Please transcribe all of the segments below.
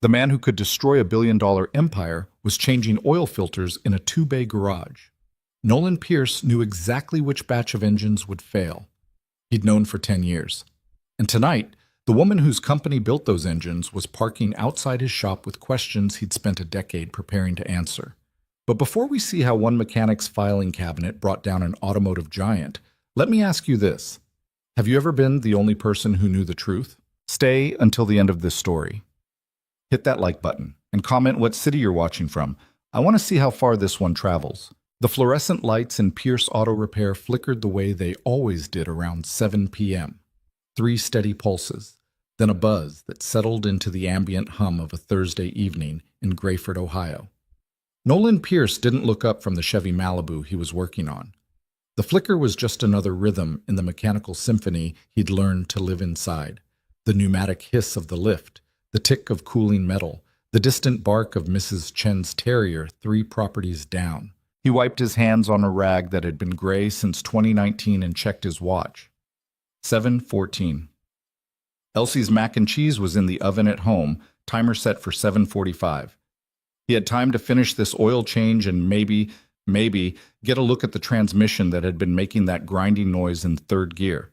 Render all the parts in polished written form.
The man who could destroy a $1 billion empire was changing oil filters in a two-bay garage. Nolan Pierce knew exactly which batch of engines would fail. He'd known for 10 years. And tonight, the woman whose company built those engines was parking outside his shop with questions he'd spent a decade preparing to answer. But before we see how one mechanic's filing cabinet brought down an automotive giant, let me ask you this. Have you ever been the only person who knew the truth? Stay until the end of this story. Hit that like button and comment what city you're watching from. I want to see how far this one travels. The fluorescent lights in Pierce Auto Repair flickered the way they always did around 7 p.m. 3 steady pulses, then a buzz that settled into the ambient hum of a Thursday evening in Grayford, Ohio. Nolan Pierce didn't look up from the Chevy Malibu he was working on. The flicker was just another rhythm in the mechanical symphony he'd learned to live inside. The pneumatic hiss of the lift, the tick of cooling metal, the distant bark of Mrs. Chen's terrier 3 properties down. He wiped his hands on a rag that had been gray since 2019 and checked his watch. 7:14. Elsie's mac and cheese was in the oven at home, timer set for 7:45. He had time to finish this oil change and maybe get a look at the transmission that had been making that grinding noise in third gear.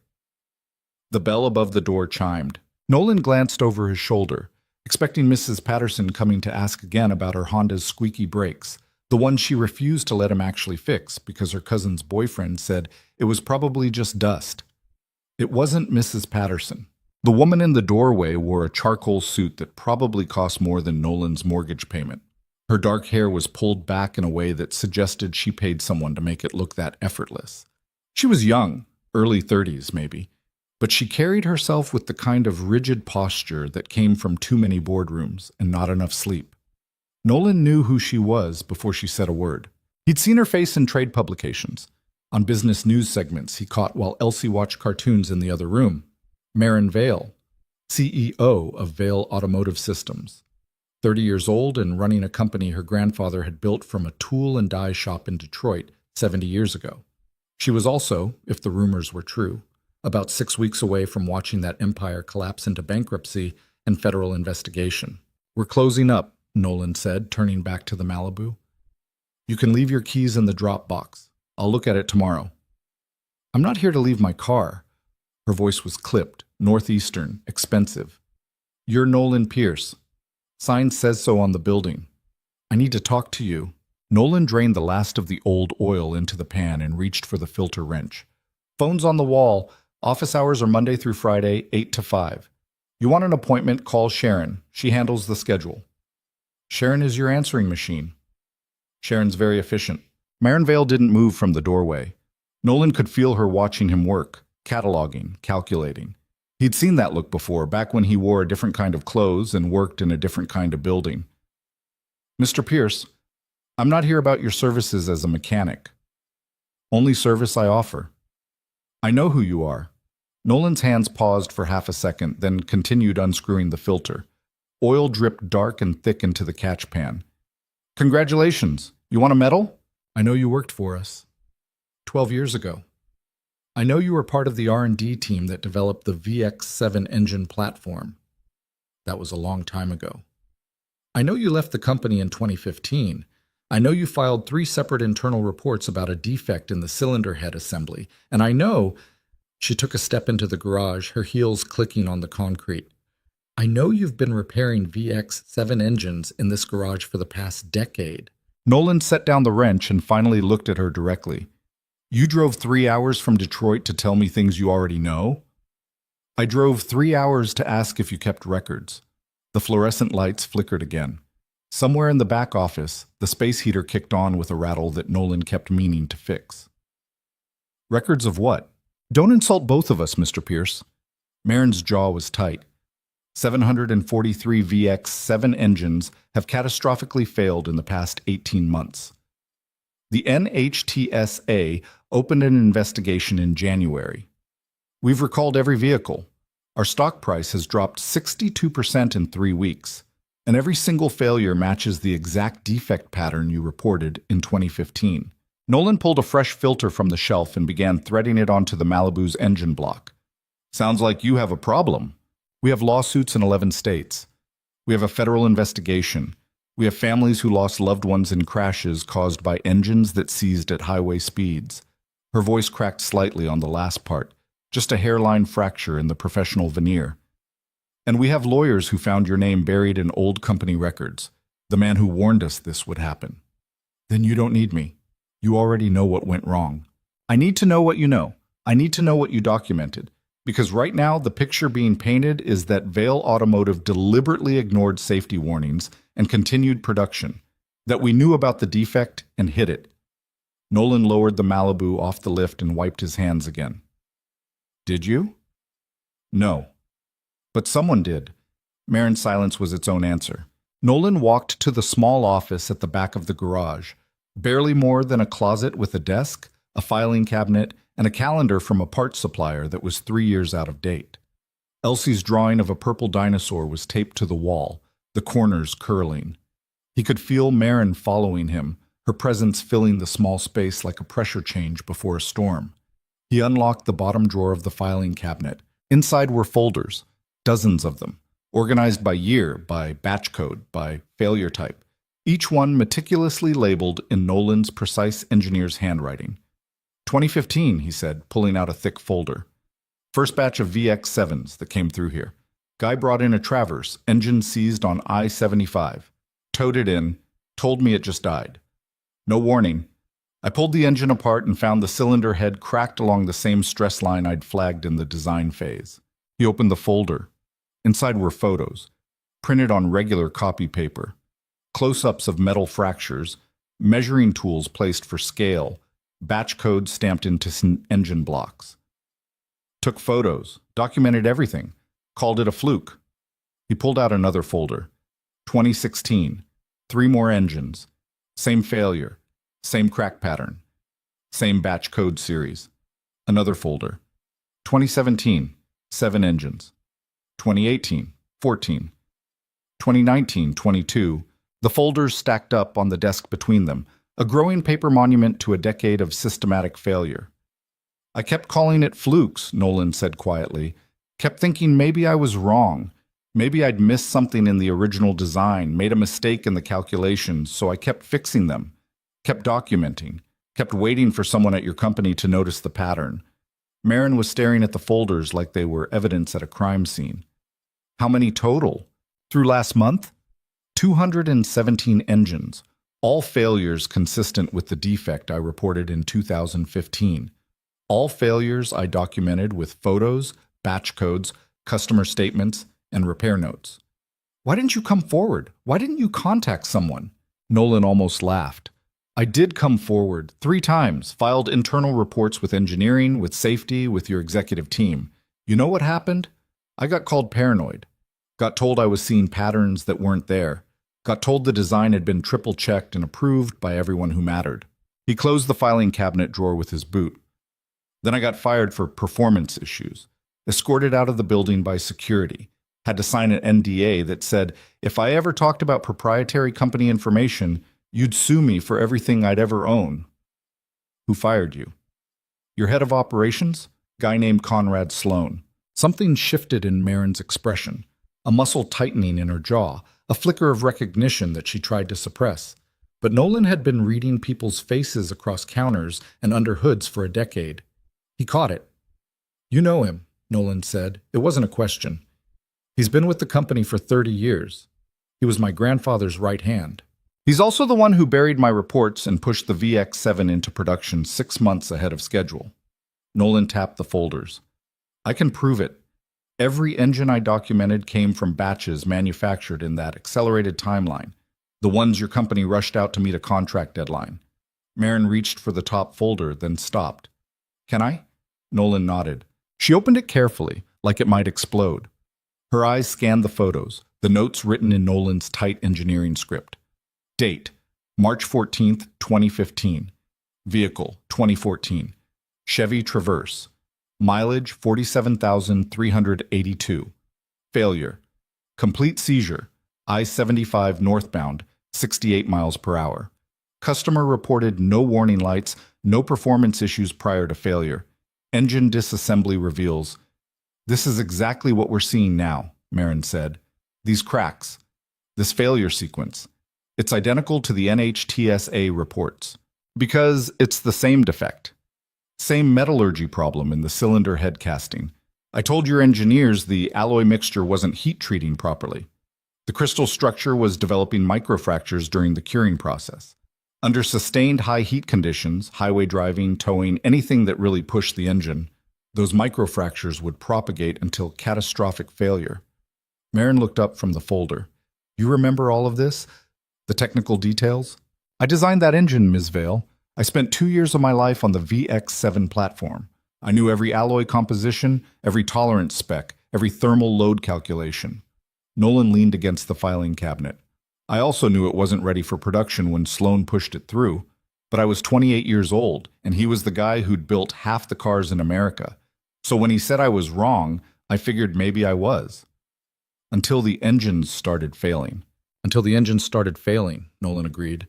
The bell above the door chimed. Nolan glanced over his shoulder, expecting Mrs. Patterson coming to ask again about her Honda's squeaky brakes, the one she refused to let him actually fix because her cousin's boyfriend said it was probably just dust. It wasn't Mrs. Patterson. The woman in the doorway wore a charcoal suit that probably cost more than Nolan's mortgage payment. Her dark hair was pulled back in a way that suggested she paid someone to make it look that effortless. She was young, early 30s maybe, but she carried herself with the kind of rigid posture that came from too many boardrooms and not enough sleep. Nolan knew who she was before she said a word. He'd seen her face in trade publications, on business news segments he caught while Elsie watched cartoons in the other room. Marin Vale, CEO of Vale Automotive Systems. 30 years old and running a company her grandfather had built from a tool and die shop in Detroit 70 years ago. She was also, if the rumors were true, about 6 weeks away from watching that empire collapse into bankruptcy and federal investigation. "We're closing up," Nolan said, turning back to the Malibu. "You can leave your keys in the drop box. I'll look at it tomorrow." "I'm not here to leave my car." Her voice was clipped, northeastern, expensive. "You're Nolan Pierce. Sign says so on the building. I need to talk to you." Nolan drained the last of the old oil into the pan and reached for the filter wrench. "Phone's on the wall. Office hours are Monday through Friday, 8 to 5. You want an appointment, call Sharon. She handles the schedule." "Sharon is your answering machine." "Sharon's very efficient." Marin Vale didn't move from the doorway. Nolan could feel her watching him work, cataloging, calculating. He'd seen that look before, back when he wore a different kind of clothes and worked in a different kind of building. "Mr. Pierce, I'm not here about your services as a mechanic. Only service I offer." "I know who you are." Nolan's hands paused for half a second, then continued unscrewing the filter. Oil dripped dark and thick into the catch pan. "Congratulations. You want a medal? I know you worked for us 12 years ago. I know you were part of the R&D team that developed the VX7 engine platform. That was a long time ago. I know you left the company in 2015. I know you filed 3 separate internal reports about a defect in the cylinder head assembly. And I know," she took a step into the garage, her heels clicking on the concrete, "I know you've been repairing VX7 engines in this garage for the past decade." Nolan set down the wrench and finally looked at her directly. "You drove 3 hours from Detroit to tell me things you already know?" "I drove 3 hours to ask if you kept records." The fluorescent lights flickered again. Somewhere in the back office, the space heater kicked on with a rattle that Nolan kept meaning to fix. "Records of what?" "Don't insult both of us, Mr. Pierce." Marin's jaw was tight. 743 VX7 engines have catastrophically failed in the past 18 months. The NHTSA opened an investigation in January. We've recalled every vehicle. Our stock price has dropped 62% in 3 weeks, and every single failure matches the exact defect pattern you reported in 2015. Nolan pulled a fresh filter from the shelf and began threading it onto the Malibu's engine block. "Sounds like you have a problem. We have lawsuits in 11 states. We have a federal investigation. We have families who lost loved ones in crashes caused by engines that seized at highway speeds. Her voice cracked slightly on the last part, just a hairline fracture in the professional veneer. And we have lawyers who found your name buried in old company records. The man who warned us this would happen. Then you don't need me. You already know what went wrong. I need to know what you know. I need to know what you documented. Because right now, the picture being painted is that Vail Automotive deliberately ignored safety warnings and continued production, that we knew about the defect and hid it. Nolan lowered the Malibu off the lift and wiped his hands again. Did you? No. But someone did. Marin's silence was its own answer. Nolan walked to the small office at the back of the garage, barely more than a closet with a desk, a filing cabinet, and a calendar from a parts supplier that was 3 years out of date. Elsie's drawing of a purple dinosaur was taped to the wall, the corners curling. He could feel Marin following him, her presence filling the small space like a pressure change before a storm. He unlocked the bottom drawer of the filing cabinet. Inside were folders, dozens of them, organized by year, by batch code, by failure type, each one meticulously labeled in Nolan's precise engineer's handwriting. 2015, he said, pulling out a thick folder. First batch of VX7s that came through here. Guy brought in a Traverse, engine seized on I-75. Towed it in, told me it just died. No warning. I pulled the engine apart and found the cylinder head cracked along the same stress line I'd flagged in the design phase. He opened the folder. Inside were photos, printed on regular copy paper, close-ups of metal fractures, measuring tools placed for scale, batch codes stamped into engine blocks. Took photos, documented everything, called it a fluke. He pulled out another folder. 2016, 3 more engines, same failure, same crack pattern, same batch code series. Another folder. 2017, 7 engines. 2018, 14. 2019, 22. The folders stacked up on the desk between them, a growing paper monument to a decade of systematic failure. I kept calling it flukes, Nolan said quietly. Kept thinking maybe I was wrong. Maybe I'd missed something in the original design, made a mistake in the calculations, so I kept fixing them. Kept documenting. Kept waiting for someone at your company to notice the pattern. Marin was staring at the folders like they were evidence at a crime scene. How many total? Through last month? 217 engines. All failures consistent with the defect I reported in 2015. All failures I documented with photos, batch codes, customer statements, and repair notes. Why didn't you come forward? Why didn't you contact someone? Nolan almost laughed. I did come forward 3 times, filed internal reports with engineering, with safety, with your executive team. You know what happened? I got called paranoid. Got told I was seeing patterns that weren't there. Got told the design had been triple-checked and approved by everyone who mattered. He closed the filing cabinet drawer with his boot. Then I got fired for performance issues. Escorted out of the building by security. Had to sign an NDA that said, if I ever talked about proprietary company information, you'd sue me for everything I'd ever own. Who fired you? Your head of operations? Guy named Conrad Sloan. Something shifted in Marin's expression. A muscle tightening in her jaw. A flicker of recognition that she tried to suppress. But Nolan had been reading people's faces across counters and under hoods for a decade. He caught it. You know him, Nolan said. It wasn't a question. He's been with the company for 30 years. He was my grandfather's right hand. He's also the one who buried my reports and pushed the VX7 into production 6 months ahead of schedule. Nolan tapped the folders. I can prove it. Every engine I documented came from batches manufactured in that accelerated timeline, the ones your company rushed out to meet a contract deadline. Marin reached for the top folder, then stopped. Can I? Nolan nodded. She opened it carefully, like it might explode. Her eyes scanned the photos, the notes written in Nolan's tight engineering script. Date, March 14th, 2015. Vehicle, 2014. Chevy Traverse. Mileage, 47,382. Failure. Complete seizure. I-75 northbound, 68 miles per hour. Customer reported no warning lights, no performance issues prior to failure. Engine disassembly reveals. This is exactly what we're seeing now, Marin said. These cracks. this failure sequence. It's identical to the NHTSA reports because it's the same defect. Same metallurgy problem in the cylinder head casting. I told your engineers the alloy mixture wasn't heat treating properly. The crystal structure was developing microfractures during the curing process. Under sustained high heat conditions, highway driving, towing, anything that really pushed the engine, those microfractures would propagate until catastrophic failure. Marin looked up from the folder. You remember all of this? The technical details? I designed that engine, Ms. Vale. I spent 2 years of my life on the VX7 platform. I knew every alloy composition, every tolerance spec, every thermal load calculation. Nolan leaned against the filing cabinet. I also knew it wasn't ready for production when Sloan pushed it through, but I was 28 years old, and he was the guy who'd built half the cars in America. So when he said I was wrong, I figured maybe I was. Until the engines started failing. Until the engines started failing, Nolan agreed.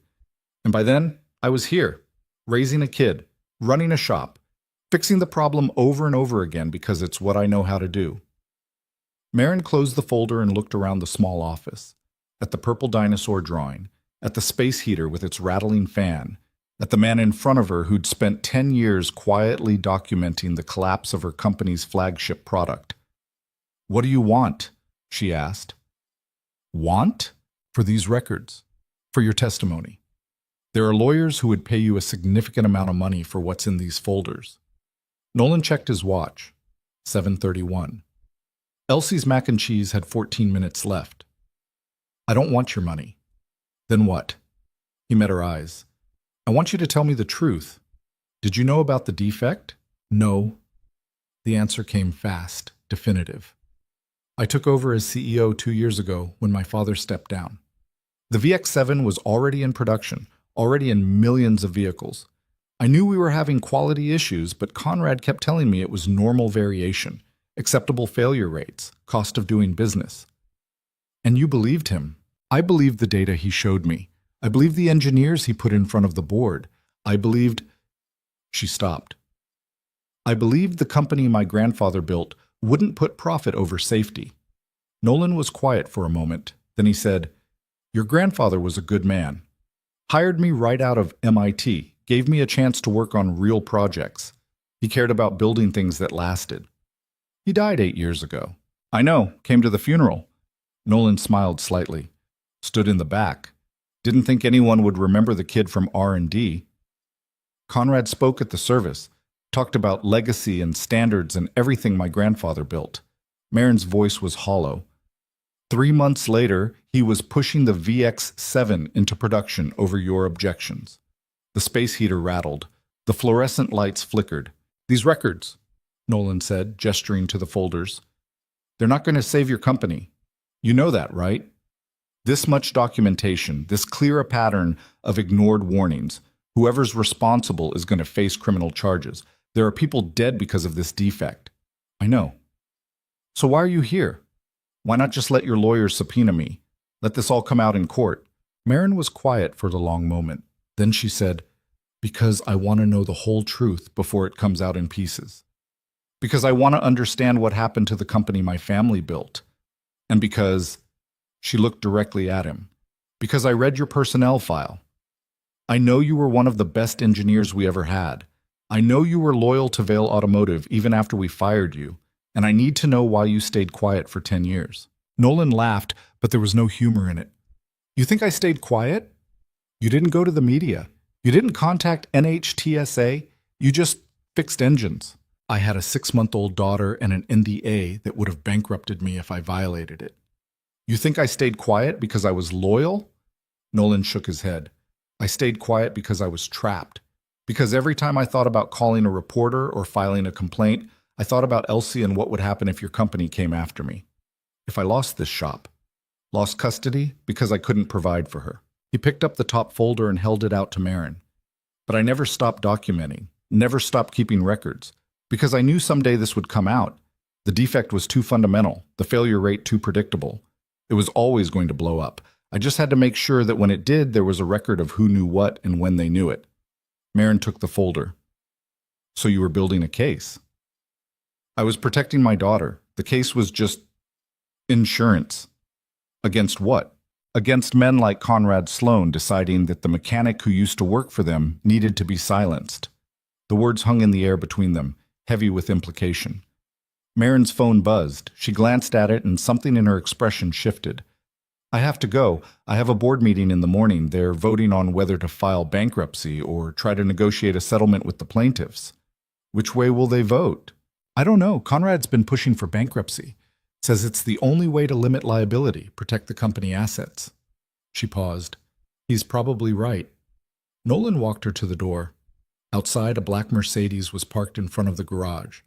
And by then, I was here, raising a kid, running a shop, fixing the problem over and over again because it's what I know how to do. Marin closed the folder and looked around the small office, at the purple dinosaur drawing, at the space heater with its rattling fan, at the man in front of her who'd spent 10 years quietly documenting the collapse of her company's flagship product. What do you want? She asked. Want? For these records. For your testimony. There are lawyers who would pay you a significant amount of money for what's in these folders. Nolan checked his watch. 7:31. Elsie's mac and cheese had 14 minutes left. I don't want your money. Then what? He met her eyes. I want you to tell me the truth. Did you know about the defect? No. The answer came fast, definitive. I took over as CEO 2 years ago when my father stepped down. The VX7 was already in production, already in millions of vehicles. I knew we were having quality issues, but Conrad kept telling me it was normal variation, acceptable failure rates, cost of doing business. And you believed him. I believed the data he showed me. I believed the engineers he put in front of the board. I believed... She stopped. I believed the company my grandfather built wouldn't put profit over safety. Nolan was quiet for a moment. Then he said, Your grandfather was a good man. Hired me right out of MIT, gave me a chance to work on real projects. He cared about building things that lasted. He died 8 years ago. I know, came to the funeral. Nolan smiled slightly, stood in the back. Didn't think anyone would remember the kid from R&D. Conrad spoke at the service, talked about legacy and standards and everything my grandfather built. Marin's voice was hollow. 3 months later, he was pushing the VX7 into production over your objections. The space heater rattled. The fluorescent lights flickered. These records, Nolan said, gesturing to the folders. They're not going to save your company. You know that, right? This much documentation, this clear a pattern of ignored warnings. Whoever's responsible is going to face criminal charges. There are people dead because of this defect. I know. So why are you here? Why not just let your lawyers subpoena me? Let this all come out in court. Marin was quiet for the long moment. Then she said, Because I want to know the whole truth before it comes out in pieces. Because I want to understand what happened to the company my family built. And because... She looked directly at him. Because I read your personnel file. I know you were one of the best engineers we ever had. I know you were loyal to Vale Automotive even after we fired you. And I need to know why you stayed quiet for 10 years. Nolan laughed, but there was no humor in it. You think I stayed quiet? You didn't go to the media. You didn't contact NHTSA. You just fixed engines. I had a 6-month-old daughter and an NDA that would have bankrupted me if I violated it. You think I stayed quiet because I was loyal? Nolan shook his head. I stayed quiet because I was trapped. Because every time I thought about calling a reporter or filing a complaint, I thought about Elsie and what would happen if your company came after me. If I lost this shop. Lost custody because I couldn't provide for her. He picked up the top folder and held it out to Marin. But I never stopped documenting, never stopped keeping records. Because I knew someday this would come out. The defect was too fundamental, the failure rate too predictable. It was always going to blow up. I just had to make sure that when it did, there was a record of who knew what and when they knew it. Marin took the folder. So you were building a case. I was protecting my daughter. The case was just insurance. Against what? against men like Conrad Sloan deciding that the mechanic who used to work for them needed to be silenced. The words hung in the air between them, heavy with implication. Marin's phone buzzed. She glanced at it and something in her expression shifted. I have to go. I have a board meeting in the morning. They're voting on whether to file bankruptcy or try to negotiate a settlement with the plaintiffs. Which way will they vote? I don't know. Conrad's been pushing for bankruptcy. Says it's the only way to limit liability, protect the company assets. She paused. He's probably right. Nolan walked her to the door. Outside, a black Mercedes was parked in front of the garage.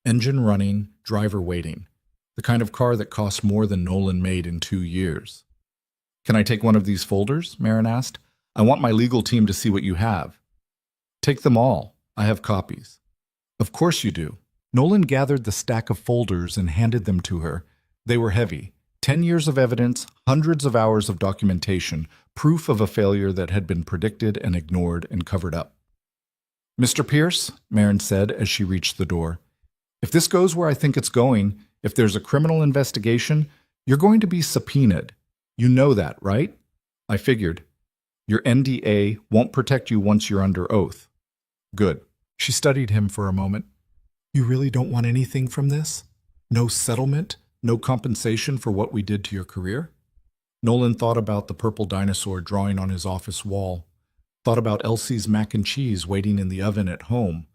Engine running, driver waiting. The kind of car that cost more than Nolan made in 2 years. Can I take one of these folders? Marin asked. I want my legal team to see what you have. Take them all. I have copies. Of course you do. Nolan gathered the stack of folders and handed them to her. They were heavy. 10 years of evidence, hundreds of hours of documentation, proof of a failure that had been predicted and ignored and covered up. Mr. Pierce, Marin said as she reached the door, if this goes where I think it's going, if there's a criminal investigation, you're going to be subpoenaed. You know that, right? I figured. Your NDA won't protect you once you're under oath. Good. She studied him for a moment. You really don't want anything from this? No settlement? No compensation for what we did to your career? Nolan thought about the purple dinosaur drawing on his office wall. Thought about Elsie's mac and cheese waiting in the oven at home.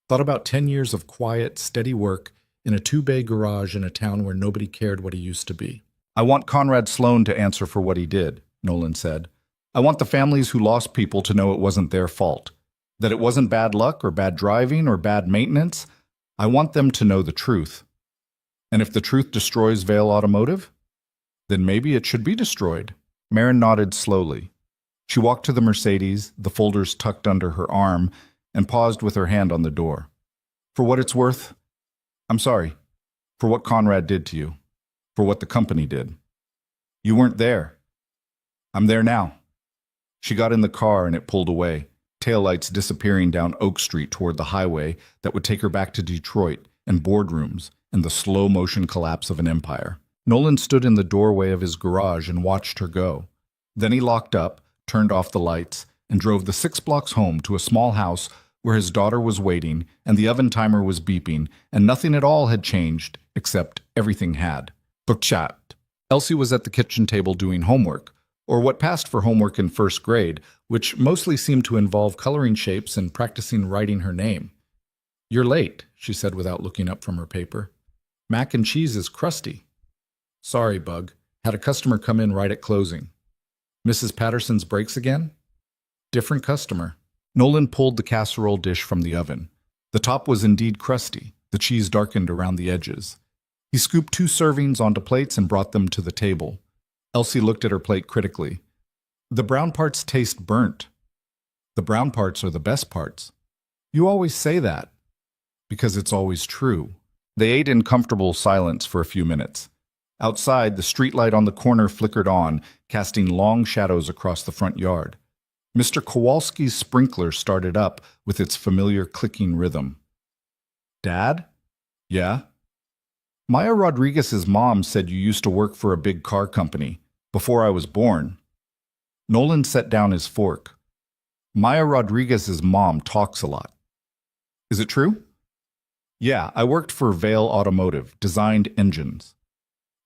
Thought about 10 years of quiet, steady work in a 2-bay garage in a town where nobody cared what he used to be. I want Conrad Sloan to answer for what he did, Nolan said. I want the families who lost people to know it wasn't their fault. That it wasn't bad luck or bad driving or bad maintenance. I want them to know the truth. And if the truth destroys Vail Automotive, then maybe it should be destroyed. Marin nodded slowly. She walked to the Mercedes, the folders tucked under her arm, and paused with her hand on the door. For what it's worth, I'm sorry. For what Conrad did to you. For what the company did. You weren't there. I'm there now. She got in the car and it pulled away, taillights disappearing down Oak Street toward the highway that would take her back to Detroit and boardrooms and the slow-motion collapse of an empire. Nolan stood in the doorway of his garage and watched her go. Then he locked up, turned off the lights, and drove the 6 blocks home to a small house where his daughter was waiting and the oven timer was beeping and nothing at all had changed except everything had. Book chat. Elsie was at the kitchen table doing homework, or what passed for homework in first grade, which mostly seemed to involve coloring shapes and practicing writing her name. You're late, she said without looking up from her paper. Mac and cheese is crusty. Sorry, Bug. Had a customer come in right at closing. Mrs. Patterson's breaks again? Different customer. Nolan pulled the casserole dish from the oven. The top was indeed crusty, the cheese darkened around the edges. He scooped 2 servings onto plates and brought them to the table. Elsie looked at her plate critically. The brown parts taste burnt. The brown parts are the best parts. You always say that. Because it's always true. They ate in comfortable silence for a few minutes. Outside, the streetlight on the corner flickered on, casting long shadows across the front yard. Mr. Kowalski's sprinkler started up with its familiar clicking rhythm. Dad? Yeah? Maya Rodriguez's mom said you used to work for a big car company, before I was born. Nolan set down his fork. Maya Rodriguez's mom talks a lot. Is it true? Yeah, I worked for Vail Automotive, designed engines.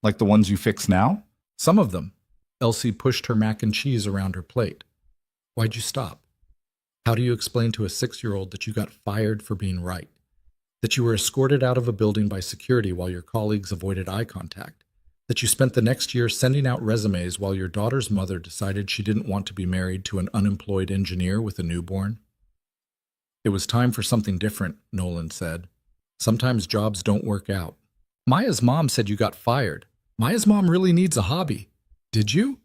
Like the ones you fix now? Some of them. Elsie pushed her mac and cheese around her plate. Why'd you stop? How do you explain to a 6-year-old that you got fired for being right? That you were escorted out of a building by security while your colleagues avoided eye contact? That you spent the next year sending out resumes while your daughter's mother decided she didn't want to be married to an unemployed engineer with a newborn? It was time for something different, Nolan said. Sometimes jobs don't work out. Maya's mom said you got fired. Maya's mom really needs a hobby. Did you?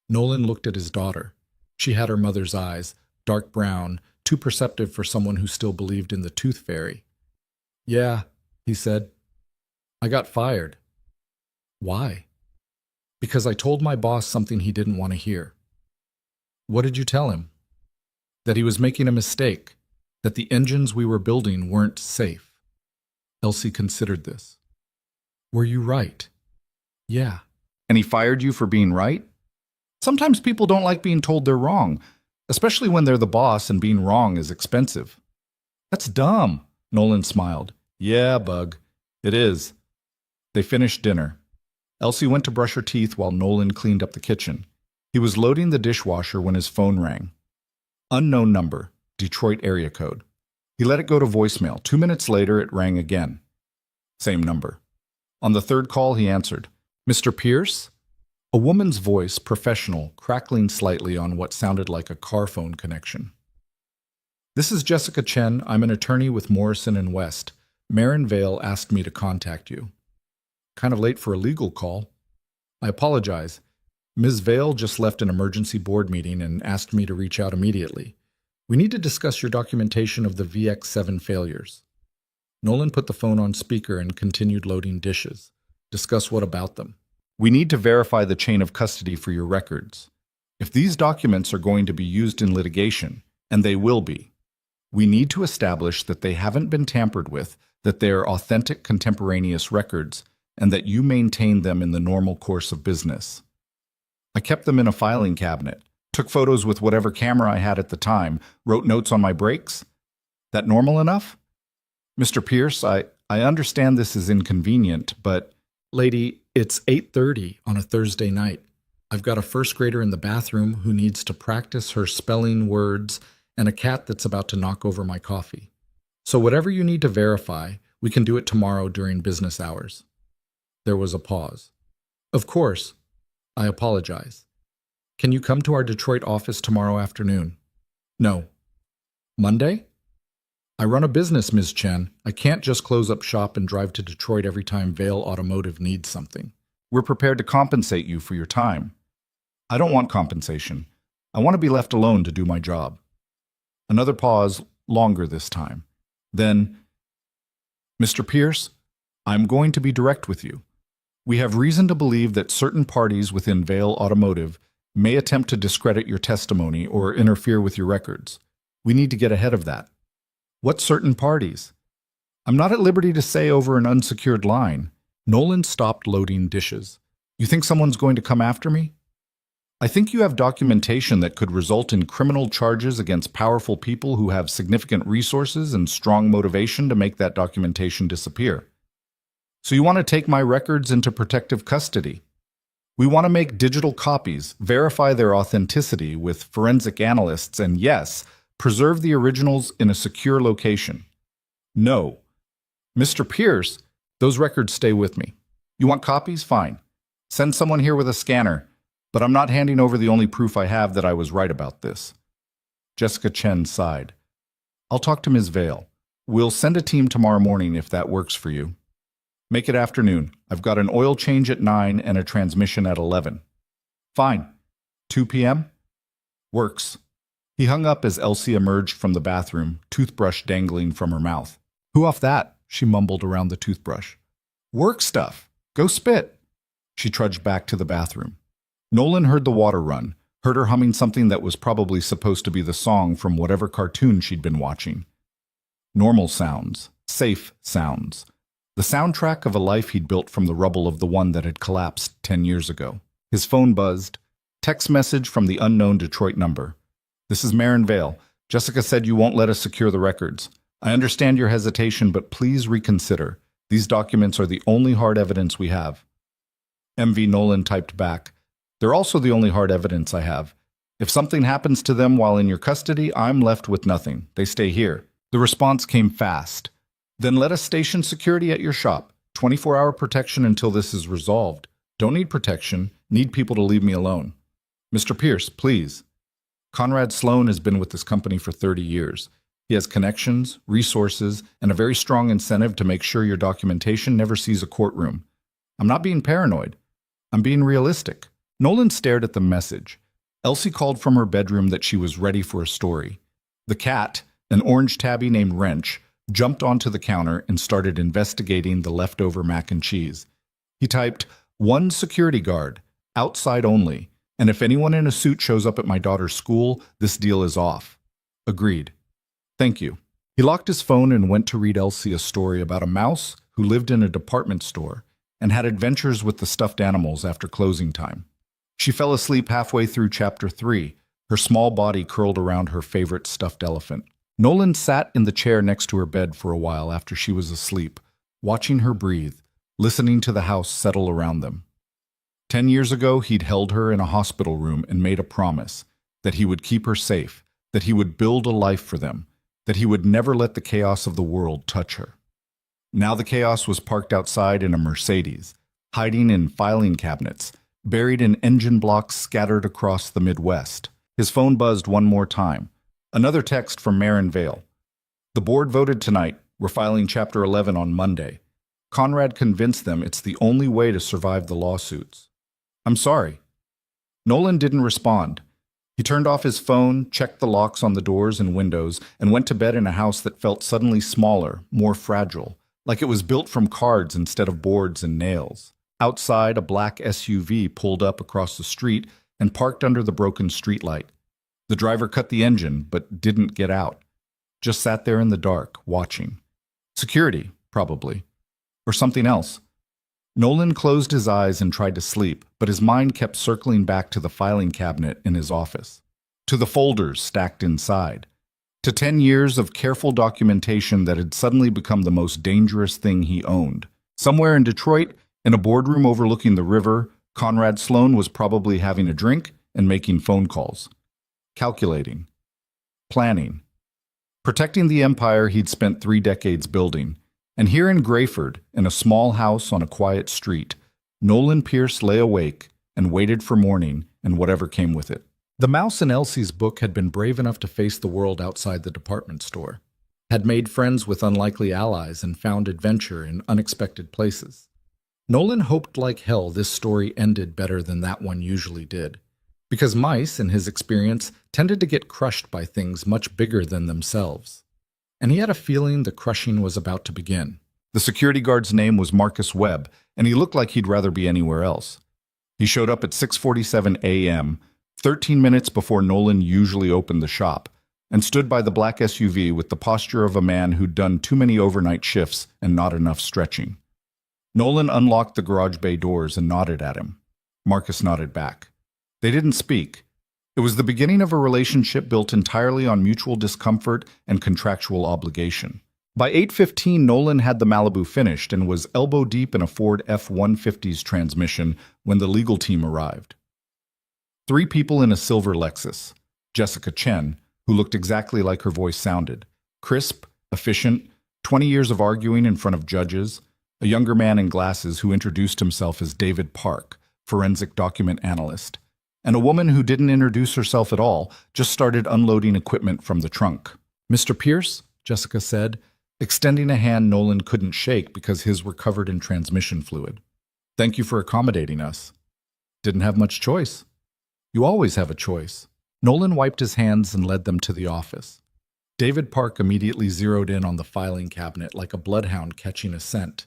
Nolan looked at his daughter. She had her mother's eyes, dark brown, too perceptive for someone who still believed in the tooth fairy. Yeah, he said. I got fired. Why? Because I told my boss something he didn't want to hear. What did you tell him? That he was making a mistake, that the engines we were building weren't safe. Elsie considered this. Were you right? Yeah. And he fired you for being right? Sometimes people don't like being told they're wrong, especially when they're the boss and being wrong is expensive. That's dumb, Nolan smiled. Yeah, Bug. It is. They finished dinner. Elsie went to brush her teeth while Nolan cleaned up the kitchen. He was loading the dishwasher when his phone rang. Unknown number, Detroit area code. He let it go to voicemail. 2 minutes later, it rang again. Same number. On the third call, he answered. Mr. Pierce? A woman's voice, professional, crackling slightly on what sounded like a car phone connection. This is Jessica Chen. I'm an attorney with Morrison & West. Marin Vale asked me to contact you. Kind of late for a legal call. I apologize. Ms. Vale just left an emergency board meeting and asked me to reach out immediately. We need to discuss your documentation of the VX7 failures. Nolan put the phone on speaker and continued loading dishes. Discuss what about them? We need to verify the chain of custody for your records. If these documents are going to be used in litigation, and they will be, we need to establish that they haven't been tampered with, that they are authentic contemporaneous records, and that you maintain them in the normal course of business. I kept them in a filing cabinet, took photos with whatever camera I had at the time, wrote notes on my breaks. That normal enough? Mr. Pierce, I understand this is inconvenient, but... Lady, it's 8:30 on a Thursday night. I've got a first grader in the bathroom who needs to practice her spelling words and a cat that's about to knock over my coffee. So whatever you need to verify, we can do it tomorrow during business hours. There was a pause. Of course. I apologize. Can you come to our Detroit office tomorrow afternoon? No. Monday? I run a business, Ms. Chen. I can't just close up shop and drive to Detroit every time Vale Automotive needs something. We're prepared to compensate you for your time. I don't want compensation. I want to be left alone to do my job. Another pause, longer this time. Then, Mr. Pierce, I'm going to be direct with you. We have reason to believe that certain parties within Vale Automotive may attempt to discredit your testimony or interfere with your records. We need to get ahead of that. What certain parties? I'm not at liberty to say over an unsecured line. Nolan stopped loading dishes. You think someone's going to come after me? I think you have documentation that could result in criminal charges against powerful people who have significant resources and strong motivation to make that documentation disappear. So you want to take my records into protective custody. We want to make digital copies, verify their authenticity with forensic analysts, and yes, preserve the originals in a secure location. No. Mr. Pierce, those records stay with me. You want copies? Fine. Send someone here with a scanner, but I'm not handing over the only proof I have that I was right about this. Jessica Chen sighed. I'll talk to Ms. Vale. We'll send a team tomorrow morning if that works for you. Make it afternoon. I've got an oil change at 9 and a transmission at 11. Fine. 2 p.m.? Works. He hung up as Elsie emerged from the bathroom, toothbrush dangling from her mouth. Who off that? She mumbled around the toothbrush. Work stuff. Go spit. She trudged back to the bathroom. Nolan heard the water run, heard her humming something that was probably supposed to be the song from whatever cartoon she'd been watching. Normal sounds. Safe sounds. The soundtrack of a life he'd built from the rubble of the one that had collapsed 10 years ago. His phone buzzed. Text message from the unknown Detroit number. This is Marin Vale. Jessica said you won't let us secure the records. I understand your hesitation, but please reconsider. These documents are the only hard evidence we have. MV Nolan typed back. They're also the only hard evidence I have. If something happens to them while in your custody, I'm left with nothing. They stay here. The response came fast. Then let us station security at your shop. 24-hour protection until this is resolved. Don't need protection. Need people to leave me alone. Mr. Pierce, please. Conrad Sloan has been with this company for 30 years. He has connections, resources, and a very strong incentive to make sure your documentation never sees a courtroom. I'm not being paranoid. I'm being realistic. Nolan stared at the message. Elsie called from her bedroom that she was ready for a story. The cat, an orange tabby named Wrench, jumped onto the counter and started investigating the leftover mac and cheese. He typed, "One security guard, outside only. And if anyone in a suit shows up at my daughter's school, this deal is off." Agreed. Thank you. He locked his phone and went to read Elsie a story about a mouse who lived in a department store and had adventures with the stuffed animals after closing time. She fell asleep halfway through chapter 3, her small body curled around her favorite stuffed elephant. Nolan sat in the chair next to her bed for a while after she was asleep, watching her breathe, listening to the house settle around them. 10 years ago, he'd held her in a hospital room and made a promise that he would keep her safe, that he would build a life for them, that he would never let the chaos of the world touch her. Now the chaos was parked outside in a Mercedes, hiding in filing cabinets, buried in engine blocks scattered across the Midwest. His phone buzzed one more time. Another text from Marin Vale. The board voted tonight. We're filing Chapter 11 on Monday. Conrad convinced them it's the only way to survive the lawsuits. I'm sorry. Nolan didn't respond. He turned off his phone, checked the locks on the doors and windows, and went to bed in a house that felt suddenly smaller, more fragile, like it was built from cards instead of boards and nails. Outside, a black SUV pulled up across the street and parked under the broken streetlight. The driver cut the engine, but didn't get out. Just sat there in the dark, watching. Security, probably. Or something else. Nolan closed his eyes and tried to sleep, but his mind kept circling back to the filing cabinet in his office, to the folders stacked inside, to 10 years of careful documentation that had suddenly become the most dangerous thing he owned. Somewhere in Detroit, in a boardroom overlooking the river, Conrad Sloan was probably having a drink and making phone calls, calculating, planning, protecting the empire he'd spent 3 decades building. And here in Grayford, in a small house on a quiet street, Nolan Pierce lay awake and waited for morning and whatever came with it. The mouse in Elsie's book had been brave enough to face the world outside the department store, had made friends with unlikely allies and found adventure in unexpected places. Nolan hoped like hell this story ended better than that one usually did, because mice, in his experience, tended to get crushed by things much bigger than themselves. And he had a feeling the crushing was about to begin. The security guard's name was Marcus Webb, and he looked like he'd rather be anywhere else. He showed up at 6:47 a.m., 13 minutes before Nolan usually opened the shop, and stood by the black SUV with the posture of a man who'd done too many overnight shifts and not enough stretching. Nolan unlocked the garage bay doors and nodded at him. Marcus nodded back. They didn't speak. It was the beginning of a relationship built entirely on mutual discomfort and contractual obligation. By 8:15, Nolan had the Malibu finished and was elbow-deep in a Ford F-150's transmission when the legal team arrived. 3 people in a silver Lexus. Jessica Chen, who looked exactly like her voice sounded. Crisp, efficient, 20 years of arguing in front of judges. A younger man in glasses who introduced himself as David Park, forensic document analyst. And a woman who didn't introduce herself at all, just started unloading equipment from the trunk. Mr. Pierce, Jessica said, extending a hand Nolan couldn't shake because his were covered in transmission fluid. Thank you for accommodating us. Didn't have much choice. You always have a choice. Nolan wiped his hands and led them to the office. David Park immediately zeroed in on the filing cabinet like a bloodhound catching a scent.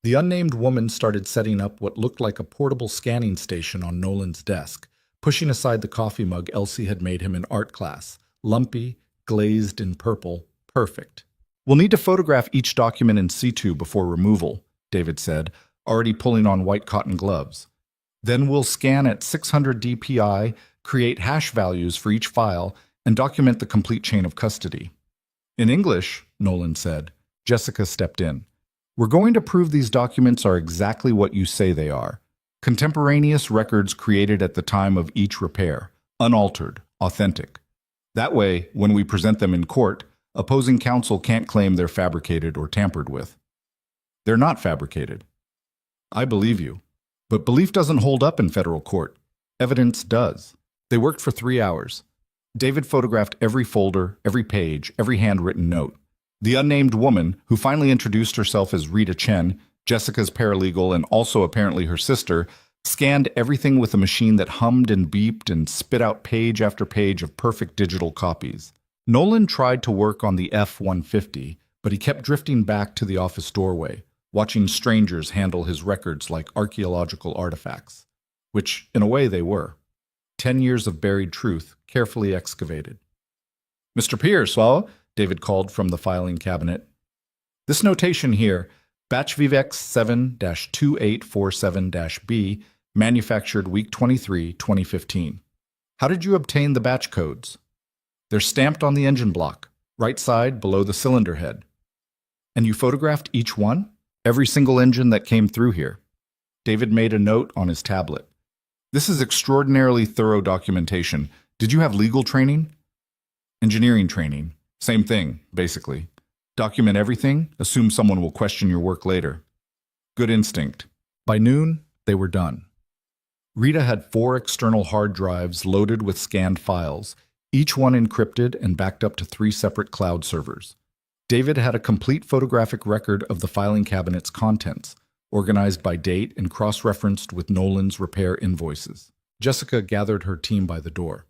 The unnamed woman started setting up what looked like a portable scanning station on Nolan's desk, pushing aside the coffee mug Elsie had made him in art class, lumpy, glazed in purple, perfect. We'll need to photograph each document in situ before removal, David said, already pulling on white cotton gloves. Then we'll scan at 600 dpi, create hash values for each file, and document the complete chain of custody. In English, Nolan said. Jessica stepped in. We're going to prove these documents are exactly what you say they are. Contemporaneous records created at the time of each repair, unaltered, authentic. That way, when we present them in court, opposing counsel can't claim they're fabricated or tampered with. They're not fabricated. I believe you. But belief doesn't hold up in federal court. Evidence does. They worked for 3 hours. David photographed every folder, every page, every handwritten note. The unnamed woman, who finally introduced herself as Rita Chen, Jessica's paralegal and also apparently her sister, scanned everything with a machine that hummed and beeped and spit out page after page of perfect digital copies. Nolan tried to work on the F-150, but he kept drifting back to the office doorway, watching strangers handle his records like archaeological artifacts, which, in a way, they were. 10 years of buried truth, carefully excavated. Mr. Pierce, well, David called from the filing cabinet. This notation here, Batch Vivex 7-2847-B, Manufactured week 23, 2015. How did you obtain the batch codes? They're stamped on the engine block, right side below the cylinder head. And you photographed each one? Every single engine that came through here. David made a note on his tablet. This is extraordinarily thorough documentation. Did you have legal training? Engineering training. Same thing, basically. Document everything, assume someone will question your work later. Good instinct. By noon, they were done. Rita had 4 external hard drives loaded with scanned files, each one encrypted and backed up to 3 separate cloud servers. David had a complete photographic record of the filing cabinet's contents, organized by date and cross-referenced with Nolan's repair invoices. Jessica gathered her team by the door.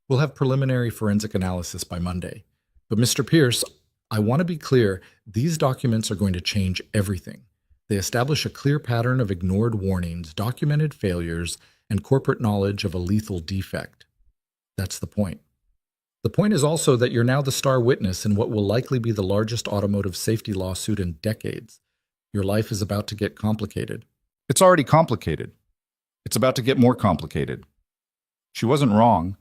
We'll have preliminary forensic analysis by Monday. But Mr. Pierce, I want to be clear, these documents are going to change everything. They establish a clear pattern of ignored warnings, documented failures, and corporate knowledge of a lethal defect. That's the point. The point is also that you're now the star witness in what will likely be the largest automotive safety lawsuit in decades. Your life is about to get complicated. It's already complicated. It's about to get more complicated. She wasn't wrong.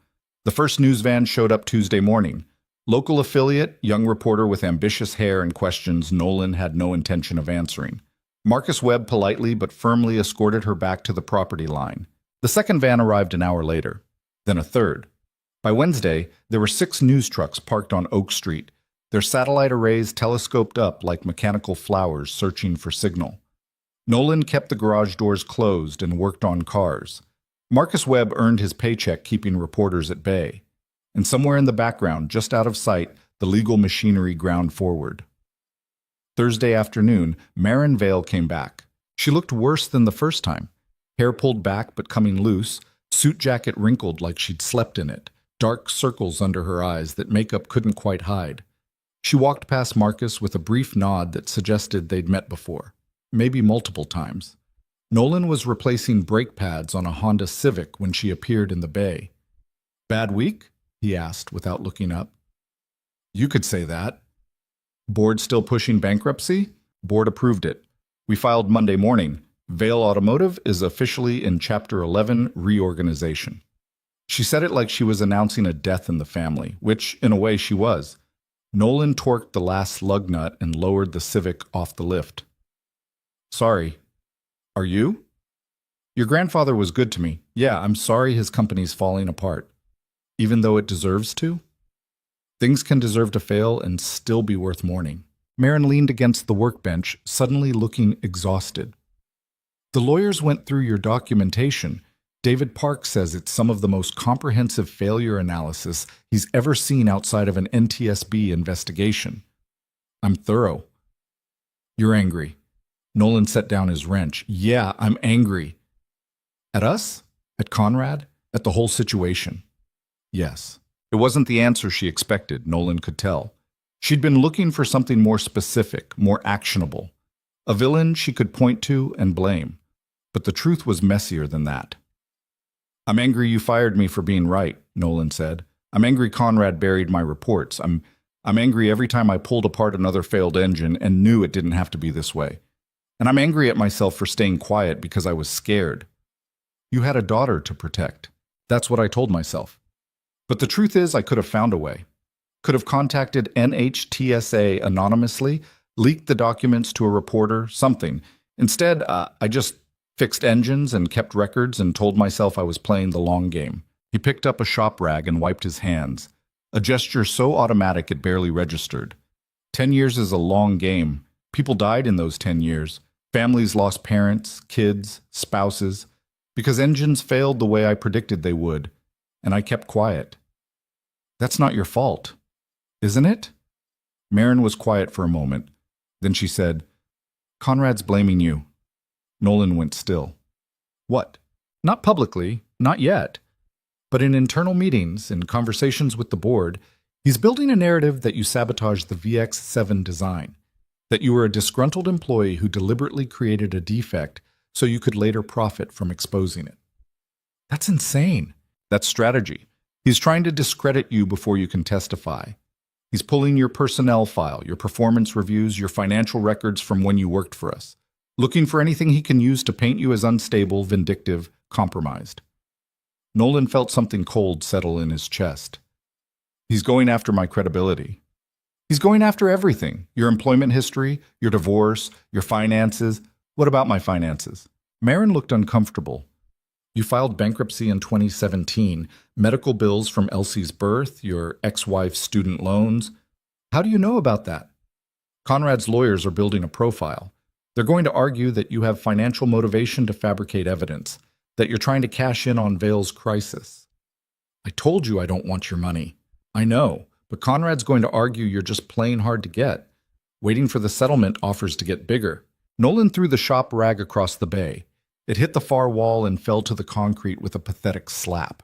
The first news van showed up Tuesday morning. Local affiliate, young reporter with ambitious hair and questions Nolan had no intention of answering. Marcus Webb politely but firmly escorted her back to the property line. The second van arrived an hour later, then a third. By Wednesday, there were 6 news trucks parked on Oak Street, their satellite arrays telescoped up like mechanical flowers searching for signal. Nolan kept the garage doors closed and worked on cars. Marcus Webb earned his paycheck keeping reporters at bay. And somewhere in the background, just out of sight, the legal machinery ground forward. Thursday afternoon, Maren Vale came back. She looked worse than the first time. Hair pulled back but coming loose, suit jacket wrinkled like she'd slept in it, dark circles under her eyes that makeup couldn't quite hide. She walked past Marcus with a brief nod that suggested they'd met before, maybe multiple times. Nolan was replacing brake pads on a Honda Civic when she appeared in the bay. "Bad week?" he asked without looking up. "You could say that." "Board still pushing bankruptcy?" "Board approved it. We filed Monday morning. Vale Automotive is officially in Chapter 11 reorganization." She said it like she was announcing a death in the family, which, in a way, she was. Nolan torqued the last lug nut and lowered the Civic off the lift. "Sorry. Are you?" "Your grandfather was good to me. Yeah, I'm sorry his company's falling apart. Even though it deserves to?" "Things can deserve to fail and still be worth mourning." Maren leaned against the workbench, suddenly looking exhausted. "The lawyers went through your documentation. David Park says it's some of the most comprehensive failure analysis he's ever seen outside of an NTSB investigation. I'm thorough." "You're angry." Nolan set down his wrench. "Yeah, I'm angry." "At us? At Conrad? At the whole situation?" "Yes." It wasn't the answer she expected, Nolan could tell. She'd been looking for something more specific, more actionable. A villain she could point to and blame. But the truth was messier than that. "I'm angry you fired me for being right," Nolan said. "I'm angry Conrad buried my reports. I'm angry every time I pulled apart another failed engine and knew it didn't have to be this way. And I'm angry at myself for staying quiet because I was scared. You had a daughter to protect. That's what I told myself. But the truth is I could have found a way. Could have contacted NHTSA anonymously, leaked the documents to a reporter, something. Instead, I just fixed engines and kept records and told myself I was playing the long game." He picked up a shop rag and wiped his hands, a gesture so automatic it barely registered. 10 years is a long game. People died in those 10 years. Families lost parents, kids, spouses, because engines failed the way I predicted they would, and I kept quiet. "That's not your fault, isn't it?" Maren was quiet for a moment. Then she said, "Conrad's blaming you." Nolan went still. "What?" "Not publicly, not yet. But in internal meetings, in conversations with the board, he's building a narrative that you sabotaged the VX7 design, that you were a disgruntled employee who deliberately created a defect so you could later profit from exposing it. That's insane. That's strategy. He's trying to discredit you before you can testify. He's pulling your personnel file, your performance reviews, your financial records from when you worked for us, looking for anything he can use to paint you as unstable, vindictive, compromised. Nolan felt something cold settle in his chest. He's going after my credibility. He's going after everything. Your employment history, your divorce, your finances. What about my finances? Marin looked uncomfortable. You filed bankruptcy in 2017, medical bills from Elsie's birth, your ex-wife's student loans. How do you know about that? Conrad's lawyers are building a profile. They're going to argue that you have financial motivation to fabricate evidence, that you're trying to cash in on Vale's crisis. I told you I don't want your money. I know, but Conrad's going to argue you're just plain hard to get. Waiting for the settlement offers to get bigger. Nolan threw the shop rag across the bay. It hit the far wall and fell to the concrete with a pathetic slap.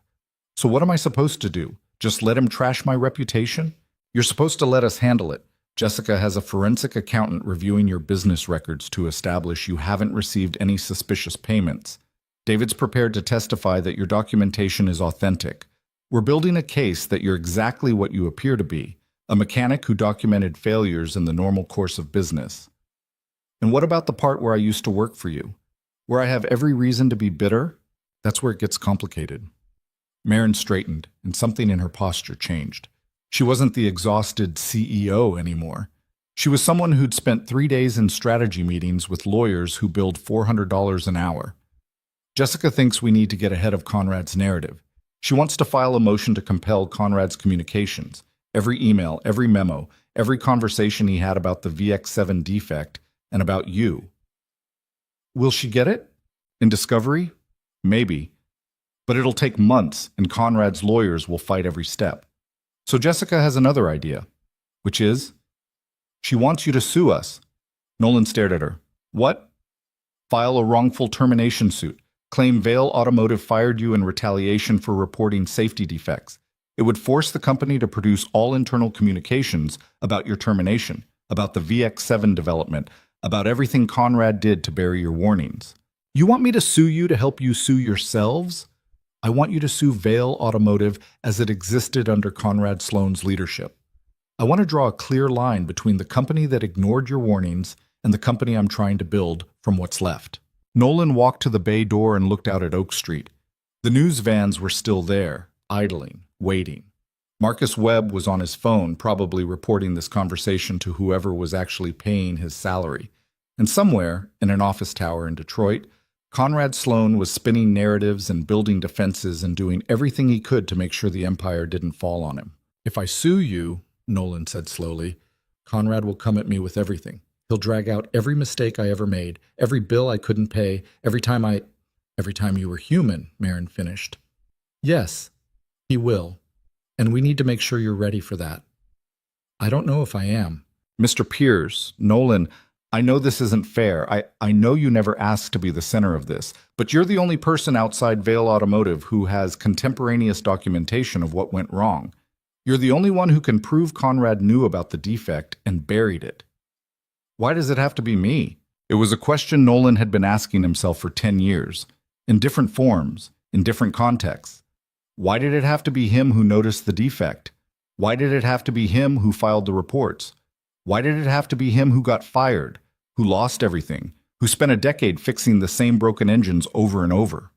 So what am I supposed to do? Just let him trash my reputation? You're supposed to let us handle it. Jessica has a forensic accountant reviewing your business records to establish you haven't received any suspicious payments. David's prepared to testify that your documentation is authentic. We're building a case that you're exactly what you appear to be, a mechanic who documented failures in the normal course of business. And what about the part where I used to work for you? Where I have every reason to be bitter? That's where it gets complicated. Marin straightened, and something in her posture changed. She wasn't the exhausted CEO anymore. She was someone who'd spent 3 days in strategy meetings with lawyers who billed $400 an hour. Jessica thinks we need to get ahead of Conrad's narrative. She wants to file a motion to compel Conrad's communications, every email, every memo, every conversation he had about the VX7 defect and about you. Will she get it? In discovery? Maybe. But it'll take months, and Conrad's lawyers will fight every step. So Jessica has another idea, which is, she wants you to sue us. Nolan stared at her. What? File a wrongful termination suit. Claim Vale Automotive fired you in retaliation for reporting safety defects. It would force the company to produce all internal communications about your termination, about the VX7 development, about everything Conrad did to bury your warnings. You want me to sue you to help you sue yourselves? I want you to sue Vale Automotive as it existed under Conrad Sloan's leadership. I want to draw a clear line between the company that ignored your warnings and the company I'm trying to build from what's left. Nolan walked to the bay door and looked out at Oak Street. The news vans were still there, idling, waiting. Marcus Webb was on his phone, probably reporting this conversation to whoever was actually paying his salary. And somewhere, in an office tower in Detroit, Conrad Sloan was spinning narratives and building defenses and doing everything he could to make sure the empire didn't fall on him. If I sue you, Nolan said slowly, Conrad will come at me with everything. He'll drag out every mistake I ever made, every bill I couldn't pay, every time you were human, Marin finished. Yes, he will. And we need to make sure you're ready for that. I don't know if I am. Mr. Pierce, Nolan, I know this isn't fair. I know you never asked to be the center of this, but you're the only person outside Vale Automotive who has contemporaneous documentation of what went wrong. You're the only one who can prove Conrad knew about the defect and buried it. Why does it have to be me? It was a question Nolan had been asking himself for 10 years, in different forms, in different contexts. Why did it have to be him who noticed the defect? Why did it have to be him who filed the reports? Why did it have to be him who got fired, who lost everything, who spent a decade fixing the same broken engines over and over?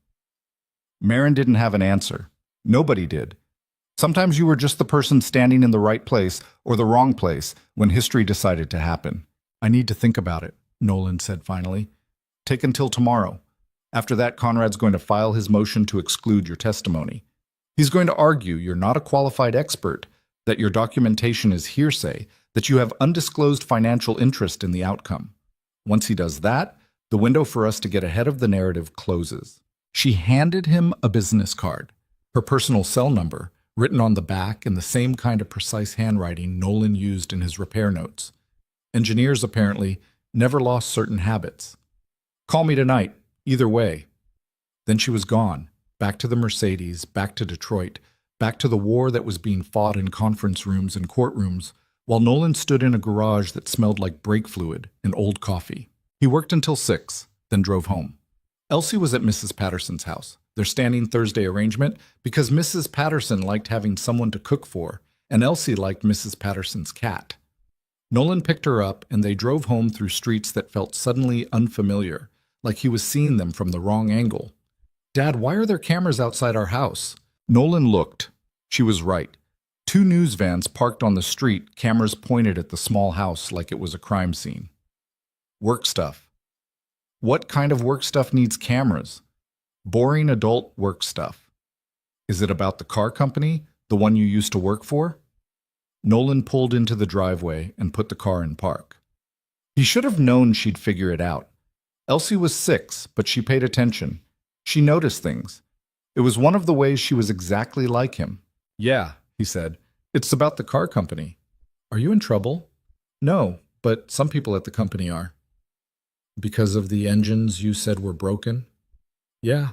Marin didn't have an answer. Nobody did. Sometimes you were just the person standing in the right place or the wrong place when history decided to happen. I need to think about it, Nolan said finally. Take until tomorrow. After that, Conrad's going to file his motion to exclude your testimony. He's going to argue you're not a qualified expert, that your documentation is hearsay, that you have undisclosed financial interest in the outcome. Once he does that, the window for us to get ahead of the narrative closes. She handed him a business card, her personal cell number, written on the back in the same kind of precise handwriting Nolan used in his repair notes. Engineers, apparently, never lost certain habits. Call me tonight, either way. Then she was gone, back to the Mercedes, back to Detroit, back to the war that was being fought in conference rooms and courtrooms, while Nolan stood in a garage that smelled like brake fluid and old coffee. He worked until 6, then drove home. Elsie was at Mrs. Patterson's house, their standing Thursday arrangement, because Mrs. Patterson liked having someone to cook for, and Elsie liked Mrs. Patterson's cat. Nolan picked her up, and they drove home through streets that felt suddenly unfamiliar, like he was seeing them from the wrong angle. Dad, why are there cameras outside our house? Nolan looked. She was right. Two news vans parked on the street, cameras pointed at the small house like it was a crime scene. Work stuff. What kind of work stuff needs cameras? Boring adult work stuff. Is it about the car company, the one you used to work for? Nolan pulled into the driveway and put the car in park. He should have known she'd figure it out. Elsie was 6, but she paid attention. She noticed things. It was one of the ways she was exactly like him. Yeah, he said. It's about the car company. Are you in trouble? No, but some people at the company are. Because of the engines you said were broken? Yeah.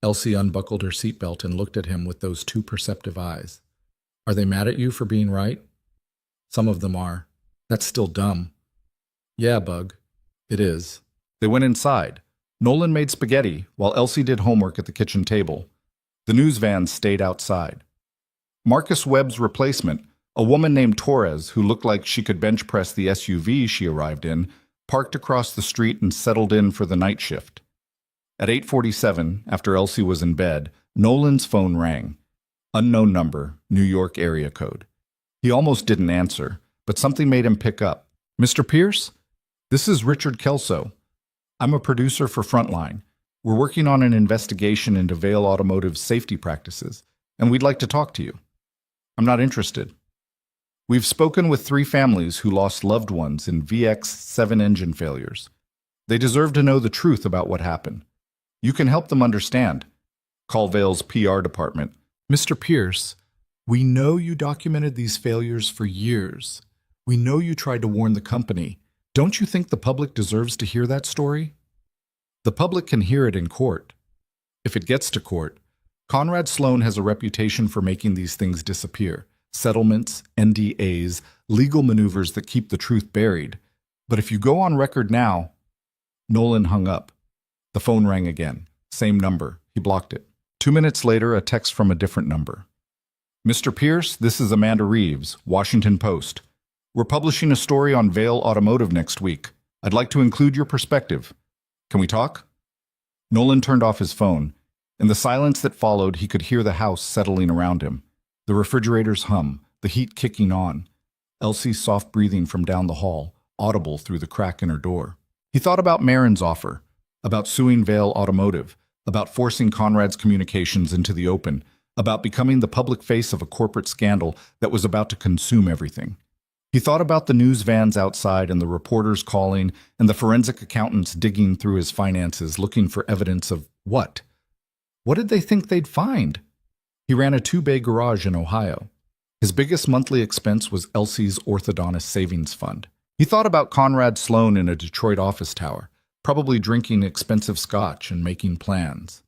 Elsie unbuckled her seatbelt and looked at him with those two perceptive eyes. Are they mad at you for being right? Some of them are. That's still dumb. Yeah, Bug. It is. They went inside. Nolan made spaghetti while Elsie did homework at the kitchen table. The news van stayed outside. Marcus Webb's replacement, a woman named Torres who looked like she could bench press the SUV she arrived in, parked across the street and settled in for the night shift. At 8:47, after Elsie was in bed, Nolan's phone rang. Unknown number, New York area code. He almost didn't answer, but something made him pick up. Mr. Pierce? This is Richard Kelso. I'm a producer for Frontline. We're working on an investigation into Vail Automotive's safety practices, and we'd like to talk to you. I'm not interested. We've spoken with 3 families who lost loved ones in VX7 engine failures. They deserve to know the truth about what happened. You can help them understand. Call Vail's PR department. Mr. Pierce, we know you documented these failures for years. We know you tried to warn the company. Don't you think the public deserves to hear that story? The public can hear it in court. If it gets to court, Conrad Sloan has a reputation for making these things disappear. Settlements, NDAs, legal maneuvers that keep the truth buried. But if you go on record now... Nolan hung up. The phone rang again. Same number. He blocked it. 2 minutes later, a text from a different number. Mr. Pierce, this is Amanda Reeves, Washington Post. We're publishing a story on Vail Automotive next week. I'd like to include your perspective. Can we talk? Nolan turned off his phone. In the silence that followed, he could hear the house settling around him. The refrigerator's hum, the heat kicking on. Elsie's soft breathing from down the hall, audible through the crack in her door. He thought about Marin's offer, about suing Vail Automotive, about forcing Conrad's communications into the open, about becoming the public face of a corporate scandal that was about to consume everything. He thought about the news vans outside and the reporters calling and the forensic accountants digging through his finances looking for evidence of what? What did they think they'd find? He ran a 2-bay garage in Ohio. His biggest monthly expense was Elsie's orthodontist savings fund. He thought about Conrad Sloan in a Detroit office tower, probably drinking expensive scotch and making plans.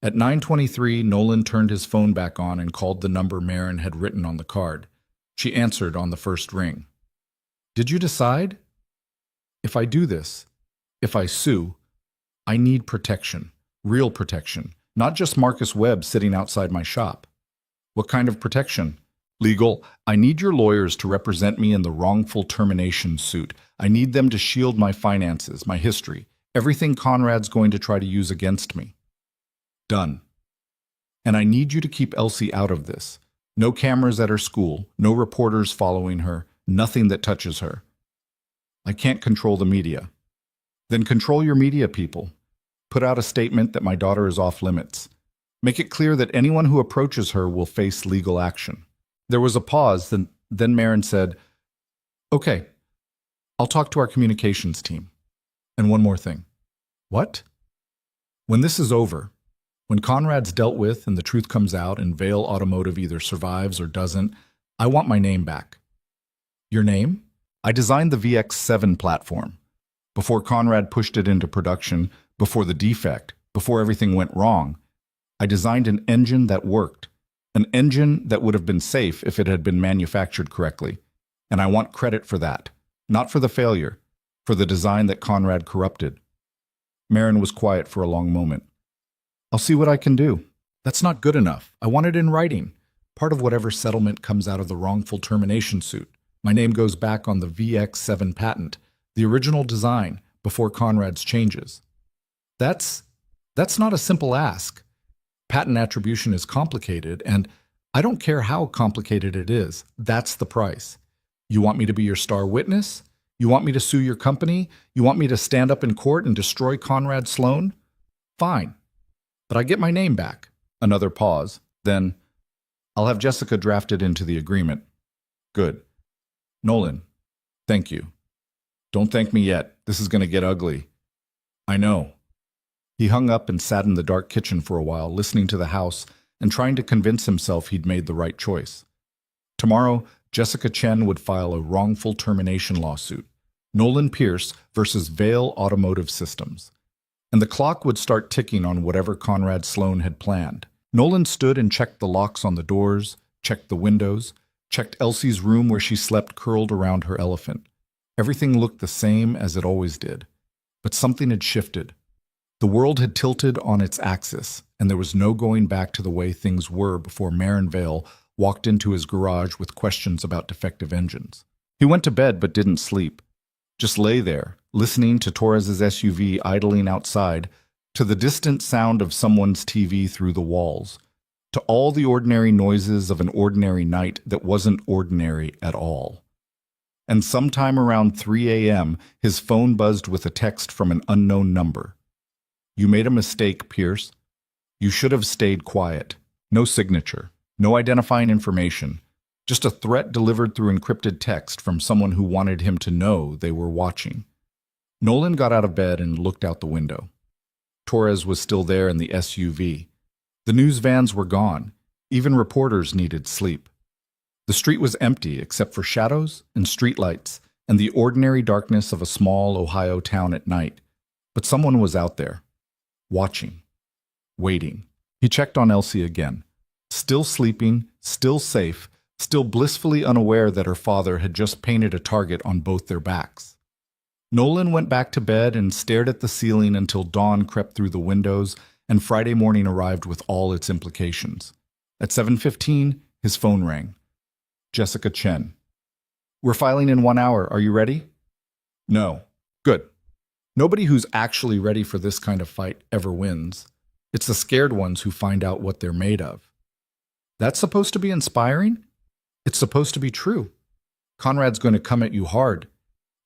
At 9:23, Nolan turned his phone back on and called the number Marin had written on the card. She answered on the first ring. Did you decide? If I do this, if I sue, I need protection, real protection, not just Marcus Webb sitting outside my shop. What kind of protection? Legal. I need your lawyers to represent me in the wrongful termination suit. I need them to shield my finances, my history, everything Conrad's going to try to use against me. Done. And I need you to keep Elsie out of this. No cameras at her school, no reporters following her, nothing that touches her. I can't control the media. Then control your media people. Put out a statement that my daughter is off limits. Make it clear that anyone who approaches her will face legal action. There was a pause, then Marin said, Okay, I'll talk to our communications team. And one more thing. What? When this is over, when Conrad's dealt with and the truth comes out and Vail Automotive either survives or doesn't, I want my name back. Your name? I designed the VX7 platform. Before Conrad pushed it into production, before the defect, before everything went wrong, I designed an engine that worked. An engine that would have been safe if it had been manufactured correctly. And I want credit for that. Not for the failure, for the design that Conrad corrupted. Marin was quiet for a long moment. I'll see what I can do. That's not good enough. I want it in writing. Part of whatever settlement comes out of the wrongful termination suit. My name goes back on the VX7 patent, the original design, before Conrad's changes. That's That's not a simple ask. Patent attribution is complicated, and I don't care how complicated it is. That's the price. You want me to be your star witness? You want me to sue your company? You want me to stand up in court and destroy Conrad Sloan? Fine. But I get my name back. Another pause. Then, I'll have Jessica drafted into the agreement. Good. Nolan, thank you. Don't thank me yet. This is going to get ugly. I know. He hung up and sat in the dark kitchen for a while, listening to the house and trying to convince himself he'd made the right choice. Tomorrow, Jessica Chen would file a wrongful termination lawsuit, Nolan Pierce versus Vale Automotive Systems. And the clock would start ticking on whatever Conrad Sloan had planned. Nolan stood and checked the locks on the doors, checked the windows, checked Elsie's room where she slept curled around her elephant. Everything looked the same as it always did. But something had shifted. The world had tilted on its axis, and there was no going back to the way things were before Marin Vale walked into his garage with questions about defective engines. He went to bed but didn't sleep. Just lay there, listening to Torres's SUV idling outside, to the distant sound of someone's TV through the walls, to all the ordinary noises of an ordinary night that wasn't ordinary at all. And sometime around 3 a.m., his phone buzzed with a text from an unknown number. You made a mistake, Pierce. You should have stayed quiet. No signature, no identifying information, just a threat delivered through encrypted text from someone who wanted him to know they were watching. Nolan got out of bed and looked out the window. Torres was still there in the SUV. The news vans were gone. Even reporters needed sleep. The street was empty except for shadows and streetlights and the ordinary darkness of a small Ohio town at night. But someone was out there, watching, waiting. He checked on Elsie again. Still sleeping, still safe, still blissfully unaware that her father had just painted a target on both their backs. Nolan went back to bed and stared at the ceiling until dawn crept through the windows and Friday morning arrived with all its implications. At 7:15, his phone rang. Jessica Chen. We're filing in 1 hour. Are you ready? No. Good. Nobody who's actually ready for this kind of fight ever wins. It's the scared ones who find out what they're made of. That's supposed to be inspiring? It's supposed to be true. Conrad's going to come at you hard.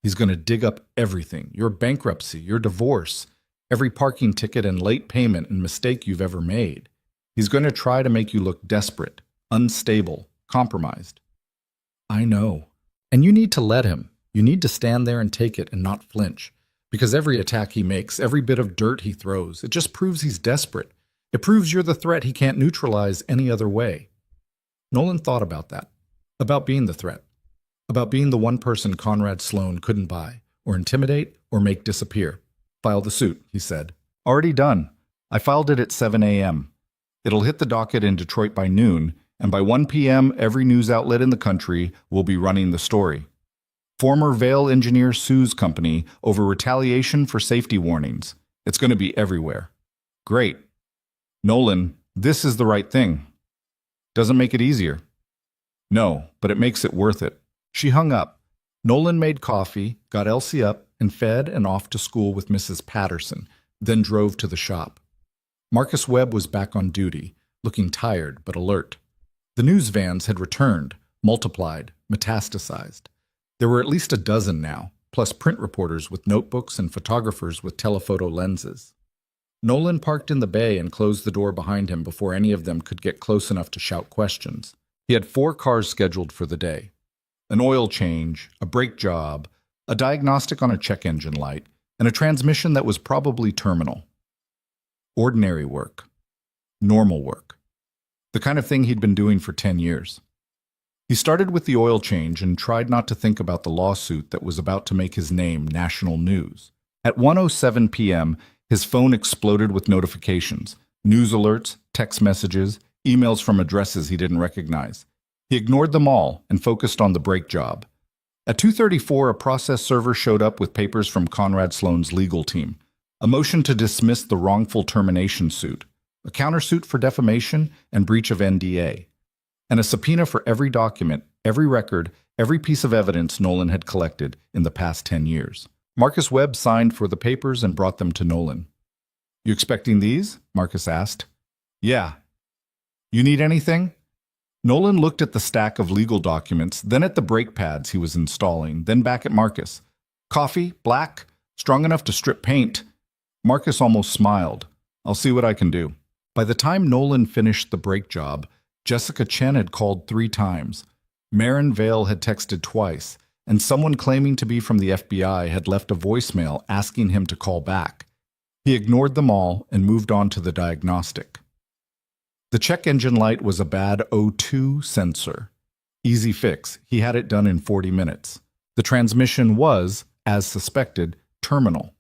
He's going to dig up everything, your bankruptcy, your divorce, every parking ticket and late payment and mistake you've ever made. He's going to try to make you look desperate, unstable, compromised. I know. And you need to let him. You need to stand there and take it and not flinch. Because every attack he makes, every bit of dirt he throws, it just proves he's desperate. It proves you're the threat he can't neutralize any other way. Nolan thought about that. About being the threat. About being the one person Conrad Sloan couldn't buy, or intimidate, or make disappear. File the suit, he said. Already done. I filed it at 7 a.m. It'll hit the docket in Detroit by noon, and by 1 p.m. every news outlet in the country will be running the story. Former Vale engineer sues company over retaliation for safety warnings. It's going to be everywhere. Great. Nolan, this is the right thing. Doesn't make it easier. No, but it makes it worth it. She hung up. Nolan made coffee, got Elsie up, and fed and off to school with Mrs. Patterson, then drove to the shop. Marcus Webb was back on duty, looking tired but alert. The news vans had returned, multiplied, metastasized. There were at least a dozen now, plus print reporters with notebooks and photographers with telephoto lenses. Nolan parked in the bay and closed the door behind him before any of them could get close enough to shout questions. He had 4 cars scheduled for the day. An oil change, a brake job, a diagnostic on a check engine light, and a transmission that was probably terminal. Ordinary work. Normal work. The kind of thing he'd been doing for 10 years. He started with the oil change and tried not to think about the lawsuit that was about to make his name national news. At 1:07 p.m., his phone exploded with notifications, news alerts, text messages, emails from addresses he didn't recognize. He ignored them all and focused on the brake job. At 2:34, a process server showed up with papers from Conrad Sloan's legal team, a motion to dismiss the wrongful termination suit, a countersuit for defamation and breach of NDA, and a subpoena for every document, every record, every piece of evidence Nolan had collected in the past 10 years. Marcus Webb signed for the papers and brought them to Nolan. You expecting these? Marcus asked. Yeah. You need anything? Nolan looked at the stack of legal documents, then at the brake pads he was installing, then back at Marcus. Coffee? Black? Strong enough to strip paint? Marcus almost smiled. I'll see what I can do. By the time Nolan finished the brake job, Jessica Chen had called 3 times. Marin Vale had texted twice, and someone claiming to be from the FBI had left a voicemail asking him to call back. He ignored them all and moved on to the diagnostic. The check engine light was a bad O2 sensor. Easy fix. He had it done in 40 minutes. The transmission was, as suspected, terminal.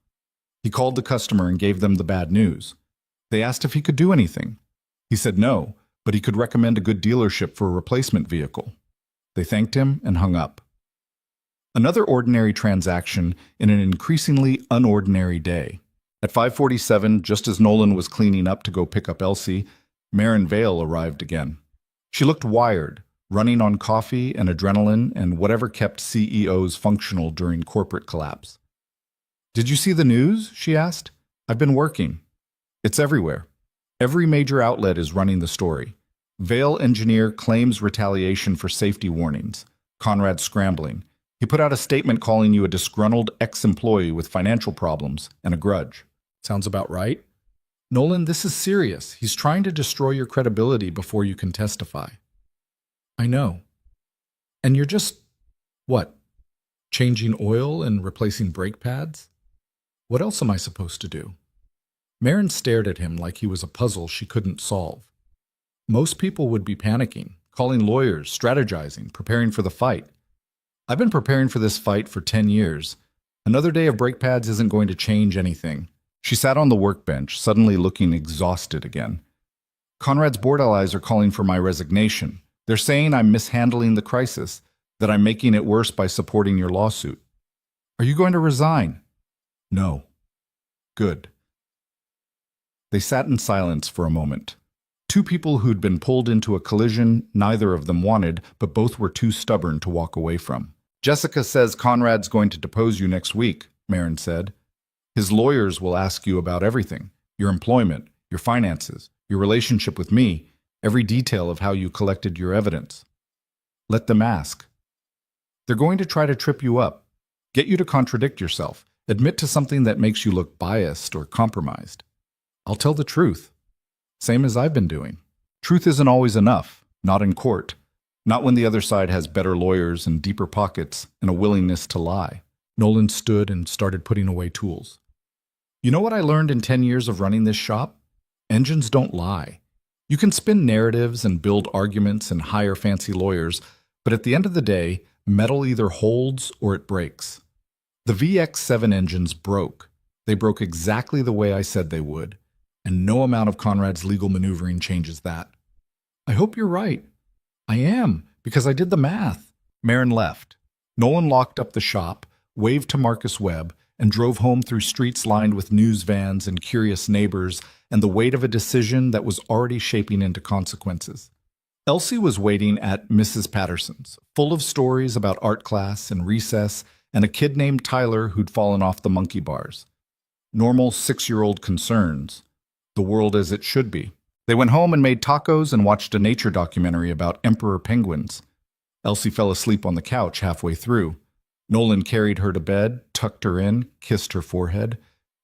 He called the customer and gave them the bad news. They asked if he could do anything. He said no, but he could recommend a good dealership for a replacement vehicle. They thanked him and hung up. Another ordinary transaction in an increasingly unordinary day. At 5:47, just as Nolan was cleaning up to go pick up Elsie, Marin Vale arrived again. She looked wired, running on coffee and adrenaline and whatever kept CEOs functional during corporate collapse. Did you see the news? She asked. I've been working. It's everywhere. Every major outlet is running the story. Vale engineer claims retaliation for safety warnings. Conrad scrambling. He put out a statement calling you a disgruntled ex-employee with financial problems and a grudge. Sounds about right. Nolan, this is serious. He's trying to destroy your credibility before you can testify. I know. And you're just, what, changing oil and replacing brake pads? What else am I supposed to do? Marin stared at him like he was a puzzle she couldn't solve. Most people would be panicking, calling lawyers, strategizing, preparing for the fight. I've been preparing for this fight for 10 years. Another day of brake pads isn't going to change anything. She sat on the workbench, suddenly looking exhausted again. Conrad's board allies are calling for my resignation. They're saying I'm mishandling the crisis, that I'm making it worse by supporting your lawsuit. Are you going to resign? No. Good. They sat in silence for a moment. 2 people who'd been pulled into a collision neither of them wanted, but both were too stubborn to walk away from. Jessica says Conrad's going to depose you next week, Marin said. His lawyers will ask you about everything, your employment, your finances, your relationship with me, every detail of how you collected your evidence. Let them ask. They're going to try to trip you up, get you to contradict yourself, admit to something that makes you look biased or compromised. I'll tell the truth, same as I've been doing. Truth isn't always enough, not in court, not when the other side has better lawyers and deeper pockets and a willingness to lie. Nolan stood and started putting away tools. You know what I learned in 10 years of running this shop? Engines don't lie. You can spin narratives and build arguments and hire fancy lawyers, but at the end of the day, metal either holds or it breaks. The VX7 engines broke. They broke exactly the way I said they would, and no amount of Conrad's legal maneuvering changes that. I hope you're right. I am, because I did the math. Marin left. Nolan locked up the shop, waved to Marcus Webb, and drove home through streets lined with news vans and curious neighbors and the weight of a decision that was already shaping into consequences. Elsie was waiting at Mrs. Patterson's, full of stories about art class and recess and a kid named Tyler who'd fallen off the monkey bars. Normal 6-year-old concerns. The world as it should be. They went home and made tacos and watched a nature documentary about emperor penguins. Elsie fell asleep on the couch halfway through. Nolan carried her to bed, tucked her in, kissed her forehead.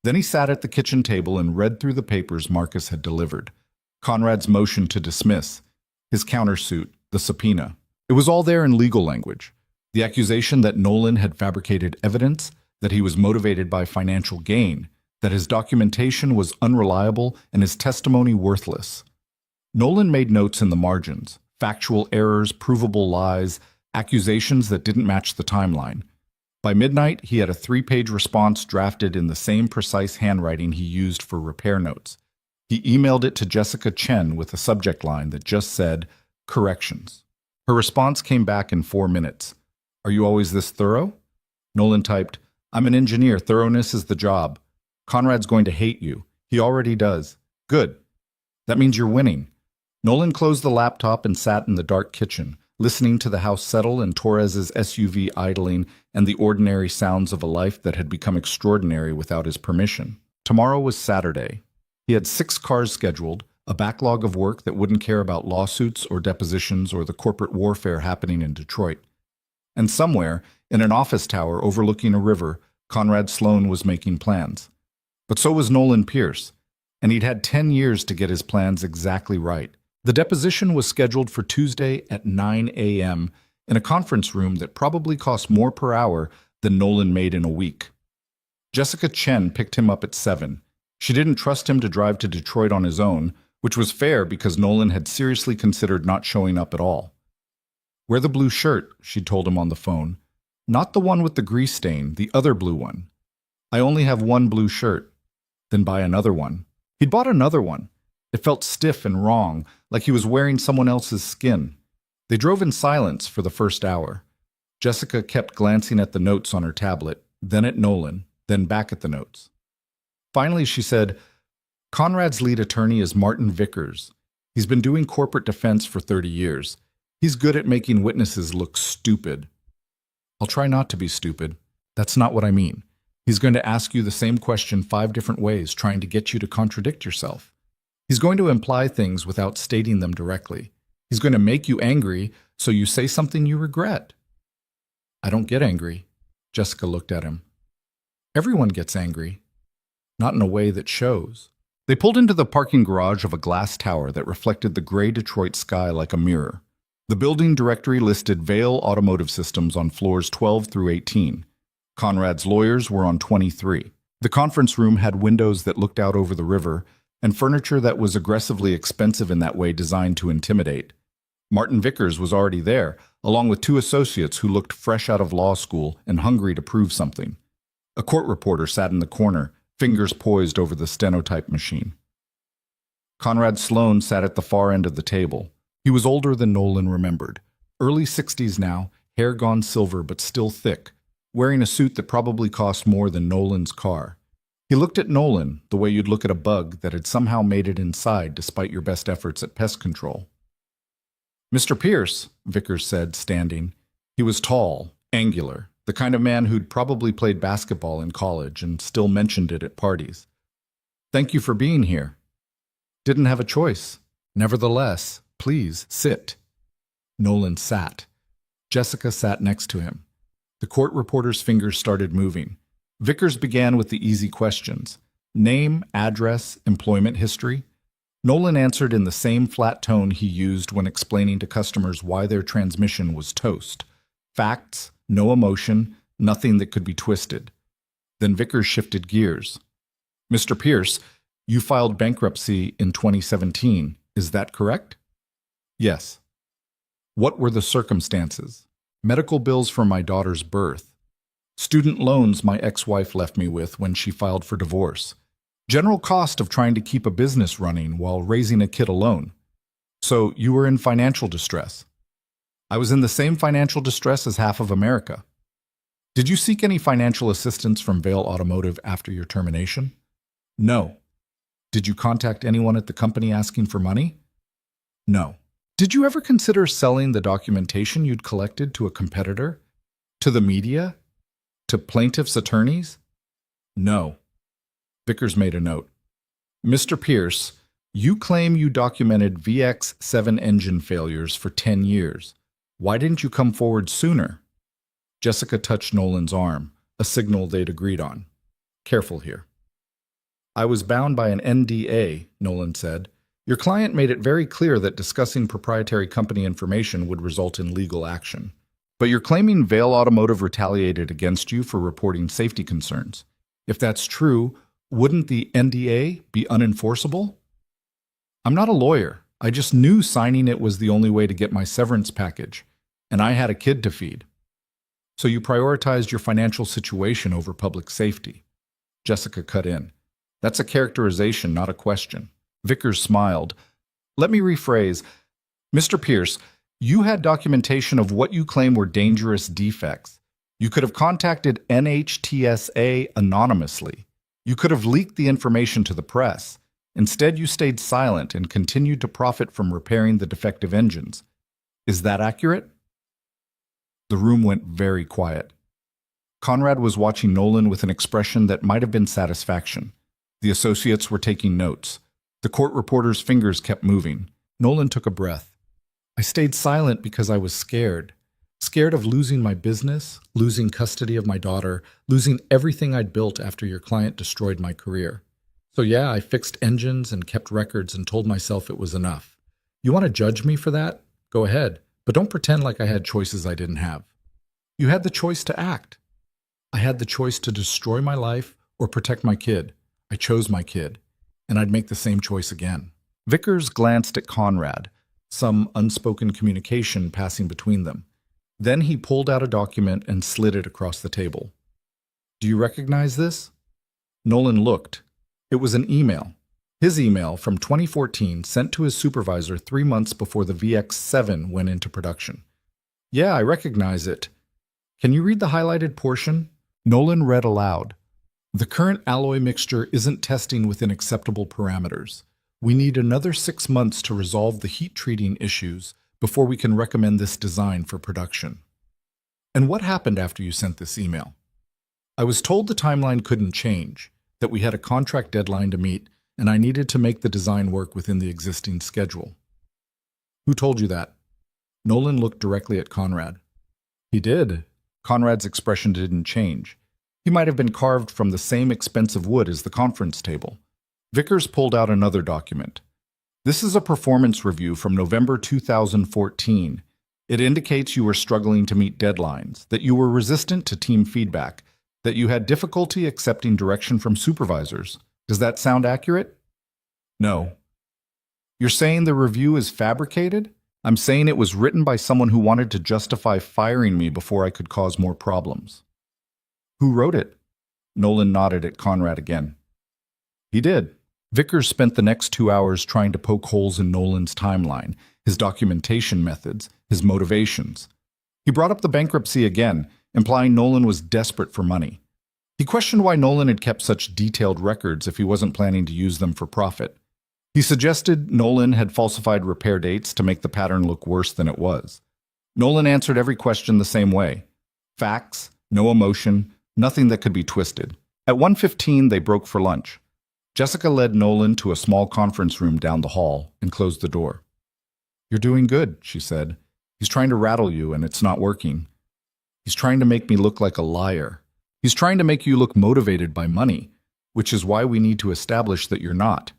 Then he sat at the kitchen table and read through the papers Marcus had delivered. Conrad's motion to dismiss, his countersuit, the subpoena. It was all there in legal language. The accusation that Nolan had fabricated evidence, that he was motivated by financial gain, that his documentation was unreliable and his testimony worthless. Nolan made notes in the margins, factual errors, provable lies, accusations that didn't match the timeline. By midnight, he had a 3-page response drafted in the same precise handwriting he used for repair notes. He emailed it to Jessica Chen with a subject line that just said, "Corrections." Her response came back in 4 minutes. "Are you always this thorough?" Nolan typed, "I'm an engineer. Thoroughness is the job. Conrad's going to hate you. He already does. Good. That means you're winning." Nolan closed the laptop and sat in the dark kitchen, listening to the house settle and Torres's SUV idling and the ordinary sounds of a life that had become extraordinary without his permission. Tomorrow was Saturday. He had 6 cars scheduled, a backlog of work that wouldn't care about lawsuits or depositions or the corporate warfare happening in Detroit. And somewhere, in an office tower overlooking a river, Conrad Sloan was making plans. But so was Nolan Pierce, and he'd had 10 years to get his plans exactly right. The deposition was scheduled for Tuesday at 9 a.m. in a conference room that probably cost more per hour than Nolan made in a week. Jessica Chen picked him up at 7. She didn't trust him to drive to Detroit on his own, which was fair because Nolan had seriously considered not showing up at all. "Wear the blue shirt," she told him on the phone. "Not the one with the grease stain, the other blue one. I only have one blue shirt." "Then buy another one." He'd bought another one. It felt stiff and wrong, like he was wearing someone else's skin. They drove in silence for the first hour. Jessica kept glancing at the notes on her tablet, then at Nolan, then back at the notes. Finally, she said, "Conrad's lead attorney is Martin Vickers. He's been doing corporate defense for 30 years. He's good at making witnesses look stupid." "I'll try not to be stupid. That's not what I mean. He's going to ask you the same question 5 different ways, trying to get you to contradict yourself. He's going to imply things without stating them directly. He's going to make you angry, so you say something you regret." "I don't get angry." Jessica looked at him. "Everyone gets angry. Not in a way that shows." They pulled into the parking garage of a glass tower that reflected the gray Detroit sky like a mirror. The building directory listed Vail Automotive Systems on floors 12 through 18. Conrad's lawyers were on 23. The conference room had windows that looked out over the river and furniture that was aggressively expensive in that way, designed to intimidate. Martin Vickers was already there, along with 2 associates who looked fresh out of law school and hungry to prove something. A court reporter sat in the corner, fingers poised over the stenotype machine. Conrad Sloan sat at the far end of the table. He was older than Nolan remembered. Early 60s now, hair gone silver but still thick, wearing a suit that probably cost more than Nolan's car. He looked at Nolan the way you'd look at a bug that had somehow made it inside despite your best efforts at pest control. "Mr. Pierce," Vickers said, standing. He was tall, angular, the kind of man who'd probably played basketball in college and still mentioned it at parties. "Thank you for being here." "Didn't have a choice. Nevertheless, please sit." Nolan sat. Jessica sat next to him. The court reporter's fingers started moving. Vickers began with the easy questions. Name, address, employment history. Nolan answered in the same flat tone he used when explaining to customers why their transmission was toast. Facts, no emotion, nothing that could be twisted. Then Vickers shifted gears. "Mr. Pierce, you filed bankruptcy in 2017. Is that correct?" "Yes." "What were the circumstances?" "Medical bills for my daughter's birth. Student loans my ex-wife left me with when she filed for divorce. General cost of trying to keep a business running while raising a kid alone." "So you were in financial distress?" "I was in the same financial distress as half of America." "Did you seek any financial assistance from Vail Automotive after your termination?" "No." "Did you contact anyone at the company asking for money?" "No." "Did you ever consider selling the documentation you'd collected to a competitor? To the media? To plaintiffs' attorneys?" "No." Vickers made a note. "Mr. Pierce, you claim you documented VX7 engine failures for 10 years. Why didn't you come forward sooner?" Jessica touched Nolan's arm, a signal they'd agreed on. "Careful here." "I was bound by an NDA, Nolan said. "Your client made it very clear that discussing proprietary company information would result in legal action. But you're claiming Vail Automotive retaliated against you for reporting safety concerns. If that's true, wouldn't the NDA be unenforceable?" "I'm not a lawyer. I just knew signing it was the only way to get my severance package, and I had a kid to feed." "So you prioritized your financial situation over public safety." Jessica cut in. "That's a characterization, not a question." Vickers smiled. "Let me rephrase. Mr. Pierce, you had documentation of what you claim were dangerous defects. You could have contacted NHTSA anonymously. You could have leaked the information to the press. Instead, you stayed silent and continued to profit from repairing the defective engines. Is that accurate?" The room went very quiet. Conrad was watching Nolan with an expression that might have been satisfaction. The associates were taking notes. The court reporter's fingers kept moving. Nolan took a breath. I stayed silent because I was scared. Scared of losing my business, losing custody of my daughter, losing everything I'd built after your client destroyed my career. So yeah, I fixed engines and kept records and told myself it was enough. You want to judge me for that? Go ahead, but don't pretend like I had choices I didn't have. You had the choice to act. I had the choice to destroy my life or protect my kid. I chose my kid, and I'd make the same choice again. Vickers glanced at Conrad, some unspoken communication passing between them. Then he pulled out a document and slid it across the table. Do you recognize this? Nolan looked. It was an email. His email from 2014 sent to his supervisor 3 months before the VX7 went into production. Yeah, I recognize it. Can you read the highlighted portion? Nolan read aloud. The current alloy mixture isn't testing within acceptable parameters. We need another 6 months to resolve the heat treating issues before we can recommend this design for production. And what happened after you sent this email? I was told the timeline couldn't change, that we had a contract deadline to meet, and I needed to make the design work within the existing schedule. Who told you that? Nolan looked directly at Conrad. He did. Conrad's expression didn't change. He might have been carved from the same expensive wood as the conference table. Vickers pulled out another document. This is a performance review from November 2014. It indicates you were struggling to meet deadlines, that you were resistant to team feedback, that you had difficulty accepting direction from supervisors. Does that sound accurate? No. You're saying the review is fabricated? I'm saying it was written by someone who wanted to justify firing me before I could cause more problems. Who wrote it? Nolan nodded at Conrad again. He did. Vickers spent the next 2 hours trying to poke holes in Nolan's timeline, his documentation methods, his motivations. He brought up the bankruptcy again, implying Nolan was desperate for money. He questioned why Nolan had kept such detailed records if he wasn't planning to use them for profit. He suggested Nolan had falsified repair dates to make the pattern look worse than it was. Nolan answered every question the same way. Facts, no emotion, nothing that could be twisted. At 1:15, they broke for lunch. Jessica led Nolan to a small conference room down the hall and closed the door. You're doing good, she said. He's trying to rattle you, and it's not working. He's trying to make me look like a liar. He's trying to make you look motivated by money, which is why we need to establish that you're not.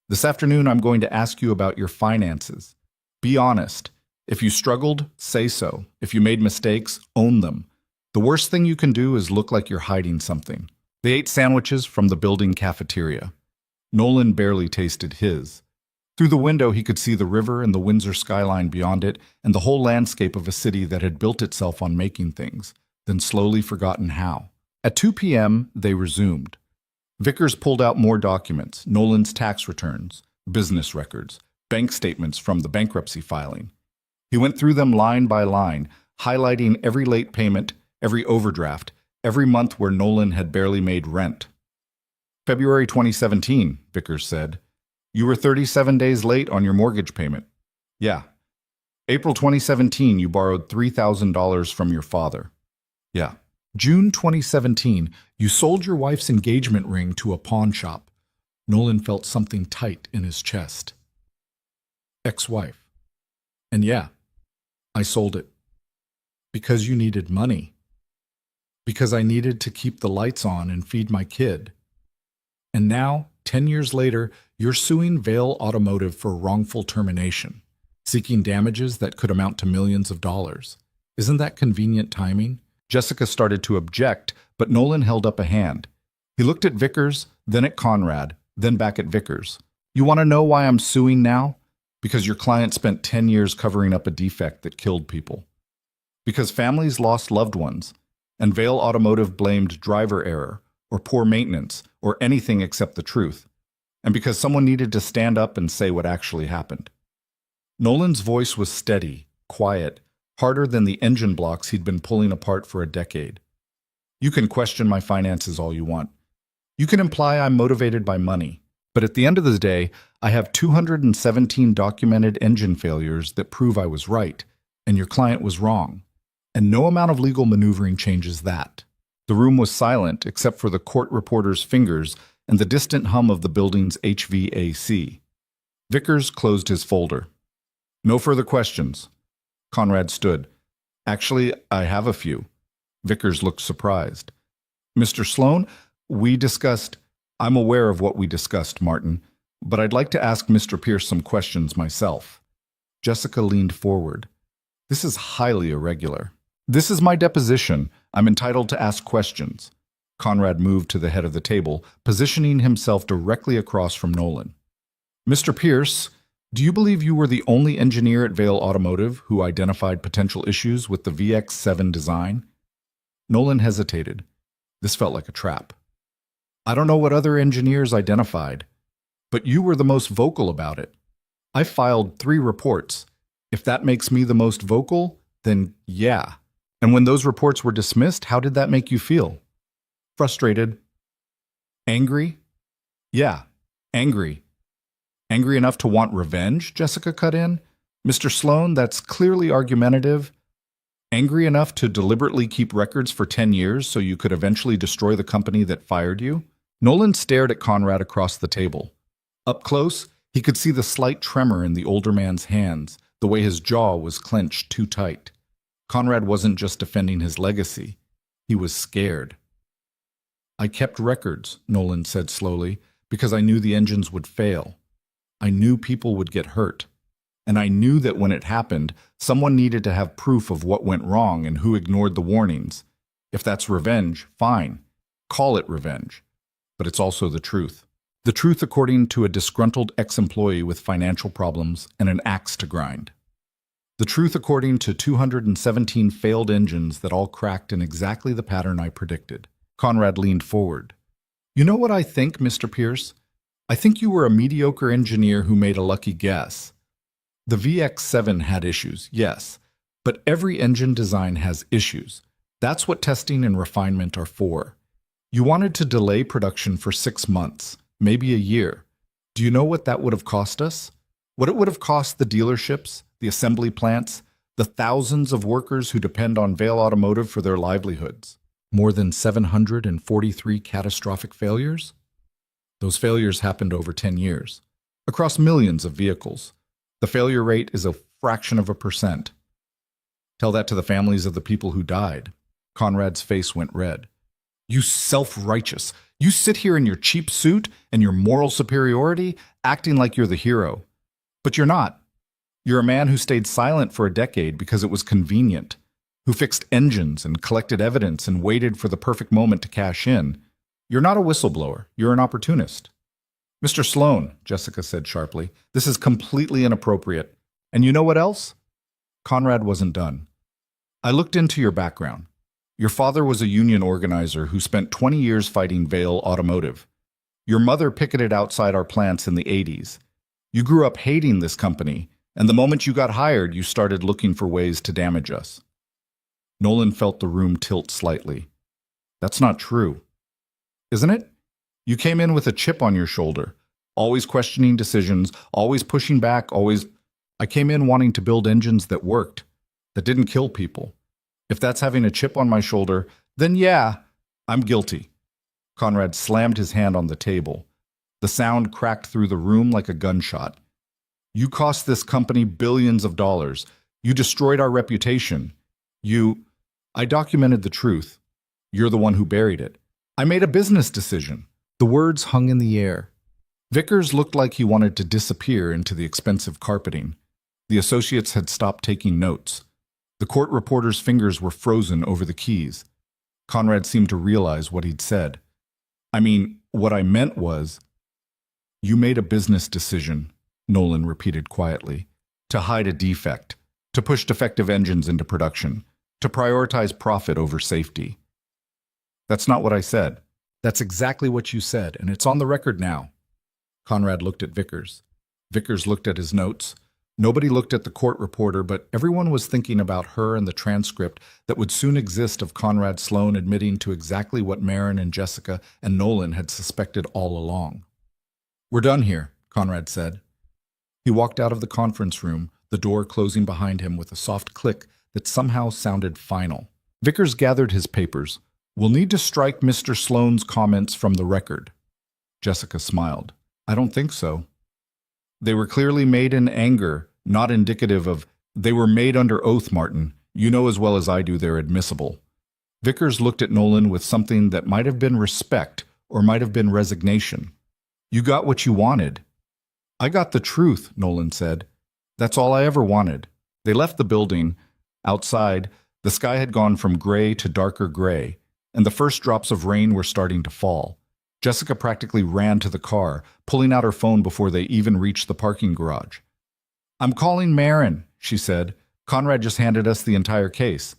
This afternoon, I'm going to ask you about your finances. Be honest. If you struggled, say so. If you made mistakes, own them. The worst thing you can do is look like you're hiding something. They ate sandwiches from the building cafeteria. Nolan barely tasted his. Through the window, he could see the river and the Windsor skyline beyond it and the whole landscape of a city that had built itself on making things, then slowly forgotten how. At 2 p.m., they resumed. Vickers pulled out more documents, Nolan's tax returns, business records, bank statements from the bankruptcy filing. He went through them line by line, highlighting every late payment, every overdraft, every month where Nolan had barely made rent. February 2017, Vickers said. You were 37 days late on your mortgage payment. Yeah. April 2017, you borrowed $3,000 from your father. Yeah. June 2017, you sold your wife's engagement ring to a pawn shop. Nolan felt something tight in his chest. Ex-wife. And yeah, I sold it. Because you needed money. Because I needed to keep the lights on and feed my kid. And now, 10 years later, you're suing Vail Automotive for wrongful termination, seeking damages that could amount to millions of dollars. Isn't that convenient timing? Jessica started to object, but Nolan held up a hand. He looked at Vickers, then at Conrad, then back at Vickers. You want to know why I'm suing now? Because your client spent 10 years covering up a defect that killed people. Because families lost loved ones, and Vail Automotive blamed driver error, or poor maintenance, or anything except the truth, and because someone needed to stand up and say what actually happened. Nolan's voice was steady, quiet, harder than the engine blocks he'd been pulling apart for a decade. You can question my finances all you want. You can imply I'm motivated by money, but at the end of the day, I have 217 documented engine failures that prove I was right, and your client was wrong, and no amount of legal maneuvering changes that. The room was silent except for the court reporter's fingers and the distant hum of the building's HVAC. Vickers closed his folder. No further questions. Conrad stood. Actually, I have a few. Vickers looked surprised. Mr. Sloan, we discussed— I'm aware of what we discussed, Martin, but I'd like to ask Mr. Pierce some questions myself. Jessica leaned forward. This is highly irregular. This is my deposition. I'm entitled to ask questions. Conrad moved to the head of the table, positioning himself directly across from Nolan. Mr. Pierce, do you believe you were the only engineer at Vale Automotive who identified potential issues with the VX7 design? Nolan hesitated. This felt like a trap. I don't know what other engineers identified, but you were the most vocal about it. I filed 3 reports. If that makes me the most vocal, then yeah. And when those reports were dismissed, how did that make you feel? Frustrated. Angry? Yeah, angry. Angry enough to want revenge, Jessica cut in. Mr. Sloan, that's clearly argumentative. Angry enough to deliberately keep records for 10 years so you could eventually destroy the company that fired you? Nolan stared at Conrad across the table. Up close, he could see the slight tremor in the older man's hands, the way his jaw was clenched too tight. Conrad wasn't just defending his legacy. He was scared. I kept records, Nolan said slowly, because I knew the engines would fail. I knew people would get hurt. And I knew that when it happened, someone needed to have proof of what went wrong and who ignored the warnings. If that's revenge, fine. Call it revenge. But it's also the truth. The truth according to a disgruntled ex-employee with financial problems and an axe to grind. The truth according to 217 failed engines that all cracked in exactly the pattern I predicted. Conrad leaned forward. You know what I think, Mr. Pierce? I think you were a mediocre engineer who made a lucky guess. The VX7 had issues, yes, but every engine design has issues. That's what testing and refinement are for. You wanted to delay production for 6 months, maybe a year. Do you know what that would have cost us? What it would have cost the dealerships, the assembly plants, the thousands of workers who depend on Vale Automotive for their livelihoods? More than 743 catastrophic failures? Those failures happened over 10 years, across millions of vehicles. The failure rate is a fraction of a percent. Tell that to the families of the people who died. Conrad's face went red. You self-righteous. You sit here in your cheap suit and your moral superiority, acting like you're the hero. But you're not. You're a man who stayed silent for a decade because it was convenient, who fixed engines and collected evidence and waited for the perfect moment to cash in. You're not a whistleblower. You're an opportunist. Mr. Sloan, Jessica said sharply, this is completely inappropriate. And you know what else? Conrad wasn't done. I looked into your background. Your father was a union organizer who spent 20 years fighting Vale Automotive. Your mother picketed outside our plants in the 80s. You grew up hating this company, and the moment you got hired, you started looking for ways to damage us. Nolan felt the room tilt slightly. That's not true. Isn't it? You came in with a chip on your shoulder, always questioning decisions, always pushing back, always— I came in wanting to build engines that worked, that didn't kill people. If that's having a chip on my shoulder, then yeah, I'm guilty. Conrad slammed his hand on the table. The sound cracked through the room like a gunshot. You cost this company billions of dollars. You destroyed our reputation. I documented the truth. You're the one who buried it. I made a business decision. The words hung in the air. Vickers looked like he wanted to disappear into the expensive carpeting. The associates had stopped taking notes. The court reporter's fingers were frozen over the keys. Conrad seemed to realize what he'd said. What I meant was— You made a business decision, Nolan repeated quietly, to hide a defect, to push defective engines into production, to prioritize profit over safety. That's not what I said. That's exactly what you said, and it's on the record now. Conrad looked at Vickers. Vickers looked at his notes. Nobody looked at the court reporter, but everyone was thinking about her and the transcript that would soon exist of Conrad Sloan admitting to exactly what Marin and Jessica and Nolan had suspected all along. We're done here, Conrad said. He walked out of the conference room, the door closing behind him with a soft click that somehow sounded final. Vickers gathered his papers. We'll need to strike Mr. Sloan's comments from the record. Jessica smiled. I don't think so. They were clearly made in anger, not indicative of... They were made under oath, Martin. You know as well as I do they're admissible. Vickers looked at Nolan with something that might have been respect or might have been resignation. You got what you wanted. I got the truth, Nolan said. That's all I ever wanted. They left the building. Outside, the sky had gone from gray to darker gray, and the first drops of rain were starting to fall. Jessica practically ran to the car, pulling out her phone before they even reached the parking garage. I'm calling Marin, she said. Conrad just handed us the entire case.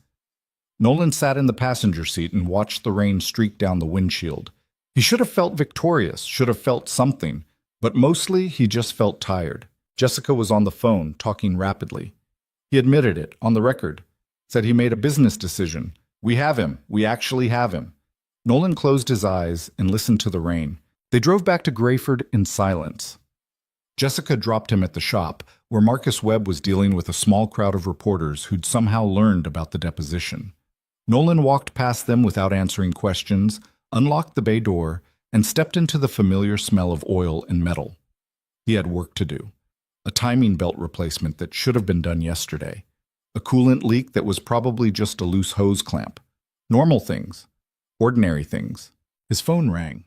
Nolan sat in the passenger seat and watched the rain streak down the windshield. He should have felt victorious, should have felt something, but mostly he just felt tired. Jessica was on the phone, talking rapidly. He admitted it, on the record. Said he made a business decision. We have him. We actually have him. Nolan closed his eyes and listened to the rain. They drove back to Grayford in silence. Jessica dropped him at the shop, where Marcus Webb was dealing with a small crowd of reporters who'd somehow learned about the deposition. Nolan walked past them without answering questions, unlocked the bay door, and stepped into the familiar smell of oil and metal. He had work to do. A timing belt replacement that should have been done yesterday. A coolant leak that was probably just a loose hose clamp. Normal things. Ordinary things. His phone rang.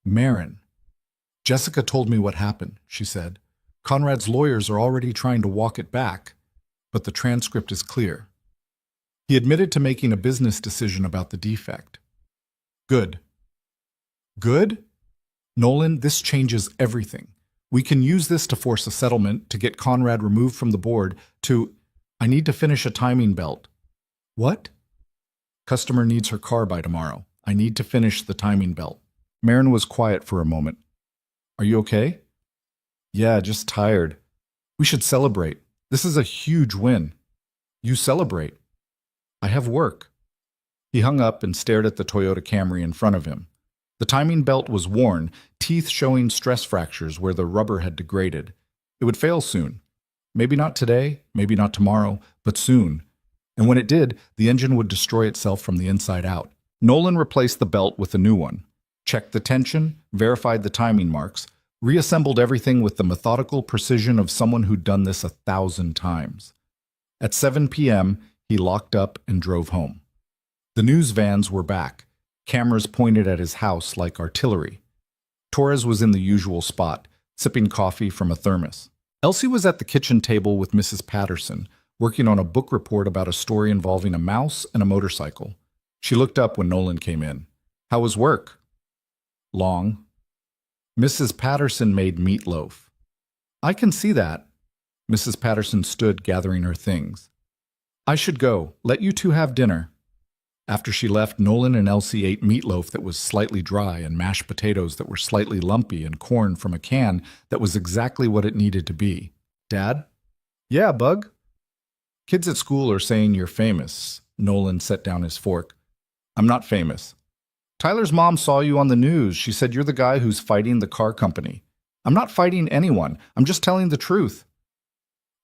Marin. Jessica told me what happened, she said. Conrad's lawyers are already trying to walk it back, but the transcript is clear. He admitted to making a business decision about the defect. Good. Good? Nolan, this changes everything. We can use this to force a settlement, to get Conrad removed from the board, to... I need to finish a timing belt. What? Customer needs her car by tomorrow. I need to finish the timing belt. Marin was quiet for a moment. Are you okay? Yeah, just tired. We should celebrate. This is a huge win. You celebrate. I have work. He hung up and stared at the Toyota Camry in front of him. The timing belt was worn, teeth showing stress fractures where the rubber had degraded. It would fail soon. Maybe not today, maybe not tomorrow, but soon. And when it did, the engine would destroy itself from the inside out. Nolan replaced the belt with a new one, checked the tension, verified the timing marks, reassembled everything with the methodical precision of someone who'd done this 1,000 times. At 7 p.m., he locked up and drove home. The news vans were back, cameras pointed at his house like artillery. Torres was in the usual spot, sipping coffee from a thermos. Elsie was at the kitchen table with Mrs. Patterson, working on a book report about a story involving a mouse and a motorcycle. She looked up when Nolan came in. How was work? Long. Mrs. Patterson made meatloaf. I can see that. Mrs. Patterson stood, gathering her things. I should go. Let you two have dinner. After she left, Nolan and Elsie ate meatloaf that was slightly dry and mashed potatoes that were slightly lumpy and corn from a can that was exactly what it needed to be. Dad? Yeah, Bug? Kids at school are saying you're famous. Nolan set down his fork. I'm not famous. Tyler's mom saw you on the news. She said you're the guy who's fighting the car company. I'm not fighting anyone. I'm just telling the truth.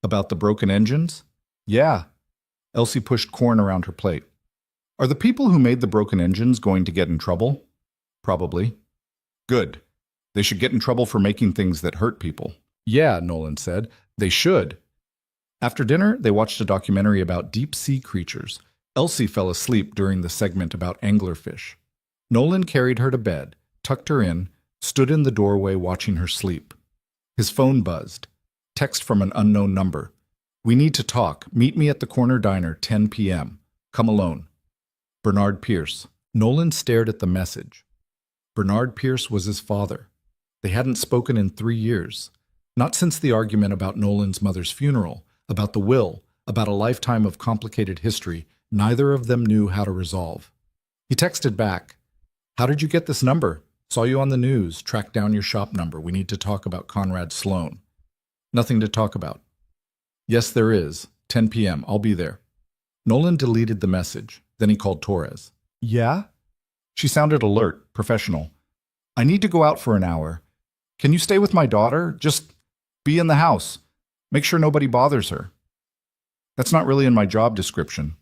About the broken engines? Yeah. Elsie pushed corn around her plate. Are the people who made the broken engines going to get in trouble? Probably. Good. They should get in trouble for making things that hurt people. Yeah, Nolan said. They should. After dinner, they watched a documentary about deep-sea creatures. Elsie fell asleep during the segment about anglerfish. Nolan carried her to bed, tucked her in, stood in the doorway watching her sleep. His phone buzzed. Text from an unknown number. We need to talk. Meet me at the corner diner, 10 p.m. Come alone. Bernard Pierce. Nolan stared at the message. Bernard Pierce was his father. They hadn't spoken in 3 years. Not since the argument about Nolan's mother's funeral, about the will, about a lifetime of complicated history neither of them knew how to resolve. He texted back. How did you get this number? Saw you on the news. Tracked down your shop number. We need to talk about Conrad Sloan. Nothing to talk about. Yes, there is. 10 p.m. I'll be there. Nolan deleted the message. Then he called Torres. Yeah? She sounded alert, professional. I need to go out for an hour. Can you stay with my daughter? Just be in the house. Make sure nobody bothers her. That's not really in my job description.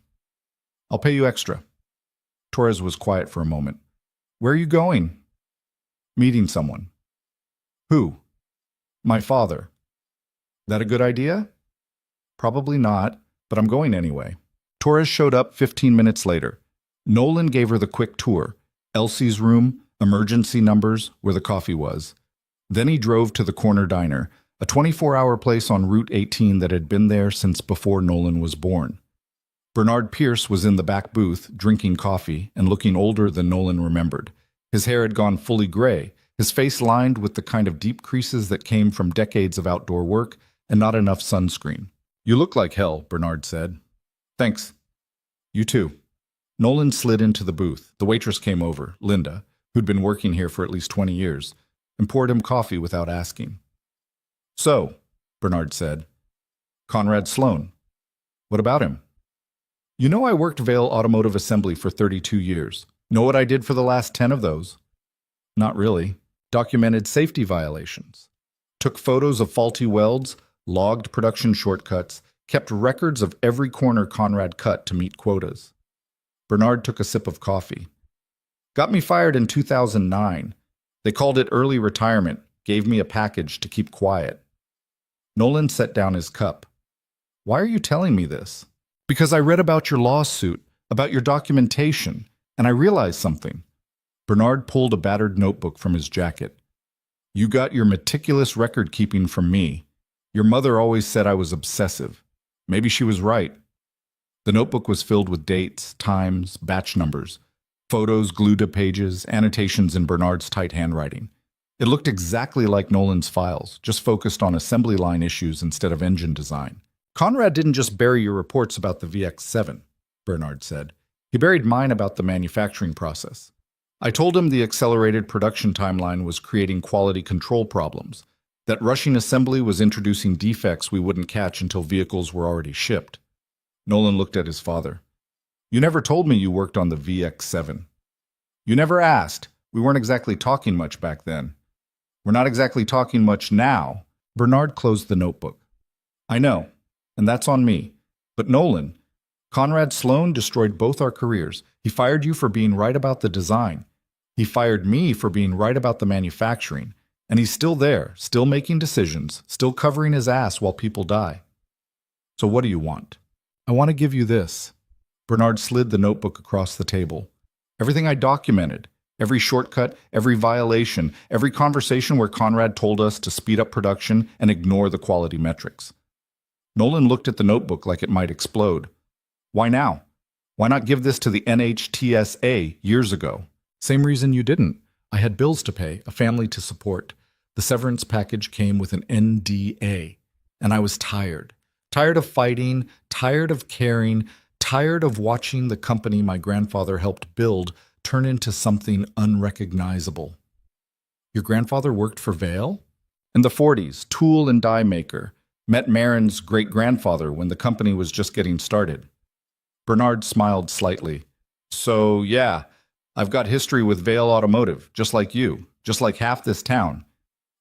I'll pay you extra. Torres was quiet for a moment. Where are you going? Meeting someone. Who? My father. That a good idea? Probably not, but I'm going anyway. Torres showed up 15 minutes later. Nolan gave her the quick tour. Elsie's room, emergency numbers, where the coffee was. Then he drove to the corner diner, a 24-hour place on Route 18 that had been there since before Nolan was born. Bernard Pierce was in the back booth, drinking coffee and looking older than Nolan remembered. His hair had gone fully gray, his face lined with the kind of deep creases that came from decades of outdoor work and not enough sunscreen. "You look like hell," Bernard said. "Thanks. You too." Nolan slid into the booth. The waitress came over, Linda, who'd been working here for at least 20 years, and poured him coffee without asking. "So," Bernard said, "Conrad Sloan. What about him?" "You know I worked Vail Automotive Assembly for 32 years. Know what I did for the last 10 of those?" "Not really." "Documented safety violations. Took photos of faulty welds, logged production shortcuts, kept records of every corner Conrad cut to meet quotas." Bernard took a sip of coffee. "Got me fired in 2009. They called it early retirement, gave me a package to keep quiet." Nolan set down his cup. "Why are you telling me this?" "Because I read about your lawsuit, about your documentation, and I realized something." Bernard pulled a battered notebook from his jacket. "You got your meticulous record keeping from me. Your mother always said I was obsessive. Maybe she was right." The notebook was filled with dates, times, batch numbers, photos glued to pages, annotations in Bernard's tight handwriting. It looked exactly like Nolan's files, just focused on assembly line issues instead of engine design. "Conrad didn't just bury your reports about the VX7, Bernard said. "He buried mine about the manufacturing process. I told him the accelerated production timeline was creating quality control problems, that rushing assembly was introducing defects we wouldn't catch until vehicles were already shipped." Nolan looked at his father. "You never told me you worked on the VX7. "You never asked. We weren't exactly talking much back then." "We're not exactly talking much now." Bernard closed the notebook. "I know, and that's on me. But Nolan, Conrad Sloan destroyed both our careers. He fired you for being right about the design. He fired me for being right about the manufacturing. And he's still there, still making decisions, still covering his ass while people die. So what do you want?" "I want to give you this." Bernard slid the notebook across the table. "Everything I documented. Every shortcut, every violation, every conversation where Conrad told us to speed up production and ignore the quality metrics." Nolan looked at the notebook like it might explode. "Why now? Why not give this to the NHTSA years ago?" "Same reason you didn't. I had bills to pay, a family to support. The severance package came with an NDA, and I was tired. Tired of fighting, tired of caring, tired of watching the company my grandfather helped build turn into something unrecognizable." "Your grandfather worked for Vail?" "In the 40s, tool and die maker. Met Marin's great-grandfather when the company was just getting started." Bernard smiled slightly. "So, yeah, I've got history with Vail Automotive, just like you, just like half this town."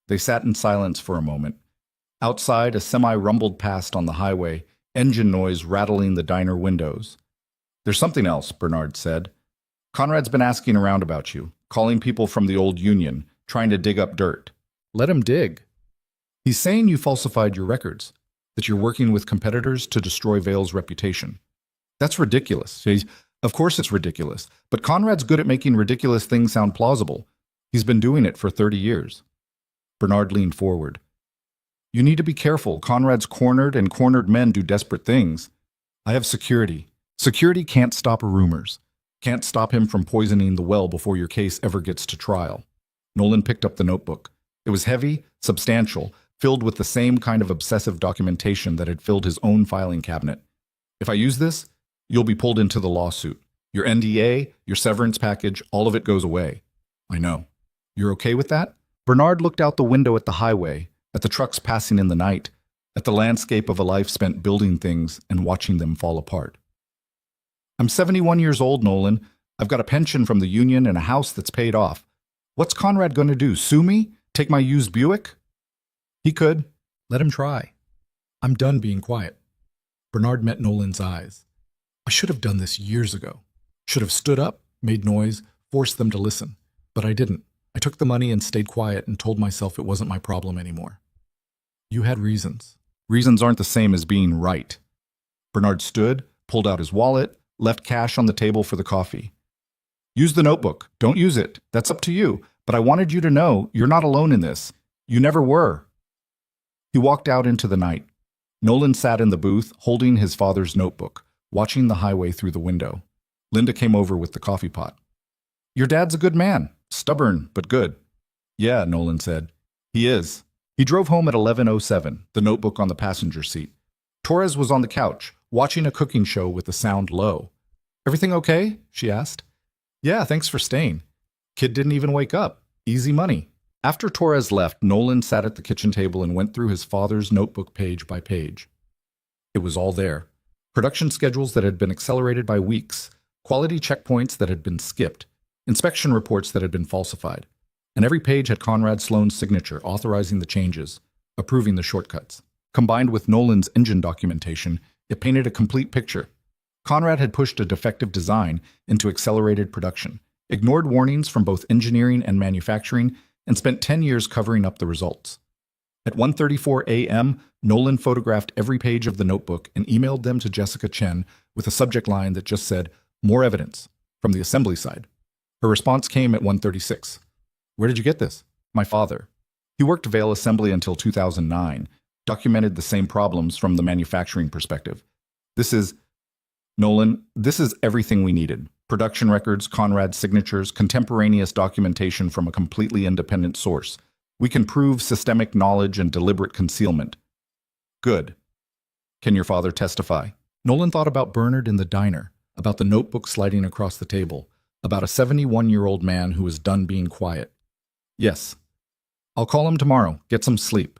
They sat in silence for a moment. Outside, a semi rumbled past on the highway, engine noise rattling the diner windows. "There's something else," Bernard said. "Conrad's been asking around about you, calling people from the old union, trying to dig up dirt." "Let him dig." "He's saying you falsified your records, that you're working with competitors to destroy Vail's reputation." "That's ridiculous." "Of course it's ridiculous, but Conrad's good at making ridiculous things sound plausible. He's been doing it for 30 years. Bernard leaned forward. "You need to be careful. Conrad's cornered, and cornered men do desperate things. I have security. Security can't stop rumors. Can't stop him from poisoning the well before your case ever gets to trial." Nolan picked up the notebook. It was heavy, substantial, filled with the same kind of obsessive documentation that had filled his own filing cabinet. "If I use this, you'll be pulled into the lawsuit. Your NDA, your severance package, all of it goes away." "I know." "You're okay with that?" Bernard looked out the window at the highway, at the trucks passing in the night, at the landscape of a life spent building things and watching them fall apart. "I'm 71 years old, Nolan. I've got a pension from the union and a house that's paid off. What's Conrad going to do, sue me? Take my used Buick?" "He could. Let him try. I'm done being quiet." Bernard met Nolan's eyes. "I should have done this years ago. Should have stood up, made noise, forced them to listen. But I didn't. I took the money and stayed quiet and told myself it wasn't my problem anymore. You had reasons. Reasons aren't the same as being right. Bernard stood, pulled out his wallet, left cash on the table for the coffee. Use the notebook. Don't use it. That's up to you. But I wanted you to know you're not alone in this. You never were. He walked out into the night. Nolan sat in the booth, holding his father's notebook, watching the highway through the window. Linda came over with the coffee pot. Your dad's a good man. Stubborn, but good. Yeah, Nolan said. He is. He drove home at 11:07, the notebook on the passenger seat. Torres was on the couch, watching a cooking show with the sound low. Everything okay? She asked. Yeah, thanks for staying. Kid didn't even wake up. Easy money. After Torres left, Nolan sat at the kitchen table and went through his father's notebook page by page. It was all there. Production schedules that had been accelerated by weeks, quality checkpoints that had been skipped, inspection reports that had been falsified. And every page had Conrad Sloan's signature authorizing the changes, approving the shortcuts. Combined with Nolan's engine documentation, it painted a complete picture. Conrad had pushed a defective design into accelerated production, ignored warnings from both engineering and manufacturing, and spent 10 years covering up the results. At 1:34 a.m., Nolan photographed every page of the notebook and emailed them to Jessica Chen with a subject line that just said, "More evidence," from the assembly side. Her response came at 1:36. Where did you get this? My father. He worked Vale Assembly until 2009, documented the same problems from the manufacturing perspective. Nolan, this is everything we needed. Production records, Conrad's signatures, contemporaneous documentation from a completely independent source. We can prove systemic knowledge and deliberate concealment. Good. Can your father testify? Nolan thought about Bernard in the diner, about the notebook sliding across the table, about a 71-year-old man who was done being quiet. Yes. I'll call him tomorrow. Get some sleep.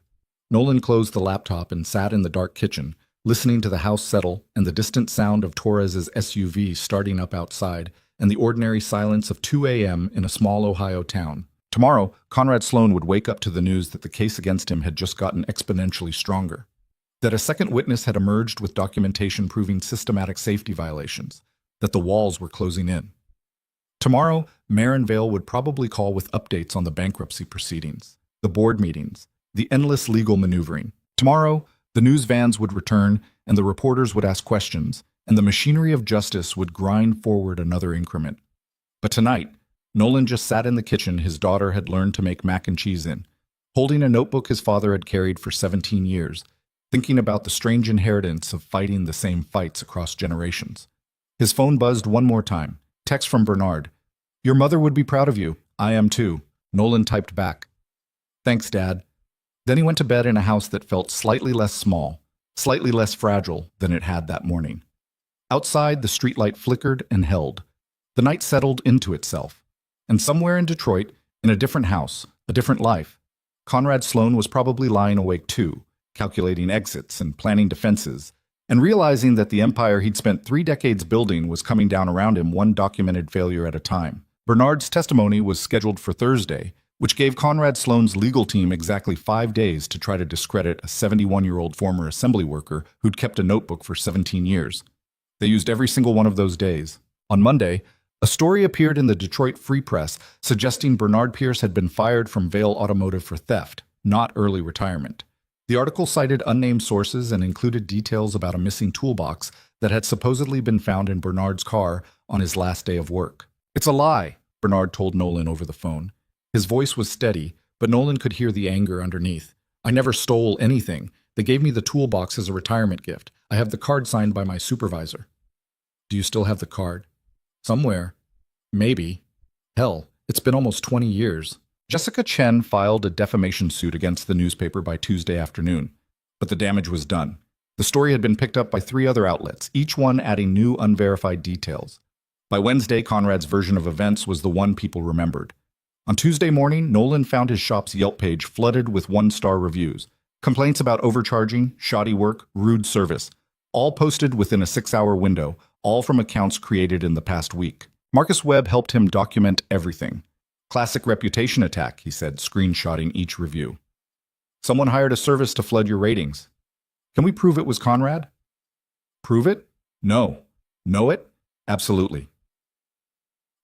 Nolan closed the laptop and sat in the dark kitchen, listening to the house settle and the distant sound of Torres's SUV starting up outside and the ordinary silence of 2 a.m. in a small Ohio town. Tomorrow, Conrad Sloan would wake up to the news that the case against him had just gotten exponentially stronger, that a second witness had emerged with documentation proving systematic safety violations, that the walls were closing in. Tomorrow, Marin Vale would probably call with updates on the bankruptcy proceedings, the board meetings, the endless legal maneuvering. Tomorrow, the news vans would return, and the reporters would ask questions, and the machinery of justice would grind forward another increment. But tonight, Nolan just sat in the kitchen his daughter had learned to make mac and cheese in, holding a notebook his father had carried for 17 years, thinking about the strange inheritance of fighting the same fights across generations. His phone buzzed one more time. Text from Bernard. Your mother would be proud of you. I am too. Nolan typed back. Thanks, Dad. Then he went to bed in a house that felt slightly less small, slightly less fragile than it had that morning. Outside, the streetlight flickered and held. The night settled into itself. And somewhere in Detroit, in a different house, a different life, Conrad Sloan was probably lying awake too, calculating exits and planning defenses, and realizing that the empire he'd spent 3 decades building was coming down around him one documented failure at a time. Bernard's testimony was scheduled for Thursday, which gave Conrad Sloan's legal team exactly 5 days to try to discredit a 71-year-old former assembly worker who'd kept a notebook for 17 years. They used every single one of those days. On Monday, a story appeared in the Detroit Free Press suggesting Bernard Pierce had been fired from Vale Automotive for theft, not early retirement. The article cited unnamed sources and included details about a missing toolbox that had supposedly been found in Bernard's car on his last day of work. It's a lie, Bernard told Nolan over the phone. His voice was steady, but Nolan could hear the anger underneath. I never stole anything. They gave me the toolbox as a retirement gift. I have the card signed by my supervisor. Do you still have the card? Somewhere. Maybe. Hell, it's been almost 20 years. Jessica Chen filed a defamation suit against the newspaper by Tuesday afternoon, but the damage was done. The story had been picked up by 3 other outlets, each one adding new unverified details. By Wednesday, Conrad's version of events was the one people remembered. On Tuesday morning, Nolan found his shop's Yelp page flooded with 1-star reviews, complaints about overcharging, shoddy work, rude service, all posted within a 6-hour window, all from accounts created in the past week. Marcus Webb helped him document everything. Classic reputation attack, he said, screenshotting each review. Someone hired a service to flood your ratings. Can we prove it was Conrad? Prove it? No. Know it? Absolutely.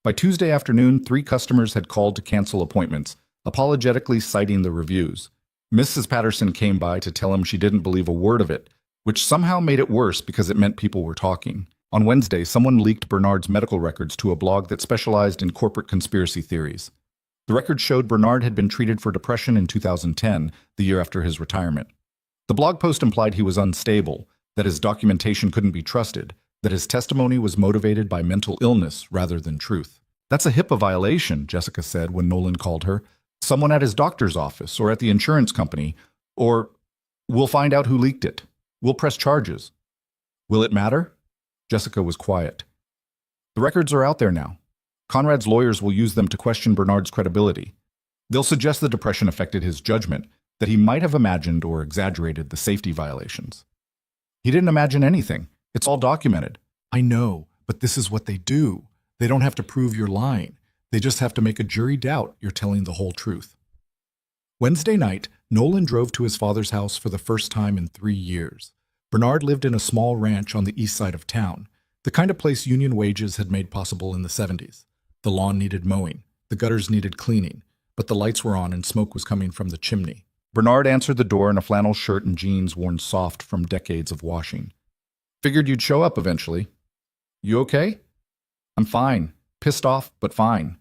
By Tuesday afternoon, 3 customers had called to cancel appointments, apologetically citing the reviews. Mrs. Patterson came by to tell him she didn't believe a word of it, which somehow made it worse because it meant people were talking. On Wednesday, someone leaked Bernard's medical records to a blog that specialized in corporate conspiracy theories. The records showed Bernard had been treated for depression in 2010, the year after his retirement. The blog post implied he was unstable, that his documentation couldn't be trusted, that his testimony was motivated by mental illness rather than truth. That's a HIPAA violation, Jessica said when Nolan called her. Someone at his doctor's office or at the insurance company, or we'll find out who leaked it. We'll press charges. Will it matter? Jessica was quiet. The records are out there now. Conrad's lawyers will use them to question Bernard's credibility. They'll suggest the depression affected his judgment, that he might have imagined or exaggerated the safety violations. He didn't imagine anything. It's all documented. I know, but this is what they do. They don't have to prove you're lying. They just have to make a jury doubt you're telling the whole truth. Wednesday night, Nolan drove to his father's house for the first time in 3 years. Bernard lived in a small ranch on the east side of town, the kind of place union wages had made possible in the 70s. The lawn needed mowing, the gutters needed cleaning, but the lights were on and smoke was coming from the chimney. Bernard answered the door in a flannel shirt and jeans worn soft from decades of washing. Figured you'd show up eventually. You okay? I'm fine. Pissed off, but fine.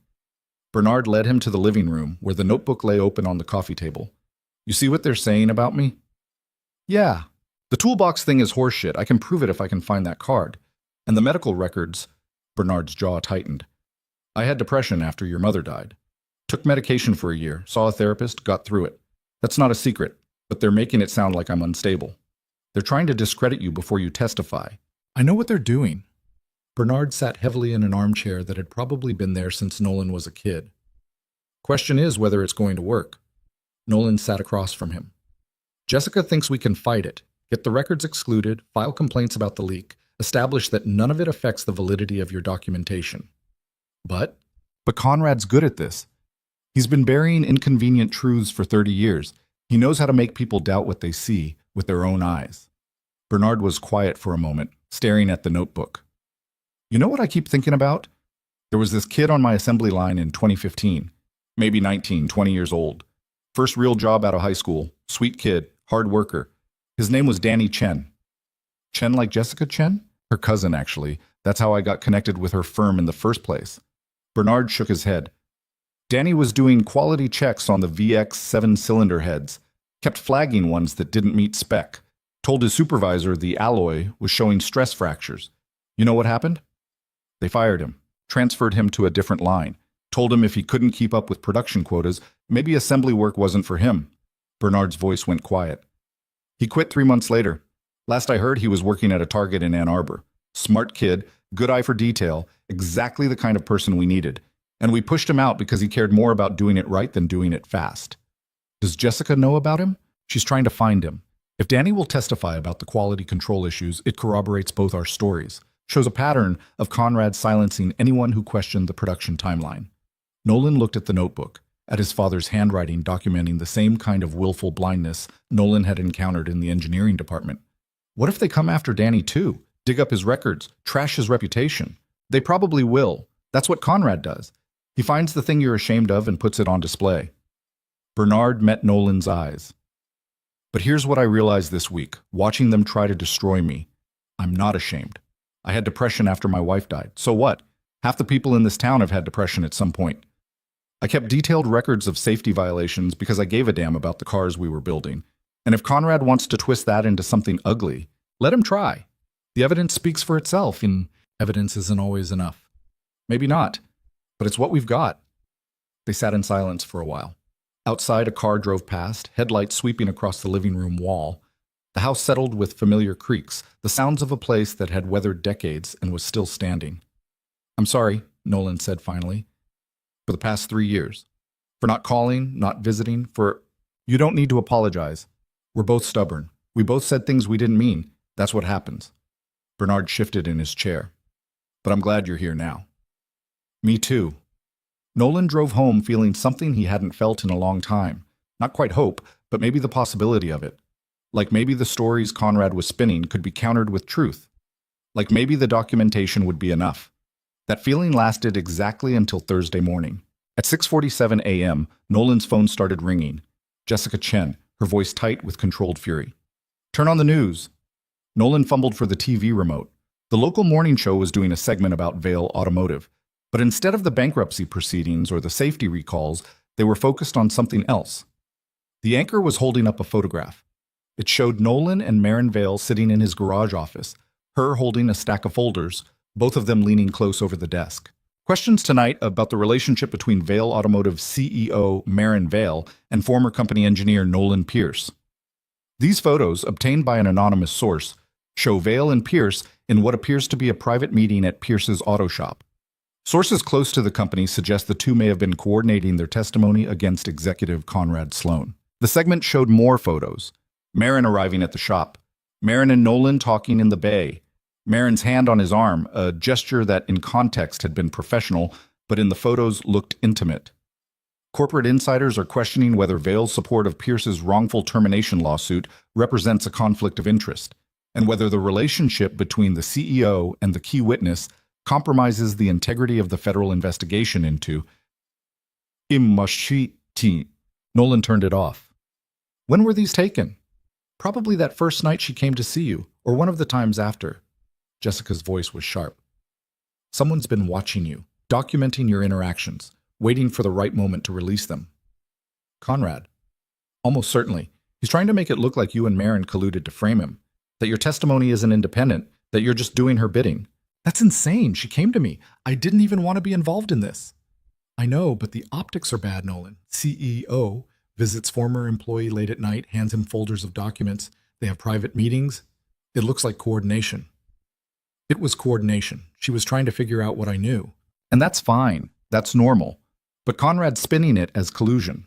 Bernard led him to the living room, where the notebook lay open on the coffee table. You see what they're saying about me? Yeah. The toolbox thing is horseshit. I can prove it if I can find that card. And the medical records, Bernard's jaw tightened. I had depression after your mother died. Took medication for a year, saw a therapist, got through it. That's not a secret, but they're making it sound like I'm unstable. They're trying to discredit you before you testify. I know what they're doing. Bernard sat heavily in an armchair that had probably been there since Nolan was a kid. Question is whether it's going to work. Nolan sat across from him. Jessica thinks we can fight it, get the records excluded, file complaints about the leak, establish that none of it affects the validity of your documentation. But Conrad's good at this. He's been burying inconvenient truths for 30 years. He knows how to make people doubt what they see with their own eyes. Bernard was quiet for a moment, staring at the notebook. You know what I keep thinking about? There was this kid on my assembly line in 2015, maybe 19, 20 years old. First real job out of high school, sweet kid, hard worker. His name was Danny Chen. Chen like Jessica Chen? Her cousin, actually. That's how I got connected with her firm in the first place. Bernard shook his head. Danny was doing quality checks on the VX 7-cylinder heads, kept flagging ones that didn't meet spec, told his supervisor the alloy was showing stress fractures. You know what happened? They fired him, transferred him to a different line, told him if he couldn't keep up with production quotas, maybe assembly work wasn't for him. Bernard's voice went quiet. He quit 3 months later. Last I heard, he was working at a Target in Ann Arbor. Smart kid, good eye for detail, exactly the kind of person we needed. And we pushed him out because he cared more about doing it right than doing it fast. Does Jessica know about him? She's trying to find him. If Danny will testify about the quality control issues, it corroborates both our stories, shows a pattern of Conrad silencing anyone who questioned the production timeline. Nolan looked at the notebook, at his father's handwriting documenting the same kind of willful blindness Nolan had encountered in the engineering department. What if they come after Danny too? Dig up his records, trash his reputation? They probably will. That's what Conrad does. He finds the thing you're ashamed of and puts it on display. Bernard met Nolan's eyes. But here's what I realized this week, watching them try to destroy me. I'm not ashamed. I had depression after my wife died. So what? Half the people in this town have had depression at some point. I kept detailed records of safety violations because I gave a damn about the cars we were building. And if Conrad wants to twist that into something ugly, let him try. The evidence speaks for itself, and evidence isn't always enough. Maybe not, but it's what we've got. They sat in silence for a while. Outside, a car drove past, headlights sweeping across the living room wall. The house settled with familiar creaks, the sounds of a place that had weathered decades and was still standing. I'm sorry, Nolan said finally, for the past 3 years. For not calling, not visiting, for... You don't need to apologize. We're both stubborn. We both said things we didn't mean. That's what happens. Bernard shifted in his chair. But I'm glad you're here now. Me too. Nolan drove home feeling something he hadn't felt in a long time. Not quite hope, but maybe the possibility of it. Like maybe the stories Conrad was spinning could be countered with truth. Like maybe the documentation would be enough. That feeling lasted exactly until Thursday morning. At 6:47 a.m., Nolan's phone started ringing. Jessica Chen, her voice tight with controlled fury. Turn on the news. Nolan fumbled for the TV remote. The local morning show was doing a segment about Vail Automotive, but instead of the bankruptcy proceedings or the safety recalls, they were focused on something else. The anchor was holding up a photograph. It showed Nolan and Maren Vail sitting in his garage office, her holding a stack of folders, both of them leaning close over the desk. Questions tonight about the relationship between Vail Automotive CEO Maren Vail and former company engineer Nolan Pierce. These photos, obtained by an anonymous source, show Vail and Pierce in what appears to be a private meeting at Pierce's auto shop. Sources close to the company suggest the two may have been coordinating their testimony against executive Conrad Sloan. The segment showed more photos. Maren arriving at the shop. Maren and Nolan talking in the bay. Maren's hand on his arm, a gesture that in context had been professional, but in the photos looked intimate. Corporate insiders are questioning whether Vail's support of Pierce's wrongful termination lawsuit represents a conflict of interest, and whether the relationship between the CEO and the key witness compromises the integrity of the federal investigation into Imashiti. Nolan turned it off. When were these taken? Probably that first night she came to see you, or one of the times after. Jessica's voice was sharp. Someone's been watching you, documenting your interactions, waiting for the right moment to release them. Conrad. Almost certainly. He's trying to make it look like you and Maren colluded to frame him, that your testimony isn't independent, that you're just doing her bidding. That's insane. She came to me. I didn't even want to be involved in this. I know, but the optics are bad, Nolan. CEO visits former employee late at night, hands him folders of documents. They have private meetings. It looks like coordination. It was coordination. She was trying to figure out what I knew. And that's fine. That's normal. But Conrad's spinning it as collusion.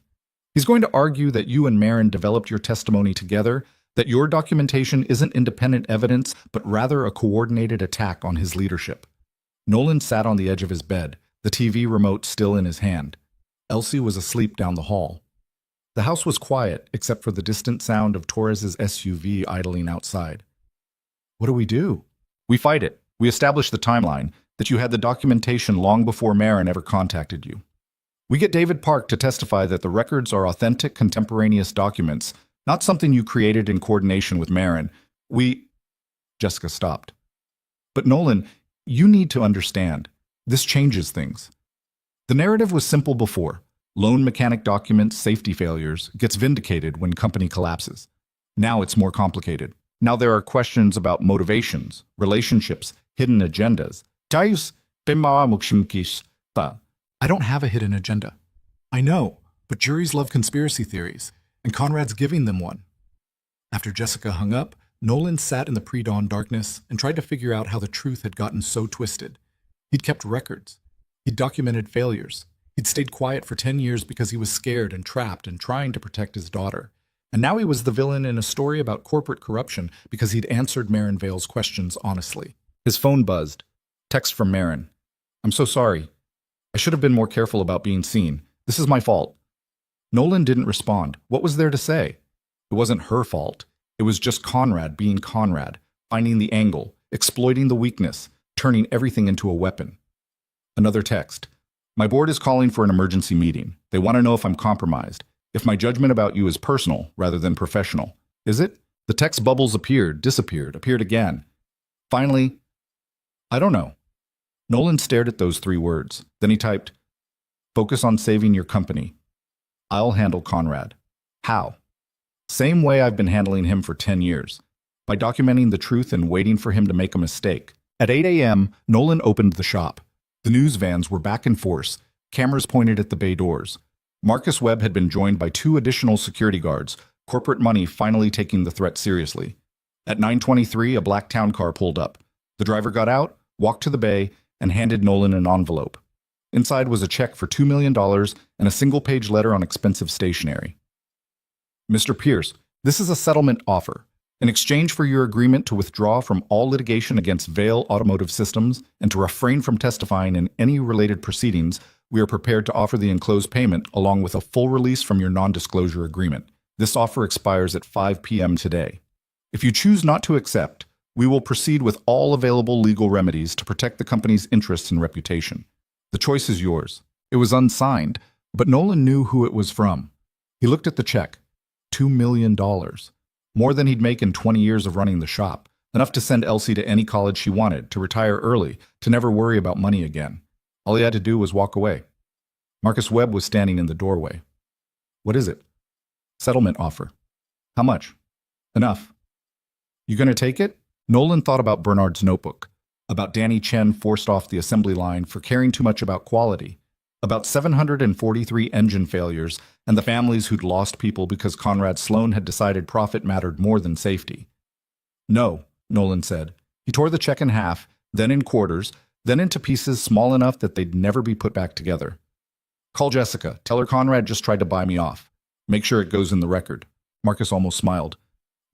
He's going to argue that you and Maren developed your testimony together, that your documentation isn't independent evidence, but rather a coordinated attack on his leadership. Nolan sat on the edge of his bed, the TV remote still in his hand. Elsie was asleep down the hall. The house was quiet, except for the distant sound of Torres's SUV idling outside. What do we do? We fight it. We establish the timeline, that you had the documentation long before Maren ever contacted you. We get David Park to testify that the records are authentic, contemporaneous documents, not something you created in coordination with Maren. Jessica stopped. But Nolan, you need to understand. This changes things. The narrative was simple before. Loan mechanic documents, safety failures, gets vindicated when company collapses. Now it's more complicated. Now there are questions about motivations, relationships, hidden agendas. I don't have a hidden agenda. I know, but juries love conspiracy theories, and Conrad's giving them one. After Jessica hung up, Nolan sat in the pre-dawn darkness and tried to figure out how the truth had gotten so twisted. He'd kept records. He'd documented failures. He'd stayed quiet for 10 years because he was scared and trapped and trying to protect his daughter. And now he was the villain in a story about corporate corruption because he'd answered Maren Vail's questions honestly. His phone buzzed. Text from Maren. I'm so sorry. I should have been more careful about being seen. This is my fault. Nolan didn't respond. What was there to say? It wasn't her fault. It was just Conrad being Conrad, finding the angle, exploiting the weakness, turning everything into a weapon. Another text. My board is calling for an emergency meeting. They want to know if I'm compromised, if my judgment about you is personal rather than professional. Is it? The text bubbles appeared, disappeared, appeared again. Finally, I don't know. Nolan stared at those 3 words. Then he typed, focus on saving your company. I'll handle Conrad. How? Same way I've been handling him for 10 years. By documenting the truth and waiting for him to make a mistake. At 8 a.m., Nolan opened the shop. The news vans were back in force, cameras pointed at the bay doors. Marcus Webb had been joined by 2 additional security guards, corporate money finally taking the threat seriously. At 9:23, a black town car pulled up. The driver got out, walked to the bay, and handed Nolan an envelope. Inside was a check for $2 million and a single-page letter on expensive stationery. Mr. Pierce, this is a settlement offer. In exchange for your agreement to withdraw from all litigation against Vail Automotive Systems and to refrain from testifying in any related proceedings, we are prepared to offer the enclosed payment along with a full release from your non-disclosure agreement. This offer expires at 5 p.m. today. If you choose not to accept, We will proceed with all available legal remedies to protect the company's interests and reputation. The choice is yours. It was unsigned, but Nolan knew who it was from. He looked at the check. $2 million. More than he'd make in 20 years of running the shop. Enough to send Elsie to any college she wanted, to retire early, to never worry about money again. All he had to do was walk away. Marcus Webb was standing in the doorway. What is it? Settlement offer. How much? Enough. You gonna take it? Nolan thought about Bernard's notebook, about Danny Chen forced off the assembly line for caring too much about quality, about 743 engine failures and the families who'd lost people because Conrad Sloan had decided profit mattered more than safety. No, Nolan said. He tore the check in half, then in quarters, then into pieces small enough that they'd never be put back together. Call Jessica. Tell her Conrad just tried to buy me off. Make sure it goes in the record. Marcus almost smiled.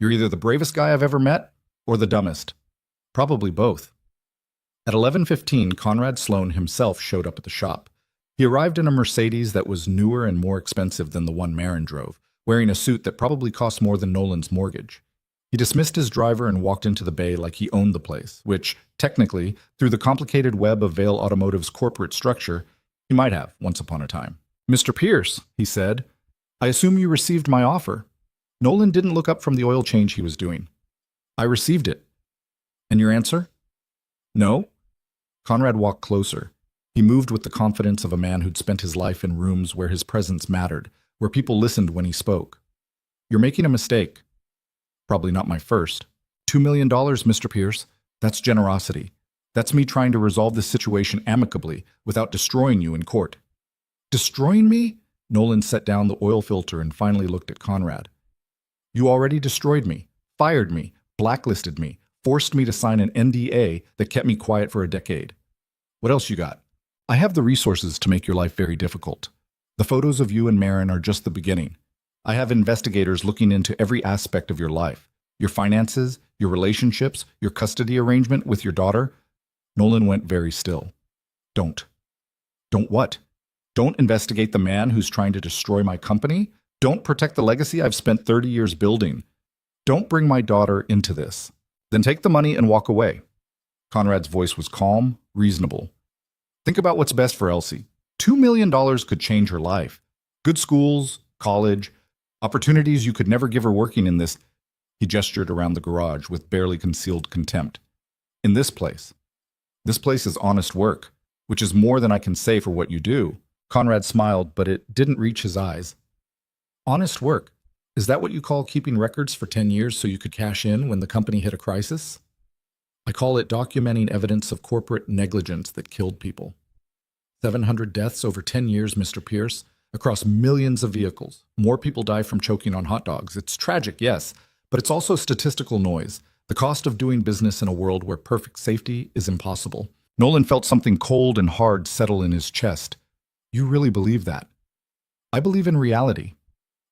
You're either the bravest guy I've ever met or the dumbest. Probably both. At 11:15, Conrad Sloan himself showed up at the shop. He arrived in a Mercedes that was newer and more expensive than the one Marin drove, wearing a suit that probably cost more than Nolan's mortgage. He dismissed his driver and walked into the bay like he owned the place, which, technically, through the complicated web of Vail Automotive's corporate structure, he might have once upon a time. Mr. Pierce, he said, I assume you received my offer. Nolan didn't look up from the oil change he was doing. I received it. And your answer? No? Conrad walked closer. He moved with the confidence of a man who'd spent his life in rooms where his presence mattered, where people listened when he spoke. You're making a mistake. Probably not my first. $2 million, Mr. Pierce. That's generosity. That's me trying to resolve this situation amicably without destroying you in court. Destroying me? Nolan set down the oil filter and finally looked at Conrad. You already destroyed me, fired me, blacklisted me, forced me to sign an NDA that kept me quiet for a decade. What else you got? I have the resources to make your life very difficult. The photos of you and Marin are just the beginning. I have investigators looking into every aspect of your life, your finances, your relationships, your custody arrangement with your daughter. Nolan went very still. Don't. Don't what? Don't investigate the man who's trying to destroy my company? Don't protect the legacy I've spent 30 years building. Don't bring my daughter into this. Then take the money and walk away. Conrad's voice was calm, reasonable. Think about what's best for Elsie. $2 million could change her life. Good schools, college, opportunities you could never give her working in this. He gestured around the garage with barely concealed contempt. In this place. This place is honest work, which is more than I can say for what you do. Conrad smiled, but it didn't reach his eyes. Honest work. Is that what you call keeping records for 10 years so you could cash in when the company hit a crisis? I call it documenting evidence of corporate negligence that killed people. 700 deaths over 10 years, Mr. Pierce, across millions of vehicles. More people die from choking on hot dogs. It's tragic, yes, but it's also statistical noise. The cost of doing business in a world where perfect safety is impossible. Nolan felt something cold and hard settle in his chest. You really believe that? I believe in reality.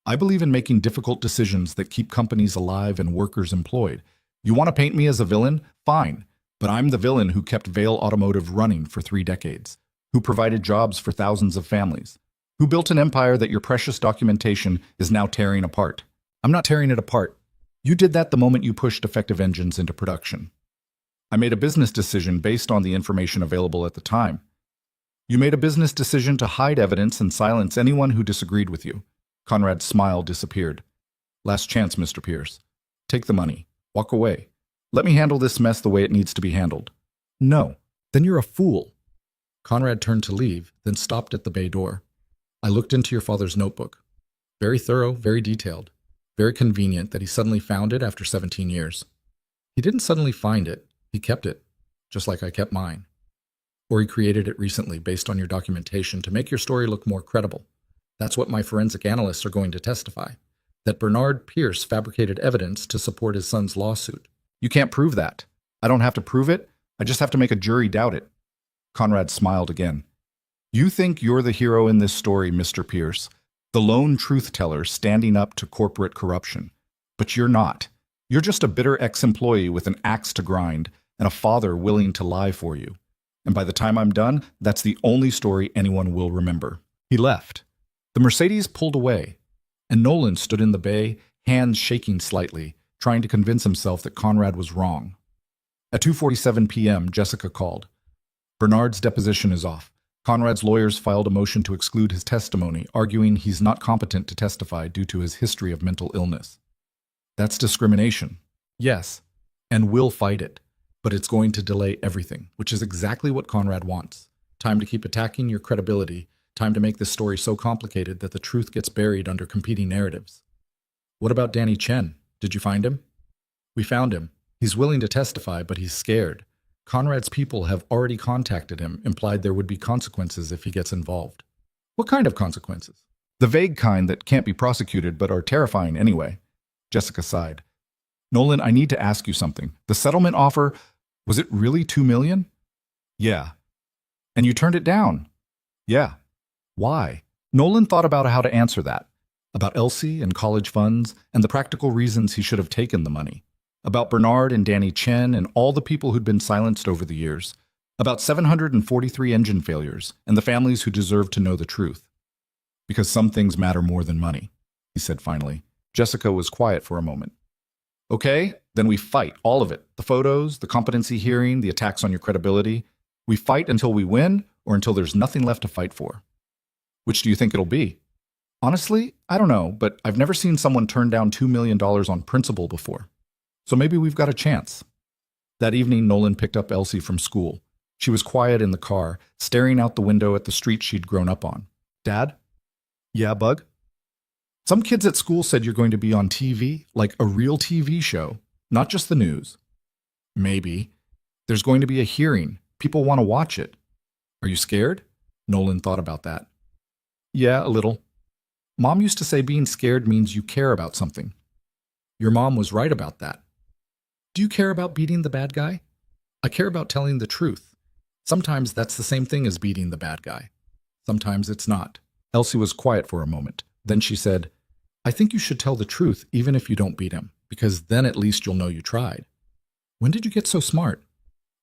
I believe in making difficult decisions that keep companies alive and workers employed. You want to paint me as a villain? Fine. But I'm the villain who kept Vail Automotive running for 3 decades, who provided jobs for thousands of families, who built an empire that your precious documentation is now tearing apart. I'm not tearing it apart. You did that the moment you pushed defective engines into production. I made a business decision based on the information available at the time. You made a business decision to hide evidence and silence anyone who disagreed with you. Conrad's smile disappeared. Last chance, Mr. Pierce. Take the money. Walk away. Let me handle this mess the way it needs to be handled. No. Then you're a fool. Conrad turned to leave, then stopped at the bay door. I looked into your father's notebook. Very thorough, very detailed. Very convenient that he suddenly found it after 17 years. He didn't suddenly find it. He kept it, just like I kept mine. Or he created it recently based on your documentation to make your story look more credible. That's what my forensic analysts are going to testify, that Bernard Pierce fabricated evidence to support his son's lawsuit. You can't prove that. I don't have to prove it. I just have to make a jury doubt it. Conrad smiled again. You think you're the hero in this story, Mr. Pierce, the lone truth-teller standing up to corporate corruption. But you're not. You're just a bitter ex-employee with an axe to grind and a father willing to lie for you. And by the time I'm done, that's the only story anyone will remember. He left. The Mercedes pulled away, and Nolan stood in the bay, hands shaking slightly, trying to convince himself that Conrad was wrong. At 2:47 p.m., Jessica called. Bernard's deposition is off. Conrad's lawyers filed a motion to exclude his testimony, arguing he's not competent to testify due to his history of mental illness. That's discrimination. Yes, and we'll fight it. But it's going to delay everything, which is exactly what Conrad wants. Time to keep attacking your credibility, time to make this story so complicated that the truth gets buried under competing narratives. What about Danny Chen? Did you find him? We found him. He's willing to testify, but he's scared. Conrad's people have already contacted him, implied there would be consequences if he gets involved. What kind of consequences? The vague kind that can't be prosecuted but are terrifying anyway. Jessica sighed. Nolan, I need to ask you something. The settlement offer, was it really $2 million? Yeah. And you turned it down? Yeah. Why? Nolan thought about how to answer that. About Elsie and college funds and the practical reasons he should have taken the money. About Bernard and Danny Chen and all the people who'd been silenced over the years. About 743 engine failures and the families who deserve to know the truth. Because some things matter more than money, he said finally. Jessica was quiet for a moment. Okay, then we fight, all of it. The photos, the competency hearing, the attacks on your credibility. We fight until we win or until there's nothing left to fight for. Which do you think it'll be? Honestly, I don't know, but I've never seen someone turn down $2 million on principle before. So maybe we've got a chance. That evening, Nolan picked up Elsie from school. She was quiet in the car, staring out the window at the street she'd grown up on. Dad? Yeah, Bug? Some kids at school said you're going to be on TV, like a real TV show, not just the news. Maybe. There's going to be a hearing. People want to watch it. Are you scared? Nolan thought about that. Yeah, a little. Mom used to say being scared means you care about something. Your mom was right about that. Do you care about beating the bad guy? I care about telling the truth. Sometimes that's the same thing as beating the bad guy. Sometimes it's not. Elsie was quiet for a moment. Then she said, I think you should tell the truth even if you don't beat him, because then at least you'll know you tried. When did you get so smart?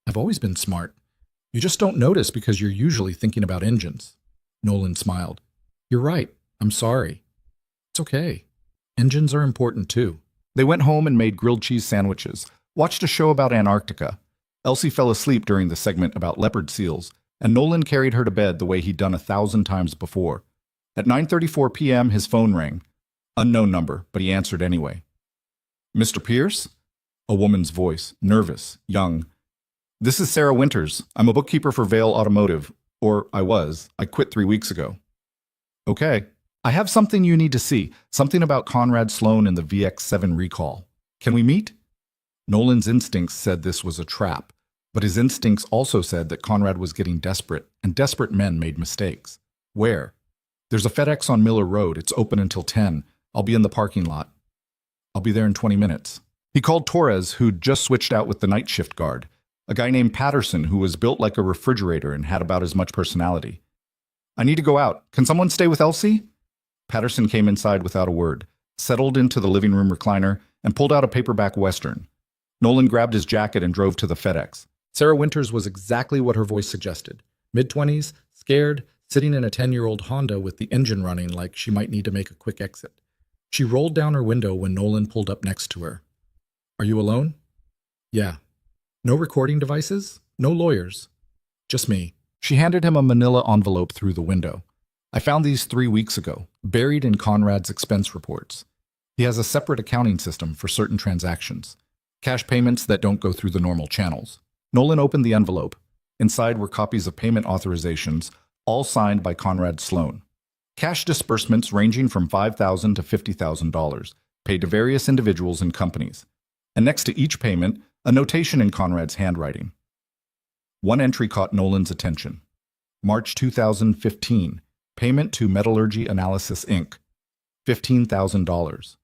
I've always been smart. You just don't notice because you're usually thinking about engines. Nolan smiled. You're right. I'm sorry. It's okay. Engines are important too. They went home and made grilled cheese sandwiches, watched a show about Antarctica. Elsie fell asleep during the segment about leopard seals, and Nolan carried her to bed the way he'd done 1,000 times before. At 9:34 p.m., his phone rang. Unknown number, but he answered anyway. Mr. Pierce? A woman's voice, nervous, young. This is Sarah Winters. I'm a bookkeeper for Vail Automotive. Or I was. I quit 3 weeks ago. Okay. I have something you need to see. Something about Conrad Sloan and the VX7 recall. Can we meet? Nolan's instincts said this was a trap, but his instincts also said that Conrad was getting desperate, and desperate men made mistakes. Where? There's a FedEx on Miller Road. It's open until 10. I'll be in the parking lot. I'll be there in 20 minutes. He called Torres, who'd just switched out with the night shift guard, a guy named Patterson who was built like a refrigerator and had about as much personality. I need to go out. Can someone stay with Elsie? Patterson came inside without a word, settled into the living room recliner, and pulled out a paperback Western. Nolan grabbed his jacket and drove to the FedEx. Sarah Winters was exactly what her voice suggested. Mid-20s, scared, sitting in a 10-year-old Honda with the engine running like she might need to make a quick exit. She rolled down her window when Nolan pulled up next to her. Are you alone? Yeah. No recording devices? No lawyers? Just me. She handed him a manila envelope through the window. I found these 3 weeks ago, buried in Conrad's expense reports. He has a separate accounting system for certain transactions. Cash payments that don't go through the normal channels. Nolan opened the envelope. Inside were copies of payment authorizations, all signed by Conrad Sloan. Cash disbursements ranging from $5,000 to $50,000, paid to various individuals and companies. And next to each payment, a notation in Conrad's handwriting. One entry caught Nolan's attention. March 2015, payment to Metallurgy Analysis Inc., $15,000.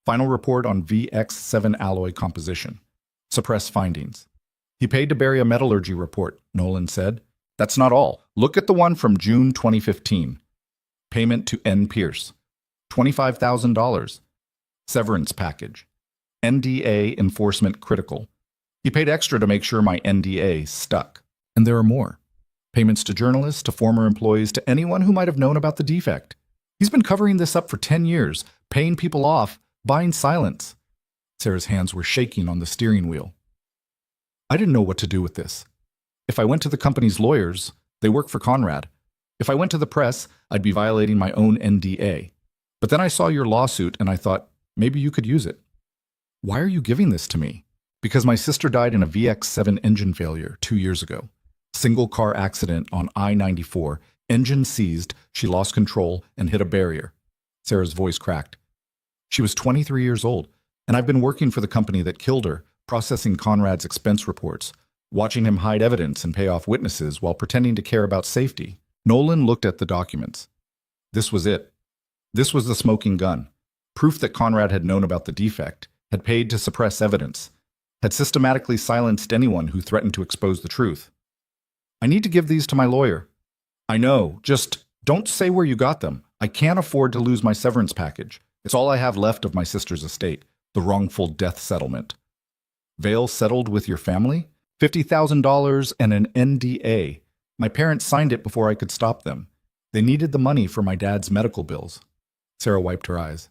Final report on VX7 alloy composition. Suppress findings. He paid to bury a metallurgy report, Nolan said. That's not all. Look at the one from June 2015. Payment to N. Pierce. $25,000. Severance package. NDA enforcement critical. He paid extra to make sure my NDA stuck. And there are more. Payments to journalists, to former employees, to anyone who might have known about the defect. He's been covering this up for 10 years, paying people off, buying silence. Sarah's hands were shaking on the steering wheel. I didn't know what to do with this. If I went to the company's lawyers, they work for Conrad. If I went to the press, I'd be violating my own NDA. But then I saw your lawsuit and I thought, maybe you could use it. Why are you giving this to me? Because my sister died in a VX7 engine failure 2 years ago. Single car accident on I-94, engine seized, she lost control and hit a barrier. Sarah's voice cracked. She was 23 years old, and I've been working for the company that killed her, processing Conrad's expense reports, watching him hide evidence and pay off witnesses while pretending to care about safety. Nolan looked at the documents. This was it. This was the smoking gun. Proof that Conrad had known about the defect, had paid to suppress evidence, had systematically silenced anyone who threatened to expose the truth. I need to give these to my lawyer. I know, just don't say where you got them. I can't afford to lose my severance package. It's all I have left of my sister's estate, the wrongful death settlement. Vale settled with your family? $50,000 and an NDA. My parents signed it before I could stop them. They needed the money for my dad's medical bills. Sarah wiped her eyes.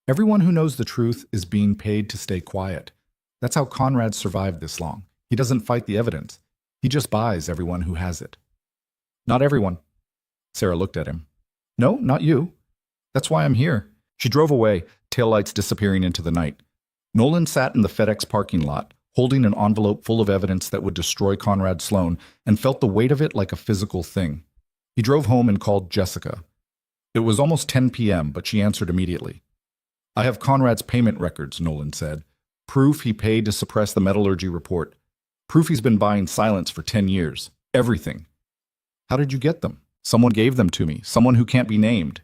Everyone who knows the truth is being paid to stay quiet. That's how Conrad survived this long. He doesn't fight the evidence. He just buys everyone who has it. Not everyone. Sarah looked at him. No, not you. That's why I'm here. She drove away, taillights disappearing into the night. Nolan sat in the FedEx parking lot, holding an envelope full of evidence that would destroy Conrad Sloan, and felt the weight of it like a physical thing. He drove home and called Jessica. It was almost 10 p.m., but she answered immediately. I have Conrad's payment records, Nolan said. Proof he paid to suppress the metallurgy report. Proof he's been buying silence for 10 years. Everything. How did you get them? Someone gave them to me. Someone who can't be named.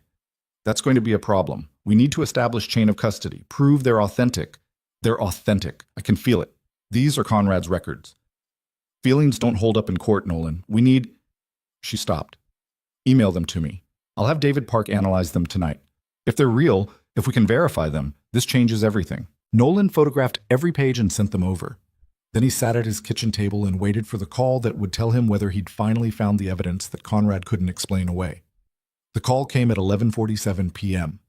That's going to be a problem. We need to establish chain of custody. Prove they're authentic. They're authentic. I can feel it. These are Conrad's records. Feelings don't hold up in court, Nolan. We need... She stopped. Email them to me. I'll have David Park analyze them tonight. If they're real, if we can verify them, this changes everything. Nolan photographed every page and sent them over. Then he sat at his kitchen table and waited for the call that would tell him whether he'd finally found the evidence that Conrad couldn't explain away. The call came at 11:47 p.m.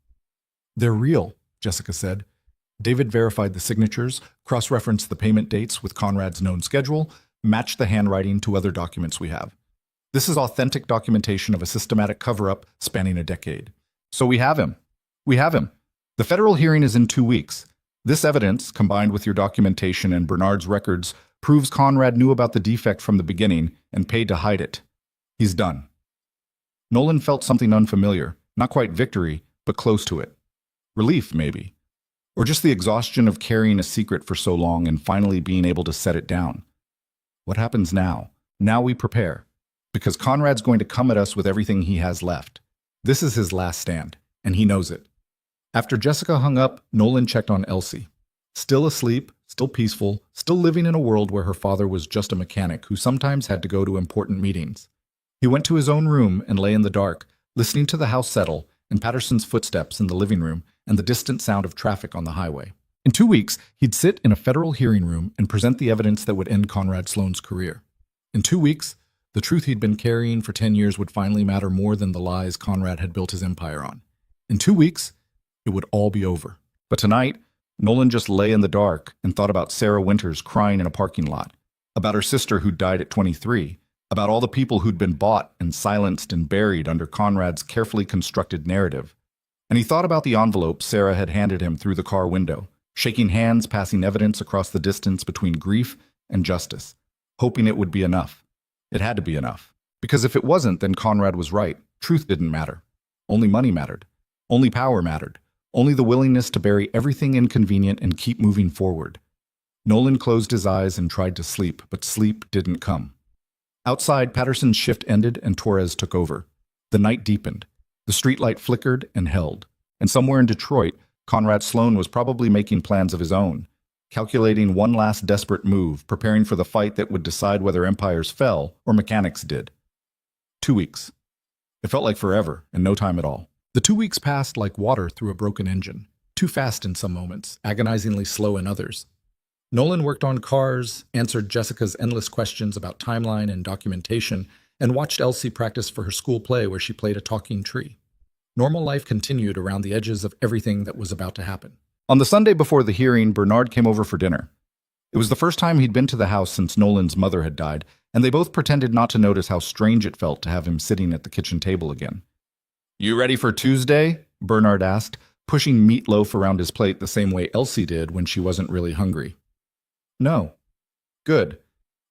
They're real, Jessica said. David verified the signatures, cross-referenced the payment dates with Conrad's known schedule, matched the handwriting to other documents we have. This is authentic documentation of a systematic cover-up spanning a decade. So we have him. We have him. The federal hearing is in 2 weeks. This evidence, combined with your documentation and Bernard's records, proves Conrad knew about the defect from the beginning and paid to hide it. He's done. Nolan felt something unfamiliar, not quite victory, but close to it. Relief, maybe. Or just the exhaustion of carrying a secret for so long and finally being able to set it down. What happens now? Now we prepare. Because Conrad's going to come at us with everything he has left. This is his last stand, and he knows it. After Jessica hung up, Nolan checked on Elsie. Still asleep, still peaceful, still living in a world where her father was just a mechanic who sometimes had to go to important meetings. He went to his own room and lay in the dark, listening to the house settle and Patterson's footsteps in the living room and the distant sound of traffic on the highway. In 2 weeks, he'd sit in a federal hearing room and present the evidence that would end Conrad Sloan's career. In 2 weeks, the truth he'd been carrying for 10 years would finally matter more than the lies Conrad had built his empire on. In 2 weeks, it would all be over. But tonight, Nolan just lay in the dark and thought about Sarah Winters crying in a parking lot, about her sister who'd died at 23, about all the people who'd been bought and silenced and buried under Conrad's carefully constructed narrative. And he thought about the envelope Sarah had handed him through the car window, shaking hands, passing evidence across the distance between grief and justice, hoping it would be enough. It had to be enough. Because if it wasn't, then Conrad was right. Truth didn't matter. Only money mattered. Only power mattered. Only the willingness to bury everything inconvenient and keep moving forward. Nolan closed his eyes and tried to sleep, but sleep didn't come. Outside, Patterson's shift ended and Torres took over. The night deepened. The streetlight flickered and held. And somewhere in Detroit, Conrad Sloan was probably making plans of his own, calculating one last desperate move, preparing for the fight that would decide whether empires fell or mechanics did. 2 weeks. It felt like forever and no time at all. The 2 weeks passed like water through a broken engine, too fast in some moments, agonizingly slow in others. Nolan worked on cars, answered Jessica's endless questions about timeline and documentation, and watched Elsie practice for her school play where she played a talking tree. Normal life continued around the edges of everything that was about to happen. On the Sunday before the hearing, Bernard came over for dinner. It was the first time he'd been to the house since Nolan's mother had died, and they both pretended not to notice how strange it felt to have him sitting at the kitchen table again. "You ready for Tuesday?" Bernard asked, pushing meatloaf around his plate the same way Elsie did when she wasn't really hungry. "No." "Good.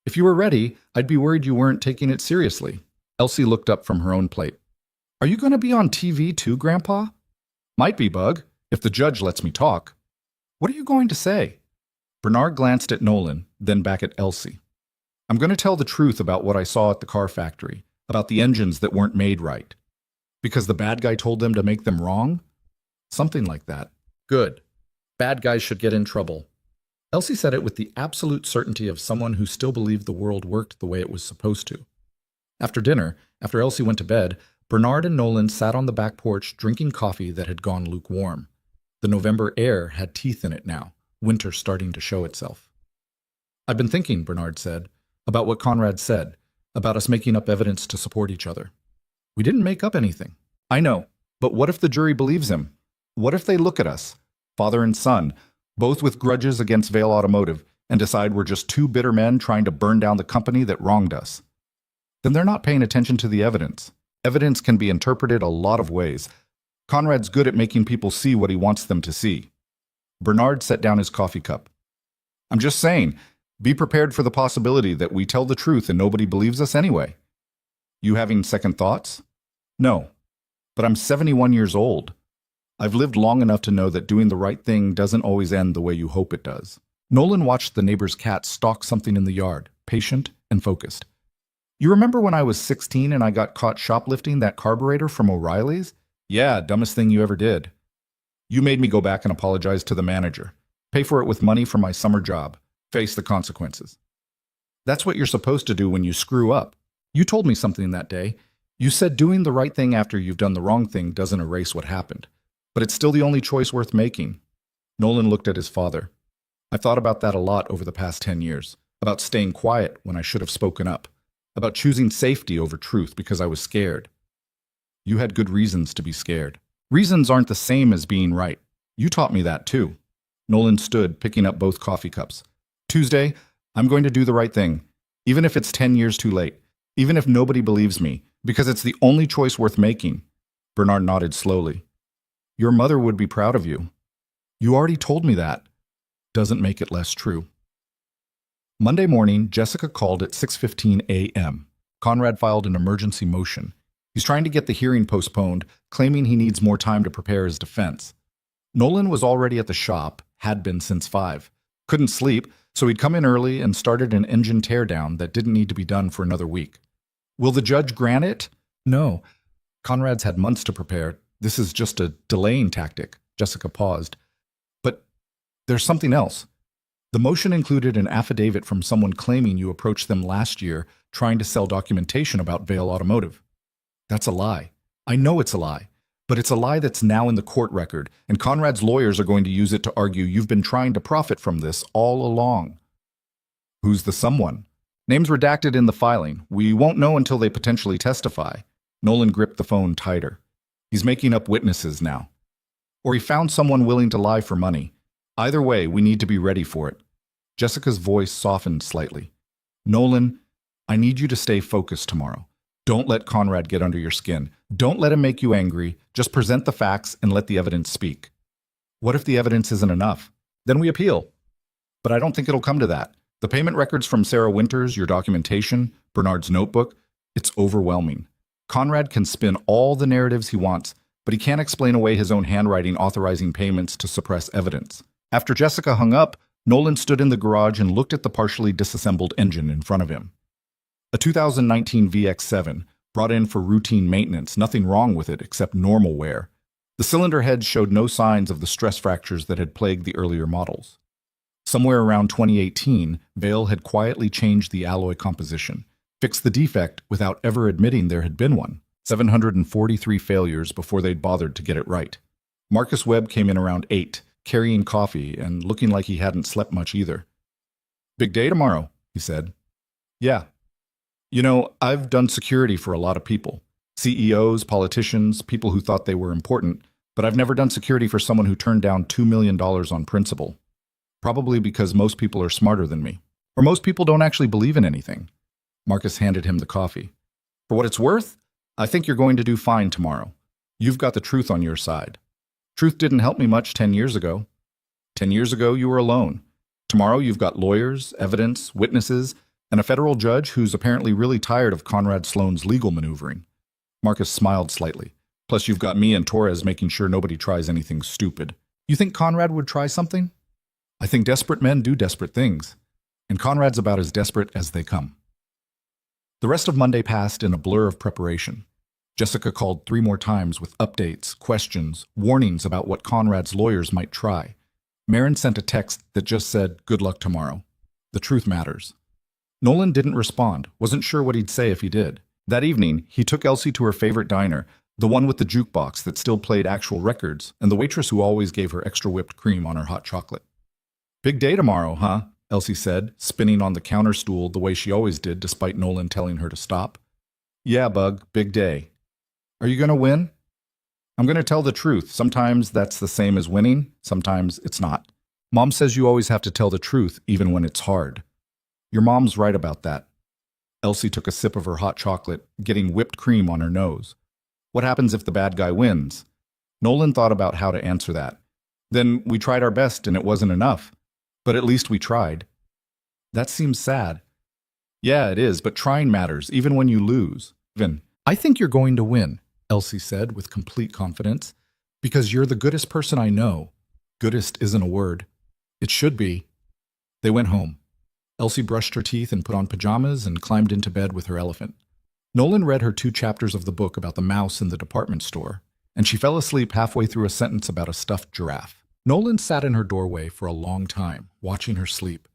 If you were ready, I'd be worried you weren't taking it seriously." Elsie looked up from her own plate. "Are you going to be on TV too, Grandpa?" "Might be, Bug, if the judge lets me talk." "What are you going to say?" Bernard glanced at Nolan, then back at Elsie. "I'm going to tell the truth about what I saw at the car factory, about the engines that weren't made right. Because the bad guy told them to make them wrong? Something like that." "Good. Bad guys should get in trouble." Elsie said it with the absolute certainty of someone who still believed the world worked the way it was supposed to. After dinner, after Elsie went to bed, Bernard and Nolan sat on the back porch drinking coffee that had gone lukewarm. The November air had teeth in it now, winter starting to show itself. "I've been thinking," Bernard said, "about what Conrad said, about us making up evidence to support each other. We didn't make up anything." "I know, but what if the jury believes him? What if they look at us, father and son, both with grudges against Vail Automotive, and decide we're just two bitter men trying to burn down the company that wronged us? Then they're not paying attention to the evidence. Evidence can be interpreted a lot of ways. Conrad's good at making people see what he wants them to see." Bernard set down his coffee cup. "I'm just saying, be prepared for the possibility that we tell the truth and nobody believes us anyway." "You having second thoughts?" "No, but I'm 71 years old. I've lived long enough to know that doing the right thing doesn't always end the way you hope it does." Nolan watched the neighbor's cat stalk something in the yard, patient and focused. "You remember when I was 16 and I got caught shoplifting that carburetor from O'Reilly's? Yeah, dumbest thing you ever did. You made me go back and apologize to the manager, pay for it with money from my summer job, face the consequences. That's what you're supposed to do when you screw up. You told me something that day. You said doing the right thing after you've done the wrong thing doesn't erase what happened, but it's still the only choice worth making." Nolan looked at his father. "I've thought about that a lot over the past 10 years, about staying quiet when I should have spoken up, about choosing safety over truth because I was scared." "You had good reasons to be scared. Reasons aren't the same as being right. You taught me that too." Nolan stood, picking up both coffee cups. "Tuesday, I'm going to do the right thing, even if it's 10 years too late, even if nobody believes me, because it's the only choice worth making." Bernard nodded slowly. "Your mother would be proud of you." "You already told me that." Doesn't make it less true. Monday morning, Jessica called at 6:15 a.m. Conrad filed an emergency motion. He's trying to get the hearing postponed, claiming he needs more time to prepare his defense. Nolan was already at the shop, had been since 5. Couldn't sleep, so he'd come in early and started an engine teardown that didn't need to be done for another week. Will the judge grant it? No. Conrad's had months to prepare. This is just a delaying tactic. Jessica paused. But there's something else. The motion included an affidavit from someone claiming you approached them last year trying to sell documentation about Vail Automotive. That's a lie. I know it's a lie. But it's a lie that's now in the court record, and Conrad's lawyers are going to use it to argue you've been trying to profit from this all along. Who's the someone? Name's redacted in the filing. We won't know until they potentially testify. Nolan gripped the phone tighter. He's making up witnesses now. Or he found someone willing to lie for money. Either way, we need to be ready for it. Jessica's voice softened slightly. Nolan, I need you to stay focused tomorrow. Don't let Conrad get under your skin. Don't let him make you angry. Just present the facts and let the evidence speak. What if the evidence isn't enough? Then we appeal. But I don't think it'll come to that. The payment records from Sarah Winters, your documentation, Bernard's notebook, it's overwhelming. Conrad can spin all the narratives he wants, but he can't explain away his own handwriting authorizing payments to suppress evidence. After Jessica hung up, Nolan stood in the garage and looked at the partially disassembled engine in front of him. A 2019 VX7, brought in for routine maintenance, nothing wrong with it except normal wear. The cylinder heads showed no signs of the stress fractures that had plagued the earlier models. Somewhere around 2018, Vail had quietly changed the alloy composition, fixed the defect without ever admitting there had been one. 743 failures before they'd bothered to get it right. Marcus Webb came in around 8, carrying coffee and looking like he hadn't slept much either. Big day tomorrow, he said. Yeah. You know, I've done security for a lot of people. CEOs, politicians, people who thought they were important, but I've never done security for someone who turned down $2 million on principle. Probably because most people are smarter than me. Or most people don't actually believe in anything. Marcus handed him the coffee. For what it's worth, I think you're going to do fine tomorrow. You've got the truth on your side. Truth didn't help me much 10 years ago. 10 years ago, you were alone. Tomorrow, you've got lawyers, evidence, witnesses, and a federal judge who's apparently really tired of Conrad Sloane's legal maneuvering. Marcus smiled slightly. Plus, you've got me and Torres making sure nobody tries anything stupid. You think Conrad would try something? I think desperate men do desperate things. And Conrad's about as desperate as they come. The rest of Monday passed in a blur of preparation. Jessica called 3 more times with updates, questions, warnings about what Conrad's lawyers might try. Marin sent a text that just said, "Good luck tomorrow. The truth matters." Nolan didn't respond, wasn't sure what he'd say if he did. That evening, he took Elsie to her favorite diner, the one with the jukebox that still played actual records, and the waitress who always gave her extra whipped cream on her hot chocolate. "Big day tomorrow, huh?" Elsie said, spinning on the counter stool the way she always did despite Nolan telling her to stop. "Yeah, Bug, big day. Are you going to win?" "I'm going to tell the truth. Sometimes that's the same as winning, sometimes it's not. Mom says you always have to tell the truth even when it's hard." "Your mom's right about that." Elsie took a sip of her hot chocolate, getting whipped cream on her nose. "What happens if the bad guy wins?" Nolan thought about how to answer that. "Then we tried our best and it wasn't enough. But at least we tried." "That seems sad." "Yeah, it is, but trying matters, even when you lose. I think you're going to win," Elsie said with complete confidence, "because you're the goodest person I know." Goodest isn't a word. It should be. They went home. Elsie brushed her teeth and put on pajamas and climbed into bed with her elephant. Nolan read her 2 chapters of the book about the mouse in the department store, and she fell asleep halfway through a sentence about a stuffed giraffe. Nolan sat in her doorway for a long time, watching her sleep,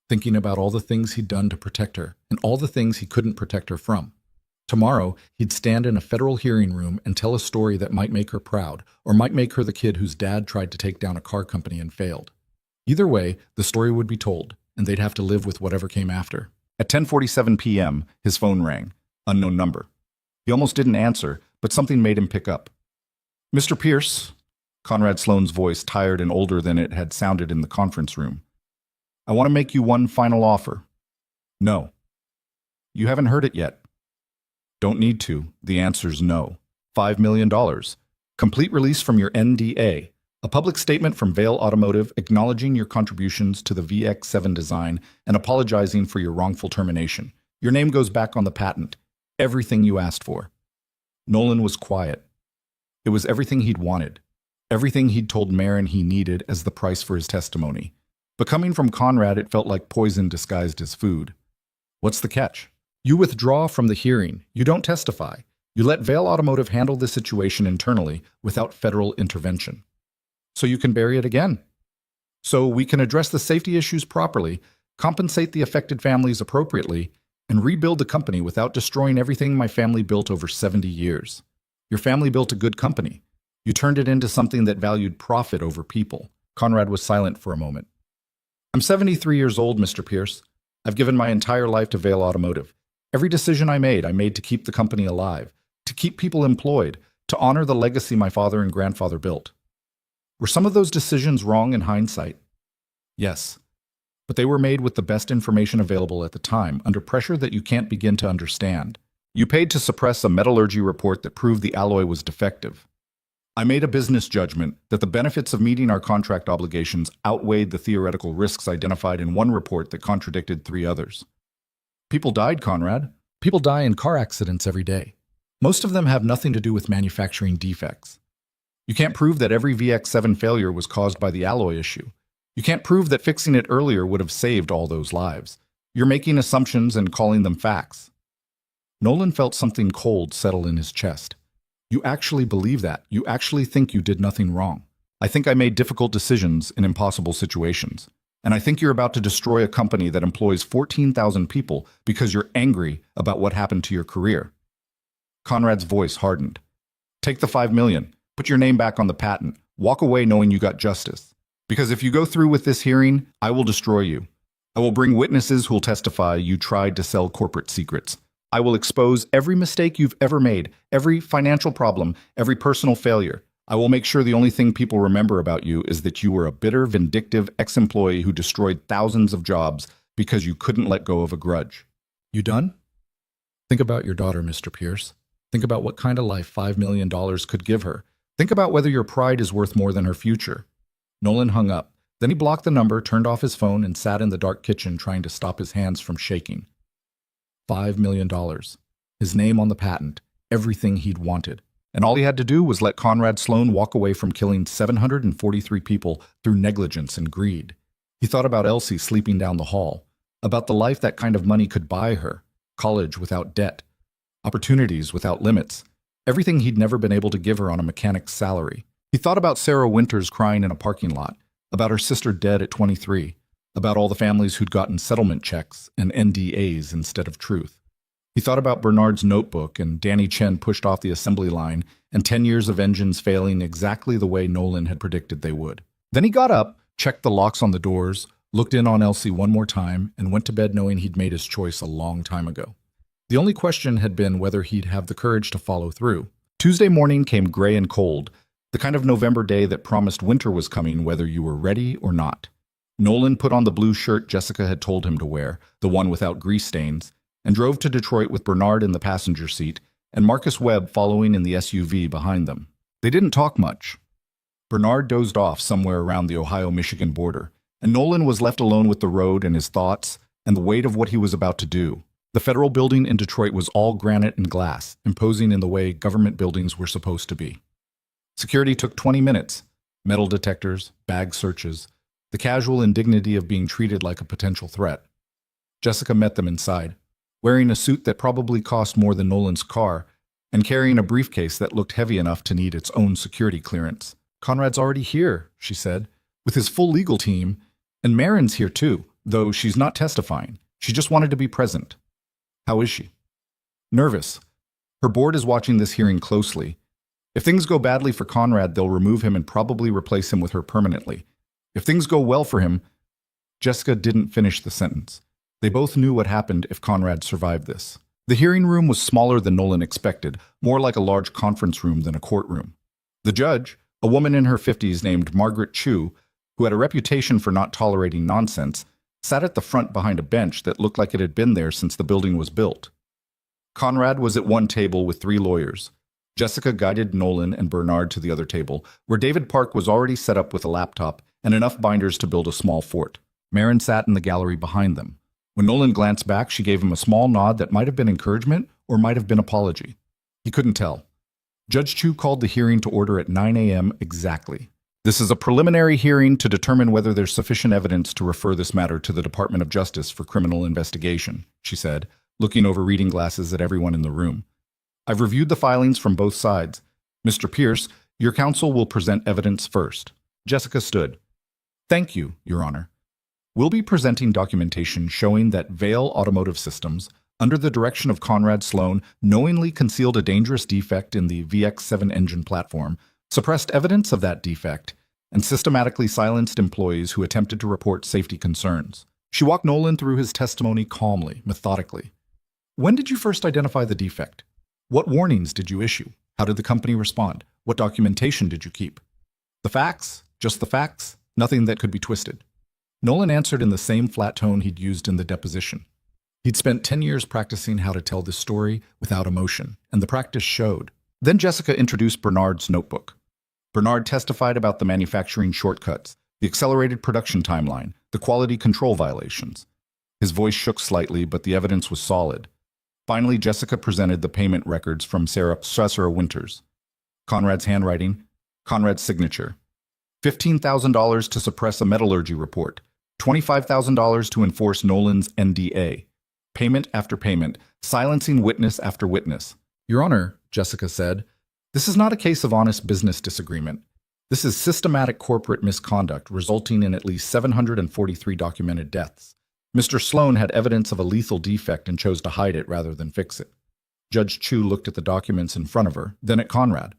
thinking about all the things he'd done to protect her and all the things he couldn't protect her from. Tomorrow, he'd stand in a federal hearing room and tell a story that might make her proud, or might make her the kid whose dad tried to take down a car company and failed. Either way, the story would be told, and they'd have to live with whatever came after. At 10:47 p.m., his phone rang. Unknown number. He almost didn't answer, but something made him pick up. "Mr. Pierce," Conrad Sloane's voice, tired and older than it had sounded in the conference room. "I want to make you one final offer." "No." "You haven't heard it yet." "Don't need to. The answer's no. $5 million. Complete release from your NDA. A public statement from Vail Automotive acknowledging your contributions to the VX7 design and apologizing for your wrongful termination. Your name goes back on the patent. Everything you asked for." Nolan was quiet. It was everything he'd wanted. Everything he'd told Marin he needed as the price for his testimony. But coming from Conrad, it felt like poison disguised as food. "What's the catch?" "You withdraw from the hearing. You don't testify. You let Vail Automotive handle the situation internally without federal intervention. So you can bury it again. So we can address the safety issues properly, compensate the affected families appropriately, and rebuild the company without destroying everything my family built over 70 years. Your family built a good company. You turned it into something that valued profit over people." Conrad was silent for a moment. "I'm 73 years old, Mr. Pierce. I've given my entire life to Vail Automotive. Every decision I made to keep the company alive, to keep people employed, to honor the legacy my father and grandfather built. Were some of those decisions wrong in hindsight? Yes. But they were made with the best information available at the time, under pressure that you can't begin to understand. You paid to suppress a metallurgy report that proved the alloy was defective. I made a business judgment that the benefits of meeting our contract obligations outweighed the theoretical risks identified in one report that contradicted 3 others. People died, Conrad. People die in car accidents every day. Most of them have nothing to do with manufacturing defects. You can't prove that every VX7 failure was caused by the alloy issue. You can't prove that fixing it earlier would have saved all those lives. You're making assumptions and calling them facts." Nolan felt something cold settle in his chest. "You actually believe that. You actually think you did nothing wrong. I think I made difficult decisions in impossible situations. And I think you're about to destroy a company that employs 14,000 people because you're angry about what happened to your career." Conrad's voice hardened. "Take the $5 million. Put your name back on the patent. Walk away knowing you got justice. Because if you go through with this hearing, I will destroy you. I will bring witnesses who will testify you tried to sell corporate secrets. I will expose every mistake you've ever made, every financial problem, every personal failure. I will make sure the only thing people remember about you is that you were a bitter, vindictive ex-employee who destroyed thousands of jobs because you couldn't let go of a grudge. You done? Think about your daughter, Mr. Pierce. Think about what kind of life $5 million could give her. Think about whether your pride is worth more than her future. Nolan hung up. Then he blocked the number, turned off his phone, and sat in the dark kitchen trying to stop his hands from shaking. $5 million. His name on the patent. Everything he'd wanted. And all he had to do was let Conrad Sloan walk away from killing 743 people through negligence and greed. He thought about Elsie sleeping down the hall, about the life that kind of money could buy her, college without debt, opportunities without limits, everything he'd never been able to give her on a mechanic's salary. He thought about Sarah Winters crying in a parking lot, about her sister dead at 23, about all the families who'd gotten settlement checks and NDAs instead of truth. He thought about Bernard's notebook and Danny Chen pushed off the assembly line and 10 years of engines failing exactly the way Nolan had predicted they would. Then he got up, checked the locks on the doors, looked in on Elsie one more time, and went to bed knowing he'd made his choice a long time ago. The only question had been whether he'd have the courage to follow through. Tuesday morning came gray and cold, the kind of November day that promised winter was coming whether you were ready or not. Nolan put on the blue shirt Jessica had told him to wear, the one without grease stains, and drove to Detroit with Bernard in the passenger seat and Marcus Webb following in the SUV behind them. They didn't talk much. Bernard dozed off somewhere around the Ohio-Michigan border, and Nolan was left alone with the road and his thoughts and the weight of what he was about to do. The federal building in Detroit was all granite and glass, imposing in the way government buildings were supposed to be. Security took 20 minutes. Metal detectors, bag searches, the casual indignity of being treated like a potential threat. Jessica met them inside, wearing a suit that probably cost more than Nolan's car, and carrying a briefcase that looked heavy enough to need its own security clearance. Conrad's already here, she said, with his full legal team, and Marin's here too, though she's not testifying. She just wanted to be present. How is she? Nervous. Her board is watching this hearing closely. If things go badly for Conrad, they'll remove him and probably replace him with her permanently. If things go well for him... Jessica didn't finish the sentence. They both knew what happened if Conrad survived this. The hearing room was smaller than Nolan expected, more like a large conference room than a courtroom. The judge, a woman in her 50s named Margaret Chu, who had a reputation for not tolerating nonsense, sat at the front behind a bench that looked like it had been there since the building was built. Conrad was at one table with 3 lawyers. Jessica guided Nolan and Bernard to the other table, where David Park was already set up with a laptop and enough binders to build a small fort. Marin sat in the gallery behind them. When Nolan glanced back, she gave him a small nod that might have been encouragement or might have been apology. He couldn't tell. Judge Chu called the hearing to order at 9 a.m. exactly. This is a preliminary hearing to determine whether there's sufficient evidence to refer this matter to the Department of Justice for criminal investigation, she said, looking over reading glasses at everyone in the room. I've reviewed the filings from both sides. Mr. Pierce, your counsel will present evidence first. Jessica stood. Thank you, Your Honor. We'll be presenting documentation showing that Vale Automotive Systems, under the direction of Conrad Sloan, knowingly concealed a dangerous defect in the VX7 engine platform, suppressed evidence of that defect, and systematically silenced employees who attempted to report safety concerns. She walked Nolan through his testimony calmly, methodically. When did you first identify the defect? What warnings did you issue? How did the company respond? What documentation did you keep? The facts, just the facts, nothing that could be twisted. Nolan answered in the same flat tone he'd used in the deposition. He'd spent 10 years practicing how to tell this story without emotion, and the practice showed. Then Jessica introduced Bernard's notebook. Bernard testified about the manufacturing shortcuts, the accelerated production timeline, the quality control violations. His voice shook slightly, but the evidence was solid. Finally, Jessica presented the payment records from Sarah Winters. Conrad's handwriting, Conrad's signature. $15,000 to suppress a metallurgy report. $25,000 to enforce Nolan's NDA. Payment after payment, silencing witness after witness. Your Honor, Jessica said, this is not a case of honest business disagreement. This is systematic corporate misconduct resulting in at least 743 documented deaths. Mr. Sloan had evidence of a lethal defect and chose to hide it rather than fix it. Judge Chu looked at the documents in front of her, then at Conrad.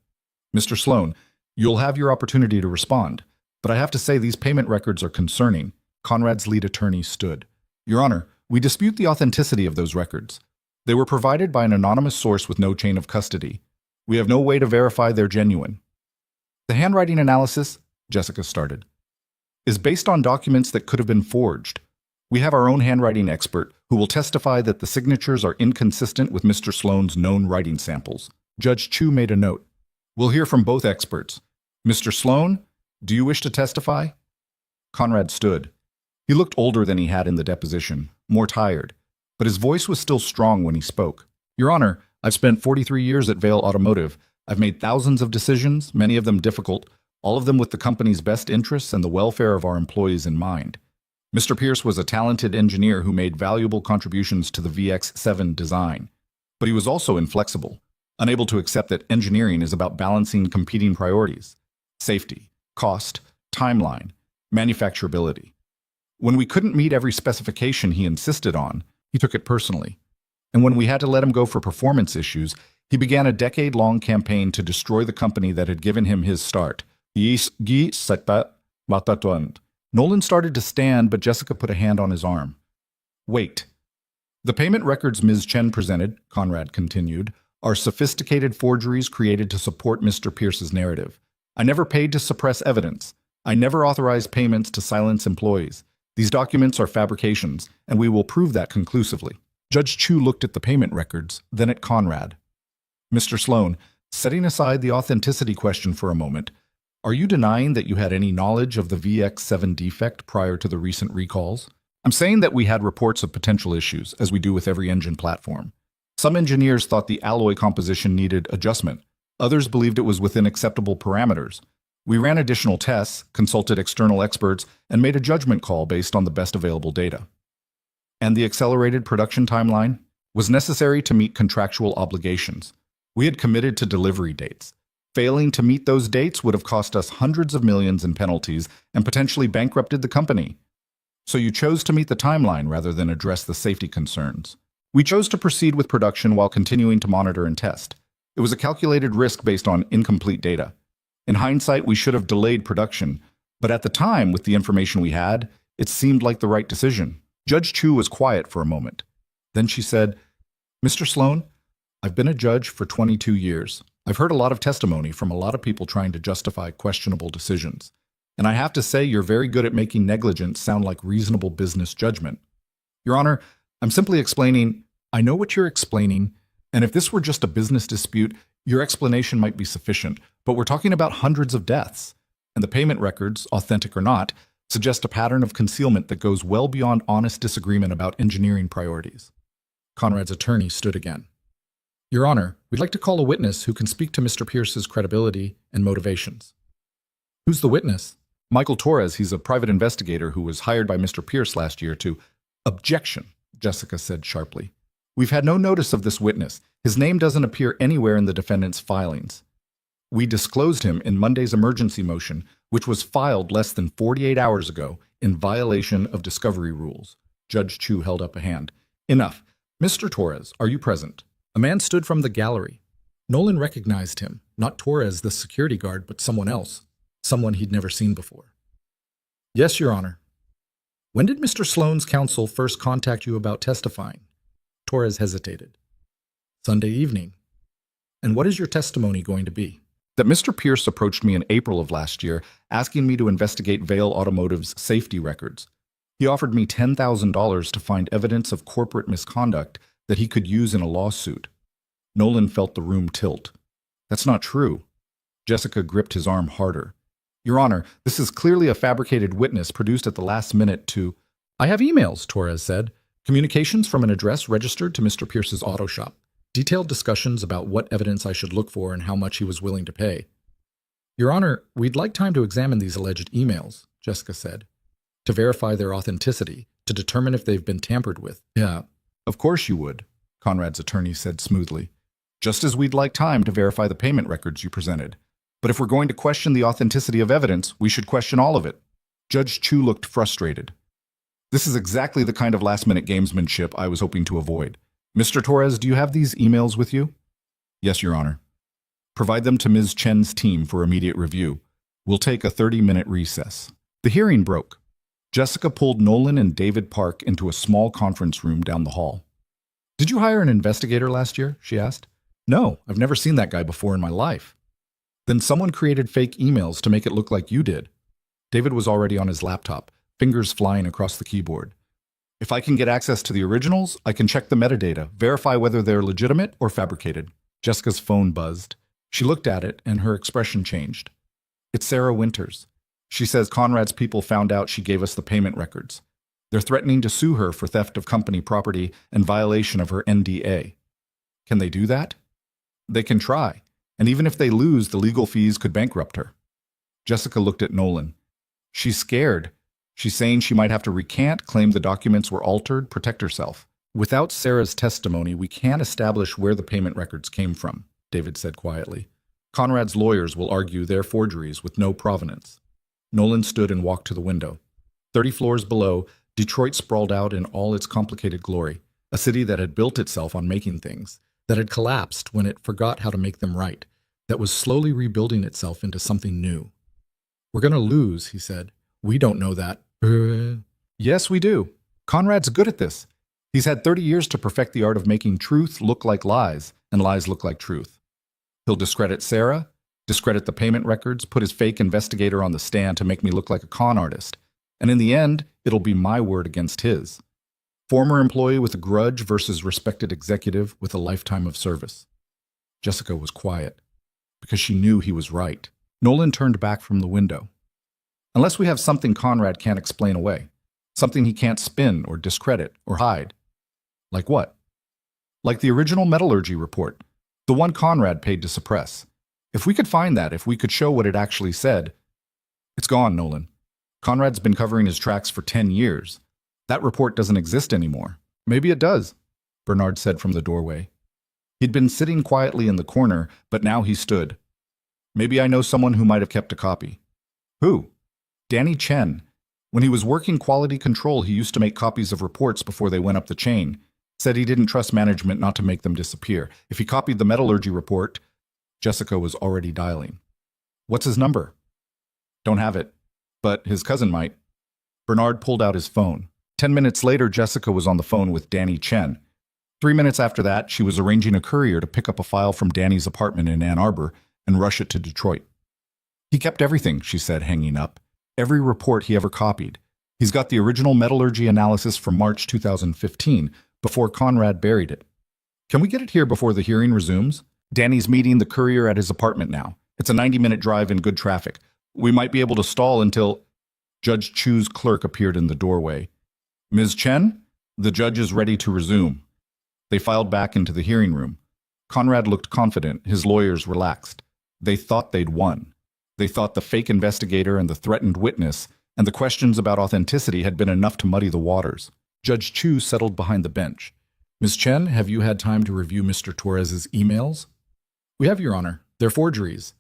Mr. Sloan, you'll have your opportunity to respond, but I have to say these payment records are concerning. Conrad's lead attorney stood. Your Honor, we dispute the authenticity of those records. They were provided by an anonymous source with no chain of custody. We have no way to verify they're genuine. The handwriting analysis, Jessica started, is based on documents that could have been forged. We have our own handwriting expert who will testify that the signatures are inconsistent with Mr. Sloane's known writing samples. Judge Chu made a note. We'll hear from both experts. Mr. Sloane, do you wish to testify? Conrad stood. He looked older than he had in the deposition, more tired, but his voice was still strong when he spoke. Your Honor, I've spent 43 years at Vale Automotive. I've made thousands of decisions, many of them difficult, all of them with the company's best interests and the welfare of our employees in mind. Mr. Pierce was a talented engineer who made valuable contributions to the VX7 design, but he was also inflexible, unable to accept that engineering is about balancing competing priorities: safety, cost, timeline, manufacturability. When we couldn't meet every specification he insisted on, he took it personally. And when we had to let him go for performance issues, he began a decade-long campaign to destroy the company that had given him his start. Nolan started to stand, but Jessica put a hand on his arm. Wait. The payment records Ms. Chen presented, Conrad continued, are sophisticated forgeries created to support Mr. Pierce's narrative. I never paid to suppress evidence. I never authorized payments to silence employees. These documents are fabrications, and we will prove that conclusively. Judge Chu looked at the payment records, then at Conrad. Mr. Sloane, setting aside the authenticity question for a moment, are you denying that you had any knowledge of the VX7 defect prior to the recent recalls? I'm saying that we had reports of potential issues, as we do with every engine platform. Some engineers thought the alloy composition needed adjustment. Others believed it was within acceptable parameters. We ran additional tests, consulted external experts, and made a judgment call based on the best available data. And the accelerated production timeline was necessary to meet contractual obligations. We had committed to delivery dates. Failing to meet those dates would have cost us hundreds of millions in penalties and potentially bankrupted the company. So you chose to meet the timeline rather than address the safety concerns. We chose to proceed with production while continuing to monitor and test. It was a calculated risk based on incomplete data. In hindsight, we should have delayed production, but at the time, with the information we had, it seemed like the right decision. Judge Chu was quiet for a moment. Then she said, Mr. Sloane, I've been a judge for 22 years. I've heard a lot of testimony from a lot of people trying to justify questionable decisions. And I have to say you're very good at making negligence sound like reasonable business judgment. Your Honor, I'm simply explaining, I know what you're explaining, and if this were just a business dispute, your explanation might be sufficient, but we're talking about hundreds of deaths, and the payment records, authentic or not, suggest a pattern of concealment that goes well beyond honest disagreement about engineering priorities. Conrad's attorney stood again. Your Honor, we'd like to call a witness who can speak to Mr. Pierce's credibility and motivations. Who's the witness? Michael Torres. He's a private investigator who was hired by Mr. Pierce last year to— Objection, Jessica said sharply. We've had no notice of this witness. His name doesn't appear anywhere in the defendant's filings. We disclosed him in Monday's emergency motion, which was filed less than 48 hours ago in violation of discovery rules. Judge Chu held up a hand. Enough. Mr. Torres, are you present? A man stood from the gallery. Nolan recognized him, not Torres, the security guard, but someone else, someone he'd never seen before. Yes, Your Honor. When did Mr. Sloane's counsel first contact you about testifying? Torres hesitated. Sunday evening. And what is your testimony going to be? That Mr. Pierce approached me in April of last year, asking me to investigate Vale Automotive's safety records. He offered me $10,000 to find evidence of corporate misconduct that he could use in a lawsuit. Nolan felt the room tilt. That's not true. Jessica gripped his arm harder. Your Honor, this is clearly a fabricated witness produced at the last minute to— I have emails, Torres said. Communications from an address registered to Mr. Pierce's auto shop. Detailed discussions about what evidence I should look for and how much he was willing to pay. Your Honor, we'd like time to examine these alleged emails, Jessica said, to verify their authenticity, to determine if they've been tampered with. Yeah, of course you would, Conrad's attorney said smoothly. Just as we'd like time to verify the payment records you presented. But if we're going to question the authenticity of evidence, we should question all of it. Judge Chu looked frustrated. This is exactly the kind of last-minute gamesmanship I was hoping to avoid. Mr. Torres, do you have these emails with you? Yes, Your Honor. Provide them to Ms. Chen's team for immediate review. We'll take a 30-minute recess. The hearing broke. Jessica pulled Nolan and David Park into a small conference room down the hall. Did you hire an investigator last year? She asked. No, I've never seen that guy before in my life. Then someone created fake emails to make it look like you did. David was already on his laptop, fingers flying across the keyboard. If I can get access to the originals, I can check the metadata, verify whether they're legitimate or fabricated. Jessica's phone buzzed. She looked at it, and her expression changed. It's Sarah Winters. She says Conrad's people found out she gave us the payment records. They're threatening to sue her for theft of company property and violation of her NDA. Can they do that? They can try, and even if they lose, the legal fees could bankrupt her. Jessica looked at Nolan. She's scared. She's saying she might have to recant, claim the documents were altered, protect herself. Without Sarah's testimony, we can't establish where the payment records came from, David said quietly. Conrad's lawyers will argue they're forgeries with no provenance. Nolan stood and walked to the window. 30 floors below, Detroit sprawled out in all its complicated glory, a city that had built itself on making things, that had collapsed when it forgot how to make them right, that was slowly rebuilding itself into something new. We're going to lose, he said. We don't know that. Yes, we do. Conrad's good at this. He's had 30 years to perfect the art of making truth look like lies and lies look like truth. He'll discredit Sarah, discredit the payment records, put his fake investigator on the stand to make me look like a con artist. And in the end, it'll be my word against his. Former employee with a grudge versus respected executive with a lifetime of service. Jessica was quiet, because she knew he was right. Nolan turned back from the window. Unless we have something Conrad can't explain away, something he can't spin or discredit or hide. Like what? Like the original metallurgy report, the one Conrad paid to suppress. If we could find that, if we could show what it actually said. It's gone, Nolan. Conrad's been covering his tracks for 10 years. That report doesn't exist anymore. Maybe it does, Bernard said from the doorway. He'd been sitting quietly in the corner, but now he stood. Maybe I know someone who might have kept a copy. Who? Danny Chen. When he was working quality control, he used to make copies of reports before they went up the chain. Said he didn't trust management not to make them disappear. If he copied the metallurgy report, Jessica was already dialing. What's his number? Don't have it, but his cousin might. Bernard pulled out his phone. 10 minutes later, Jessica was on the phone with Danny Chen. 3 minutes after that, she was arranging a courier to pick up a file from Danny's apartment in Ann Arbor and rush it to Detroit. He kept everything, she said, hanging up. Every report he ever copied. He's got the original metallurgy analysis from March 2015, before Conrad buried it. Can we get it here before the hearing resumes? Danny's meeting the courier at his apartment now. It's a 90-minute drive in good traffic. We might be able to stall until... Judge Chu's clerk appeared in the doorway. Ms. Chen, the judge is ready to resume. They filed back into the hearing room. Conrad looked confident, his lawyers relaxed. They thought they'd won. They thought the fake investigator and the threatened witness and the questions about authenticity had been enough to muddy the waters. Judge Chu settled behind the bench. Ms. Chen, have you had time to review Mr. Torres's emails? We have, Your Honor. They're forgeries.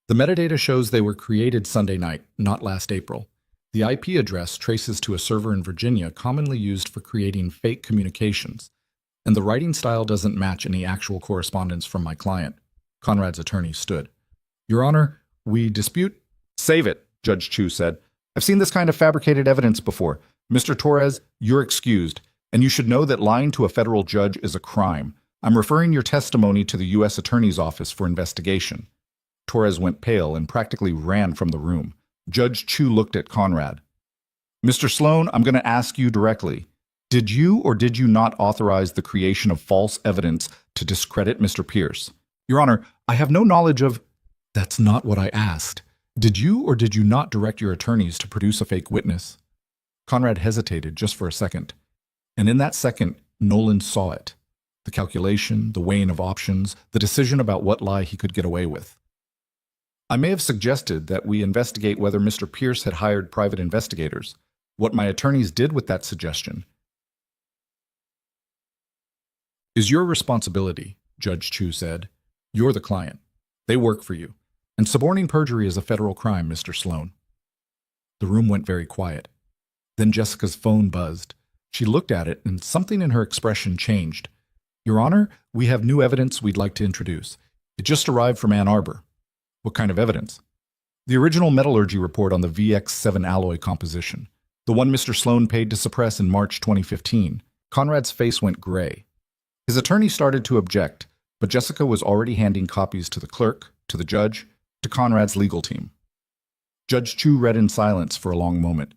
The metadata shows they were created Sunday night, not last April. The IP address traces to a server in Virginia commonly used for creating fake communications, and the writing style doesn't match any actual correspondence from my client. Conrad's attorney stood. Your Honor, we dispute... Save it, Judge Chu said. I've seen this kind of fabricated evidence before. Mr. Torres, you're excused, and you should know that lying to a federal judge is a crime. I'm referring your testimony to the U.S. Attorney's Office for investigation. Torres went pale and practically ran from the room. Judge Chu looked at Conrad. Mr. Sloan, I'm going to ask you directly. Did you or did you not authorize the creation of false evidence to discredit Mr. Pierce? Your Honor, I have no knowledge of... That's not what I asked. Did you or did you not direct your attorneys to produce a fake witness? Conrad hesitated just for a second. And in that second, Nolan saw it. The calculation, the weighing of options, the decision about what lie he could get away with. I may have suggested that we investigate whether Mr. Pierce had hired private investigators. What my attorneys did with that suggestion is your responsibility, Judge Chu said. You're the client. They work for you. And suborning perjury is a federal crime, Mr. Sloan. The room went very quiet. Then Jessica's phone buzzed. She looked at it, and something in her expression changed. Your Honor, we have new evidence we'd like to introduce. It just arrived from Ann Arbor. What kind of evidence? The original metallurgy report on the VX7 alloy composition. The one Mr. Sloan paid to suppress in March 2015. Conrad's face went gray. His attorney started to object, but Jessica was already handing copies to the clerk, to the judge, to Conrad's legal team. Judge Chu read in silence for a long moment.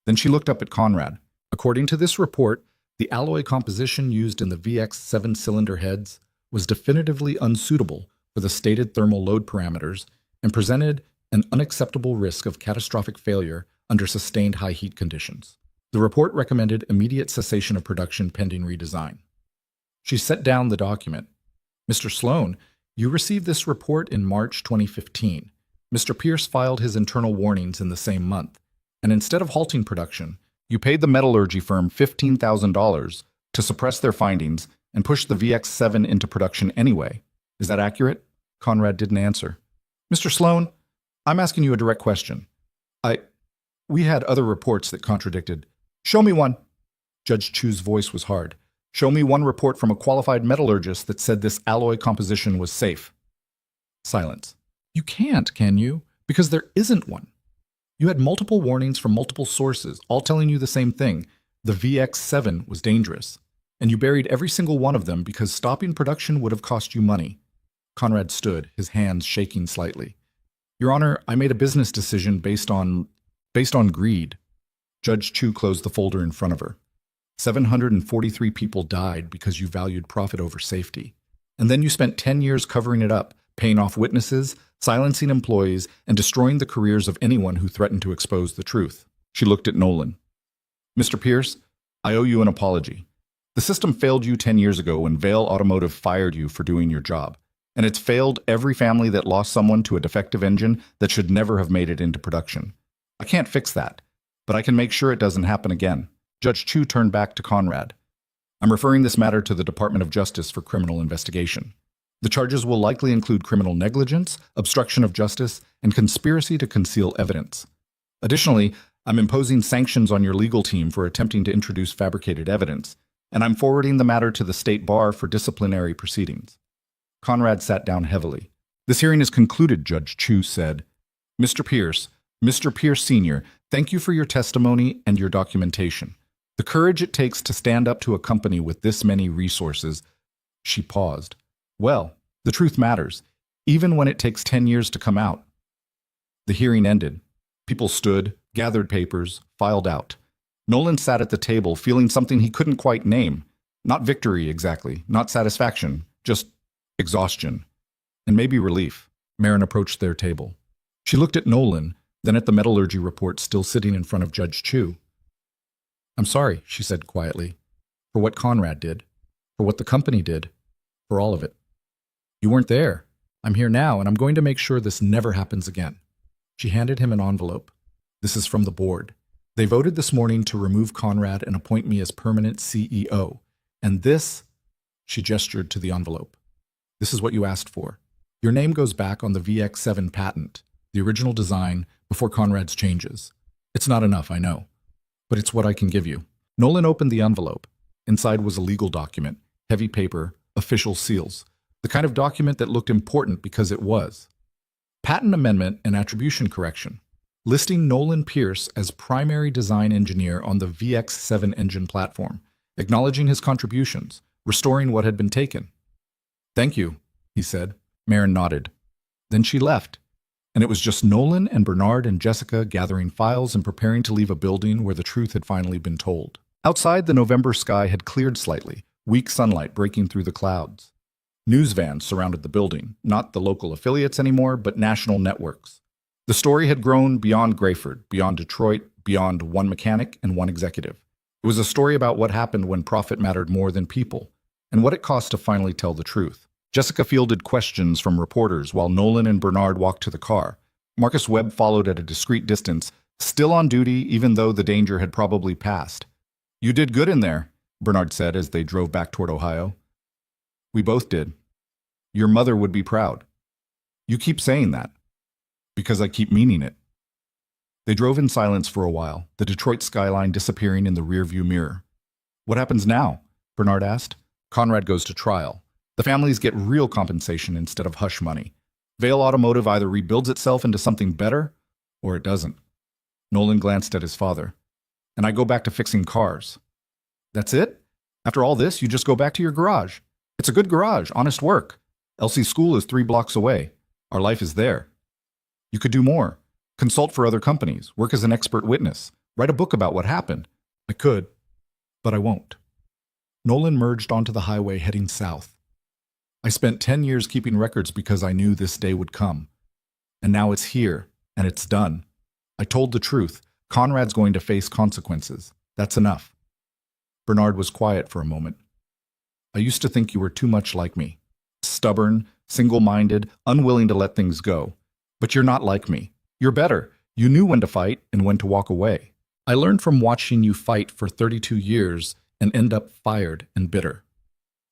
Then she looked up at Conrad. According to this report, the alloy composition used in the VX7 cylinder heads was definitively unsuitable for the stated thermal load parameters and presented an unacceptable risk of catastrophic failure under sustained high heat conditions. The report recommended immediate cessation of production pending redesign. She set down the document. Mr. Sloan, you received this report in March 2015. Mr. Pierce filed his internal warnings in the same month, and instead of halting production, you paid the metallurgy firm $15,000 to suppress their findings and push the VX7 into production anyway. Is that accurate? Conrad didn't answer. Mr. Sloan, I'm asking you a direct question. We had other reports that contradicted. Show me one. Judge Chu's voice was hard. Show me one report from a qualified metallurgist that said this alloy composition was safe. Silence. You can't, can you? Because there isn't one. You had multiple warnings from multiple sources, all telling you the same thing. The VX7 was dangerous. And you buried every single one of them because stopping production would have cost you money. Conrad stood, his hands shaking slightly. Your Honor, I made a business decision based on greed. Judge Chu closed the folder in front of her. 743 people died because you valued profit over safety. And then you spent 10 years covering it up, paying off witnesses, silencing employees, and destroying the careers of anyone who threatened to expose the truth. She looked at Nolan. Mr. Pierce, I owe you an apology. The system failed you 10 years ago when Vail Automotive fired you for doing your job. And it's failed every family that lost someone to a defective engine that should never have made it into production. I can't fix that, but I can make sure it doesn't happen again. Judge Chu turned back to Conrad. I'm referring this matter to the Department of Justice for criminal investigation. The charges will likely include criminal negligence, obstruction of justice, and conspiracy to conceal evidence. Additionally, I'm imposing sanctions on your legal team for attempting to introduce fabricated evidence, and I'm forwarding the matter to the State Bar for disciplinary proceedings. Conrad sat down heavily. This hearing is concluded, Judge Chu said. Mr. Pierce Sr., thank you for your testimony and your documentation. The courage it takes to stand up to a company with this many resources. She paused. Well, the truth matters, even when it takes 10 years to come out. The hearing ended. People stood, gathered papers, filed out. Nolan sat at the table, feeling something he couldn't quite name. Not victory, exactly. Not satisfaction. Just exhaustion. And maybe relief. Marin approached their table. She looked at Nolan, then at the metallurgy report still sitting in front of Judge Chu. I'm sorry, she said quietly, for what Conrad did, for what the company did, for all of it. You weren't there. I'm here now, and I'm going to make sure this never happens again. She handed him an envelope. This is from the board. They voted this morning to remove Conrad and appoint me as permanent CEO. And this, she gestured to the envelope. This is what you asked for. Your name goes back on the VX7 patent, the original design, before Conrad's changes. It's not enough, I know, but it's what I can give you. Nolan opened the envelope. Inside was a legal document, heavy paper, official seals, the kind of document that looked important because it was. Patent amendment and attribution correction, listing Nolan Pierce as primary design engineer on the VX7 engine platform, acknowledging his contributions, restoring what had been taken. Thank you, he said. Marin nodded. Then she left, and it was just Nolan and Bernard and Jessica gathering files and preparing to leave a building where the truth had finally been told. Outside, the November sky had cleared slightly, weak sunlight breaking through the clouds. News vans surrounded the building, not the local affiliates anymore, but national networks. The story had grown beyond Grayford, beyond Detroit, beyond one mechanic and one executive. It was a story about what happened when profit mattered more than people, and what it cost to finally tell the truth. Jessica fielded questions from reporters while Nolan and Bernard walked to the car. Marcus Webb followed at a discreet distance, still on duty even though the danger had probably passed. You did good in there, Bernard said as they drove back toward Ohio. We both did. Your mother would be proud. You keep saying that. Because I keep meaning it. They drove in silence for a while, the Detroit skyline disappearing in the rearview mirror. What happens now? Bernard asked. Conrad goes to trial. The families get real compensation instead of hush money. Vail Automotive either rebuilds itself into something better, or it doesn't. Nolan glanced at his father. And I go back to fixing cars. That's it? After all this, you just go back to your garage. It's a good garage, honest work. Elsie's school is 3 blocks away. Our life is there. You could do more. Consult for other companies, work as an expert witness, write a book about what happened. I could, but I won't. Nolan merged onto the highway heading south. I spent 10 years keeping records because I knew this day would come. And now it's here, and it's done. I told the truth. Conrad's going to face consequences. That's enough. Bernard was quiet for a moment. I used to think you were too much like me. Stubborn, single-minded, unwilling to let things go. But you're not like me. You're better. You knew when to fight and when to walk away. I learned from watching you fight for 32 years and end up fired and bitter.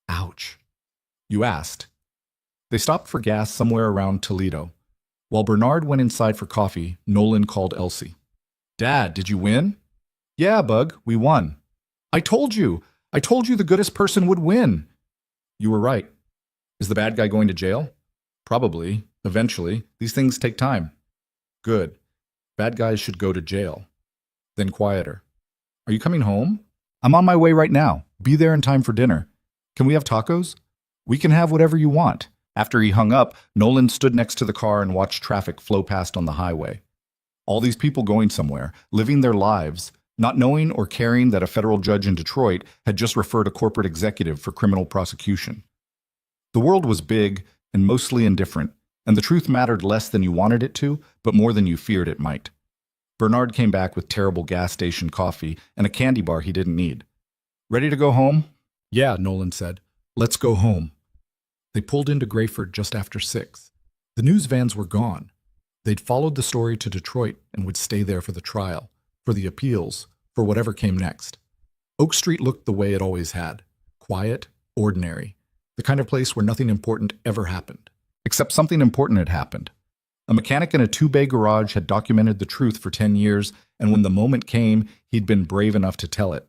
Ouch. You asked. They stopped for gas somewhere around Toledo. While Bernard went inside for coffee, Nolan called Elsie. Dad, did you win? Yeah, Bug, we won. I told you the goodest person would win. You were right. Is the bad guy going to jail? Probably. Eventually. These things take time. Good. Bad guys should go to jail. Then quieter. Are you coming home? I'm on my way right now. Be there in time for dinner. Can we have tacos? We can have whatever you want. After he hung up, Nolan stood next to the car and watched traffic flow past on the highway. All these people going somewhere, living their lives, not knowing or caring that a federal judge in Detroit had just referred a corporate executive for criminal prosecution. The world was big and mostly indifferent, and the truth mattered less than you wanted it to, but more than you feared it might. Bernard came back with terrible gas station coffee and a candy bar he didn't need. Ready to go home? Yeah, Nolan said. Let's go home. They pulled into Grayford just after 6. The news vans were gone. They'd followed the story to Detroit and would stay there for the trial, for the appeals, for whatever came next. Oak Street looked the way it always had. Quiet, ordinary. The kind of place where nothing important ever happened. Except something important had happened. A mechanic in a 2-bay garage had documented the truth for 10 years, and when the moment came, he'd been brave enough to tell it.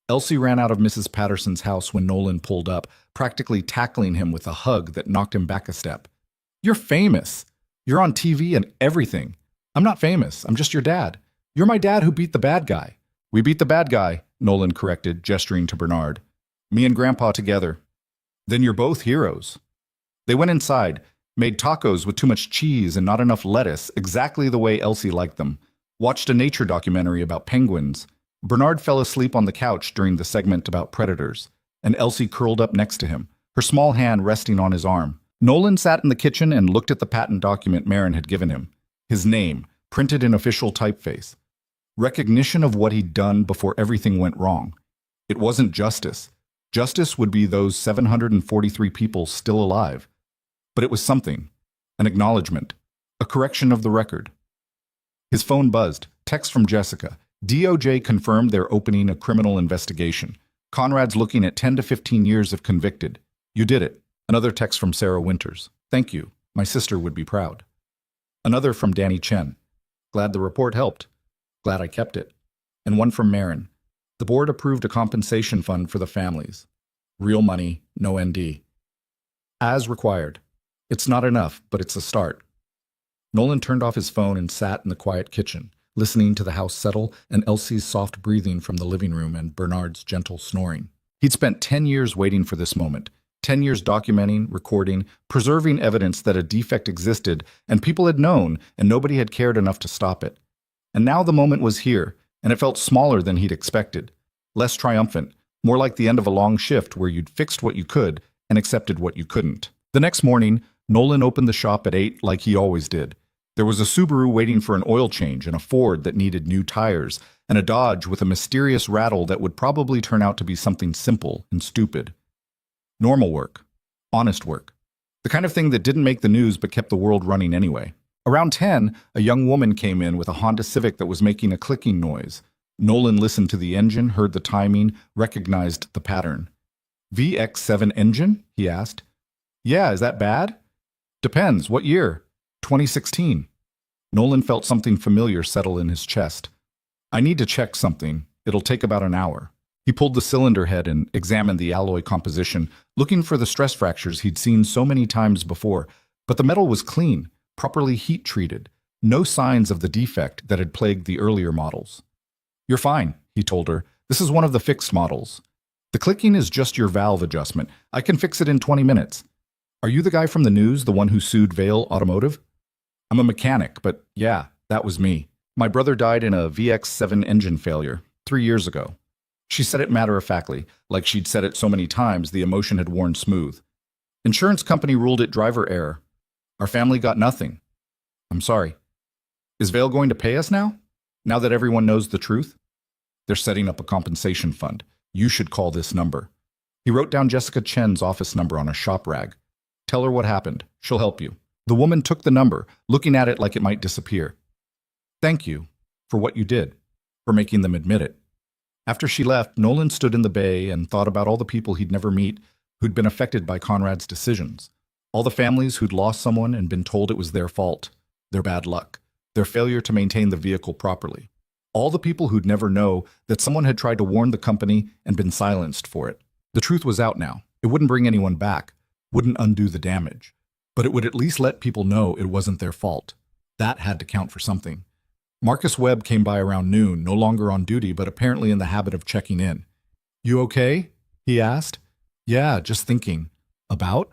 Elsie ran out of Mrs. Patterson's house when Nolan pulled up, practically tackling him with a hug that knocked him back a step. You're famous. You're on TV and everything. I'm not famous. I'm just your dad. You're my dad who beat the bad guy. We beat the bad guy, Nolan corrected, gesturing to Bernard. Me and Grandpa together. Then you're both heroes. They went inside, made tacos with too much cheese and not enough lettuce, exactly the way Elsie liked them. Watched a nature documentary about penguins. Bernard fell asleep on the couch during the segment about predators, and Elsie curled up next to him, her small hand resting on his arm. Nolan sat in the kitchen and looked at the patent document Marin had given him. His name, printed in official typeface. Recognition of what he'd done before everything went wrong. It wasn't justice. Justice would be those 743 people still alive. But it was something. An acknowledgement. A correction of the record. His phone buzzed. Text from Jessica. DOJ confirmed they're opening a criminal investigation. Conrad's looking at 10 to 15 years if convicted. You did it. Another text from Sarah Winters. Thank you. My sister would be proud. Another from Danny Chen. Glad the report helped. Glad I kept it. And one from Marin. The board approved a compensation fund for the families. Real money, no ND. As required. It's not enough, but it's a start. Nolan turned off his phone and sat in the quiet kitchen, listening to the house settle and Elsie's soft breathing from the living room and Bernard's gentle snoring. He'd spent 10 years waiting for this moment. 10 years documenting, recording, preserving evidence that a defect existed and people had known and nobody had cared enough to stop it. And now the moment was here, and it felt smaller than he'd expected. Less triumphant, more like the end of a long shift where you'd fixed what you could and accepted what you couldn't. The next morning, Nolan opened the shop at 8 like he always did. There was a Subaru waiting for an oil change and a Ford that needed new tires, and a Dodge with a mysterious rattle that would probably turn out to be something simple and stupid. Normal work. Honest work. The kind of thing that didn't make the news but kept the world running anyway. Around 10, a young woman came in with a Honda Civic that was making a clicking noise. Nolan listened to the engine, heard the timing, recognized the pattern. VX7 engine? He asked. Yeah, is that bad? Depends. What year? 2016. Nolan felt something familiar settle in his chest. I need to check something. It'll take about an hour. He pulled the cylinder head and examined the alloy composition, looking for the stress fractures he'd seen so many times before. But the metal was clean, properly heat-treated. No signs of the defect that had plagued the earlier models. You're fine, he told her. This is one of the fixed models. The clicking is just your valve adjustment. I can fix it in 20 minutes. Are you the guy from the news, the one who sued Vail Automotive? I'm a mechanic, but yeah, that was me. My brother died in a VX7 engine failure 3 years ago. She said it matter-of-factly, like she'd said it so many times the emotion had worn smooth. Insurance company ruled it driver error. Our family got nothing. I'm sorry. Is Vale going to pay us now? Now that everyone knows the truth? They're setting up a compensation fund. You should call this number. He wrote down Jessica Chen's office number on a shop rag. Tell her what happened. She'll help you. The woman took the number, looking at it like it might disappear. Thank you for what you did, for making them admit it. After she left, Nolan stood in the bay and thought about all the people he'd never meet who'd been affected by Conrad's decisions. All the families who'd lost someone and been told it was their fault, their bad luck, their failure to maintain the vehicle properly. All the people who'd never know that someone had tried to warn the company and been silenced for it. The truth was out now. It wouldn't bring anyone back, wouldn't undo the damage, but it would at least let people know it wasn't their fault. That had to count for something. Marcus Webb came by around noon, no longer on duty, but apparently in the habit of checking in. You okay? He asked. Yeah, just thinking. About?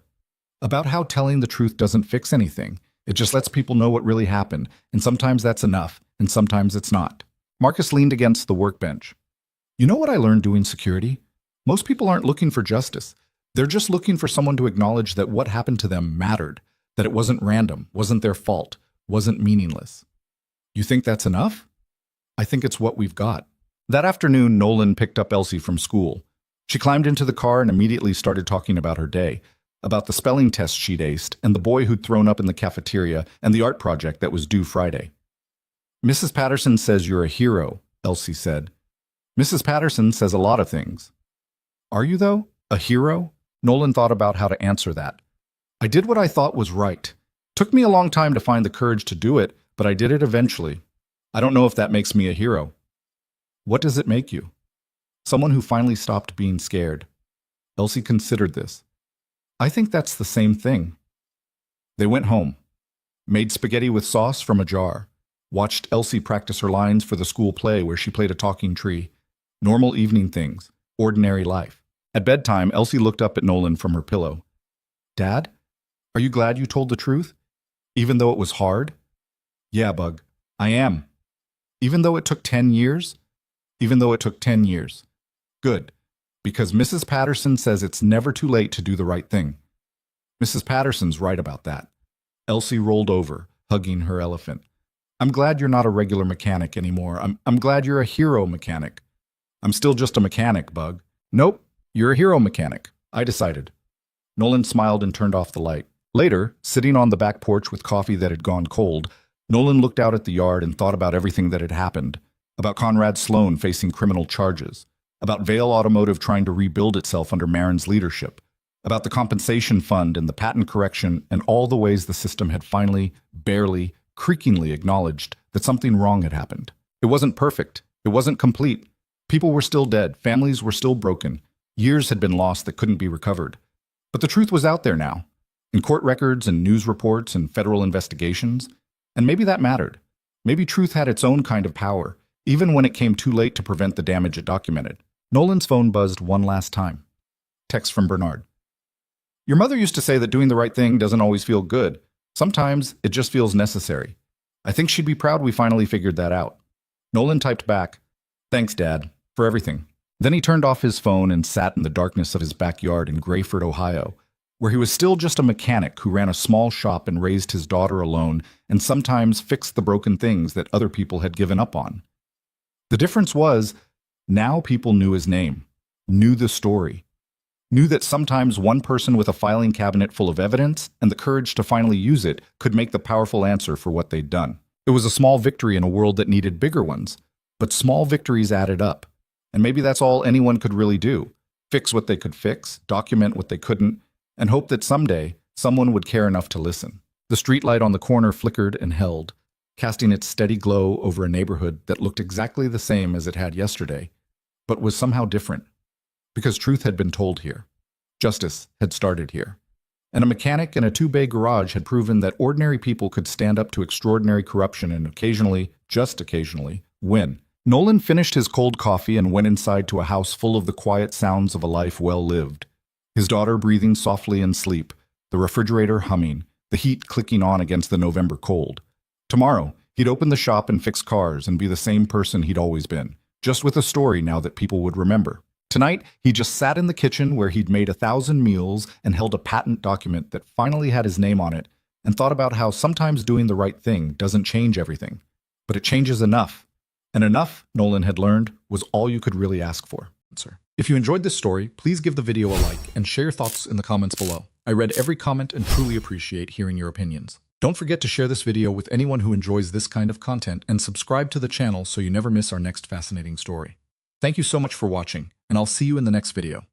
About how telling the truth doesn't fix anything. It just lets people know what really happened, and sometimes that's enough, and sometimes it's not. Marcus leaned against the workbench. You know what I learned doing security? Most people aren't looking for justice. They're just looking for someone to acknowledge that what happened to them mattered, that it wasn't random, wasn't their fault, wasn't meaningless. You think that's enough? I think it's what we've got. That afternoon, Nolan picked up Elsie from school. She climbed into the car and immediately started talking about her day, about the spelling test she'd aced, and the boy who'd thrown up in the cafeteria, and the art project that was due Friday. Mrs. Patterson says you're a hero, Elsie said. Mrs. Patterson says a lot of things. Are you, though? A hero? Nolan thought about how to answer that. I did what I thought was right. Took me a long time to find the courage to do it, but I did it eventually. I don't know if that makes me a hero. What does it make you? Someone who finally stopped being scared. Elsie considered this. I think that's the same thing. They went home, made spaghetti with sauce from a jar, watched Elsie practice her lines for the school play where she played a talking tree. Normal evening things, ordinary life. At bedtime, Elsie looked up at Nolan from her pillow. Dad, are you glad you told the truth? Even though it was hard? Yeah, Bug, I am. Even though it took 10 years? Even though it took 10 years. Good, because Mrs. Patterson says it's never too late to do the right thing. Mrs. Patterson's right about that. Elsie rolled over, hugging her elephant. I'm glad you're not a regular mechanic anymore. I'm glad you're a hero mechanic. I'm still just a mechanic, Bug. Nope, you're a hero mechanic. I decided. Nolan smiled and turned off the light. Later, sitting on the back porch with coffee that had gone cold, Nolan looked out at the yard and thought about everything that had happened. About Conrad Sloan facing criminal charges. About Vale Automotive trying to rebuild itself under Marin's leadership. About the compensation fund and the patent correction and all the ways the system had finally, barely, creakingly acknowledged that something wrong had happened. It wasn't perfect. It wasn't complete. People were still dead. Families were still broken. Years had been lost that couldn't be recovered. But the truth was out there now. In court records and news reports and federal investigations. And maybe that mattered. Maybe truth had its own kind of power, even when it came too late to prevent the damage it documented. Nolan's phone buzzed one last time. Text from Bernard. Your mother used to say that doing the right thing doesn't always feel good. Sometimes it just feels necessary. I think she'd be proud we finally figured that out. Nolan typed back, Thanks, Dad, for everything. Then he turned off his phone and sat in the darkness of his backyard in Grayford, Ohio, where he was still just a mechanic who ran a small shop and raised his daughter alone and sometimes fixed the broken things that other people had given up on. The difference was, now people knew his name, knew the story, knew that sometimes one person with a filing cabinet full of evidence and the courage to finally use it could make the powerful answer for what they'd done. It was a small victory in a world that needed bigger ones, but small victories added up. And maybe that's all anyone could really do. Fix what they could fix, document what they couldn't, and hope that someday someone would care enough to listen. The streetlight on the corner flickered and held, casting its steady glow over a neighborhood that looked exactly the same as it had yesterday, but was somehow different. Because truth had been told here. Justice had started here. And a mechanic in a two-bay garage had proven that ordinary people could stand up to extraordinary corruption and occasionally, just occasionally, win. Nolan finished his cold coffee and went inside to a house full of the quiet sounds of a life well lived. His daughter breathing softly in sleep, the refrigerator humming, the heat clicking on against the November cold. Tomorrow, he'd open the shop and fix cars and be the same person he'd always been, just with a story now that people would remember. Tonight, he just sat in the kitchen where he'd made 1,000 meals and held a patent document that finally had his name on it, and thought about how sometimes doing the right thing doesn't change everything, but it changes enough. And enough, Nolan had learned, was all you could really ask for. If you enjoyed this story, please give the video a like and share your thoughts in the comments below. I read every comment and truly appreciate hearing your opinions. Don't forget to share this video with anyone who enjoys this kind of content and subscribe to the channel so you never miss our next fascinating story. Thank you so much for watching, and I'll see you in the next video.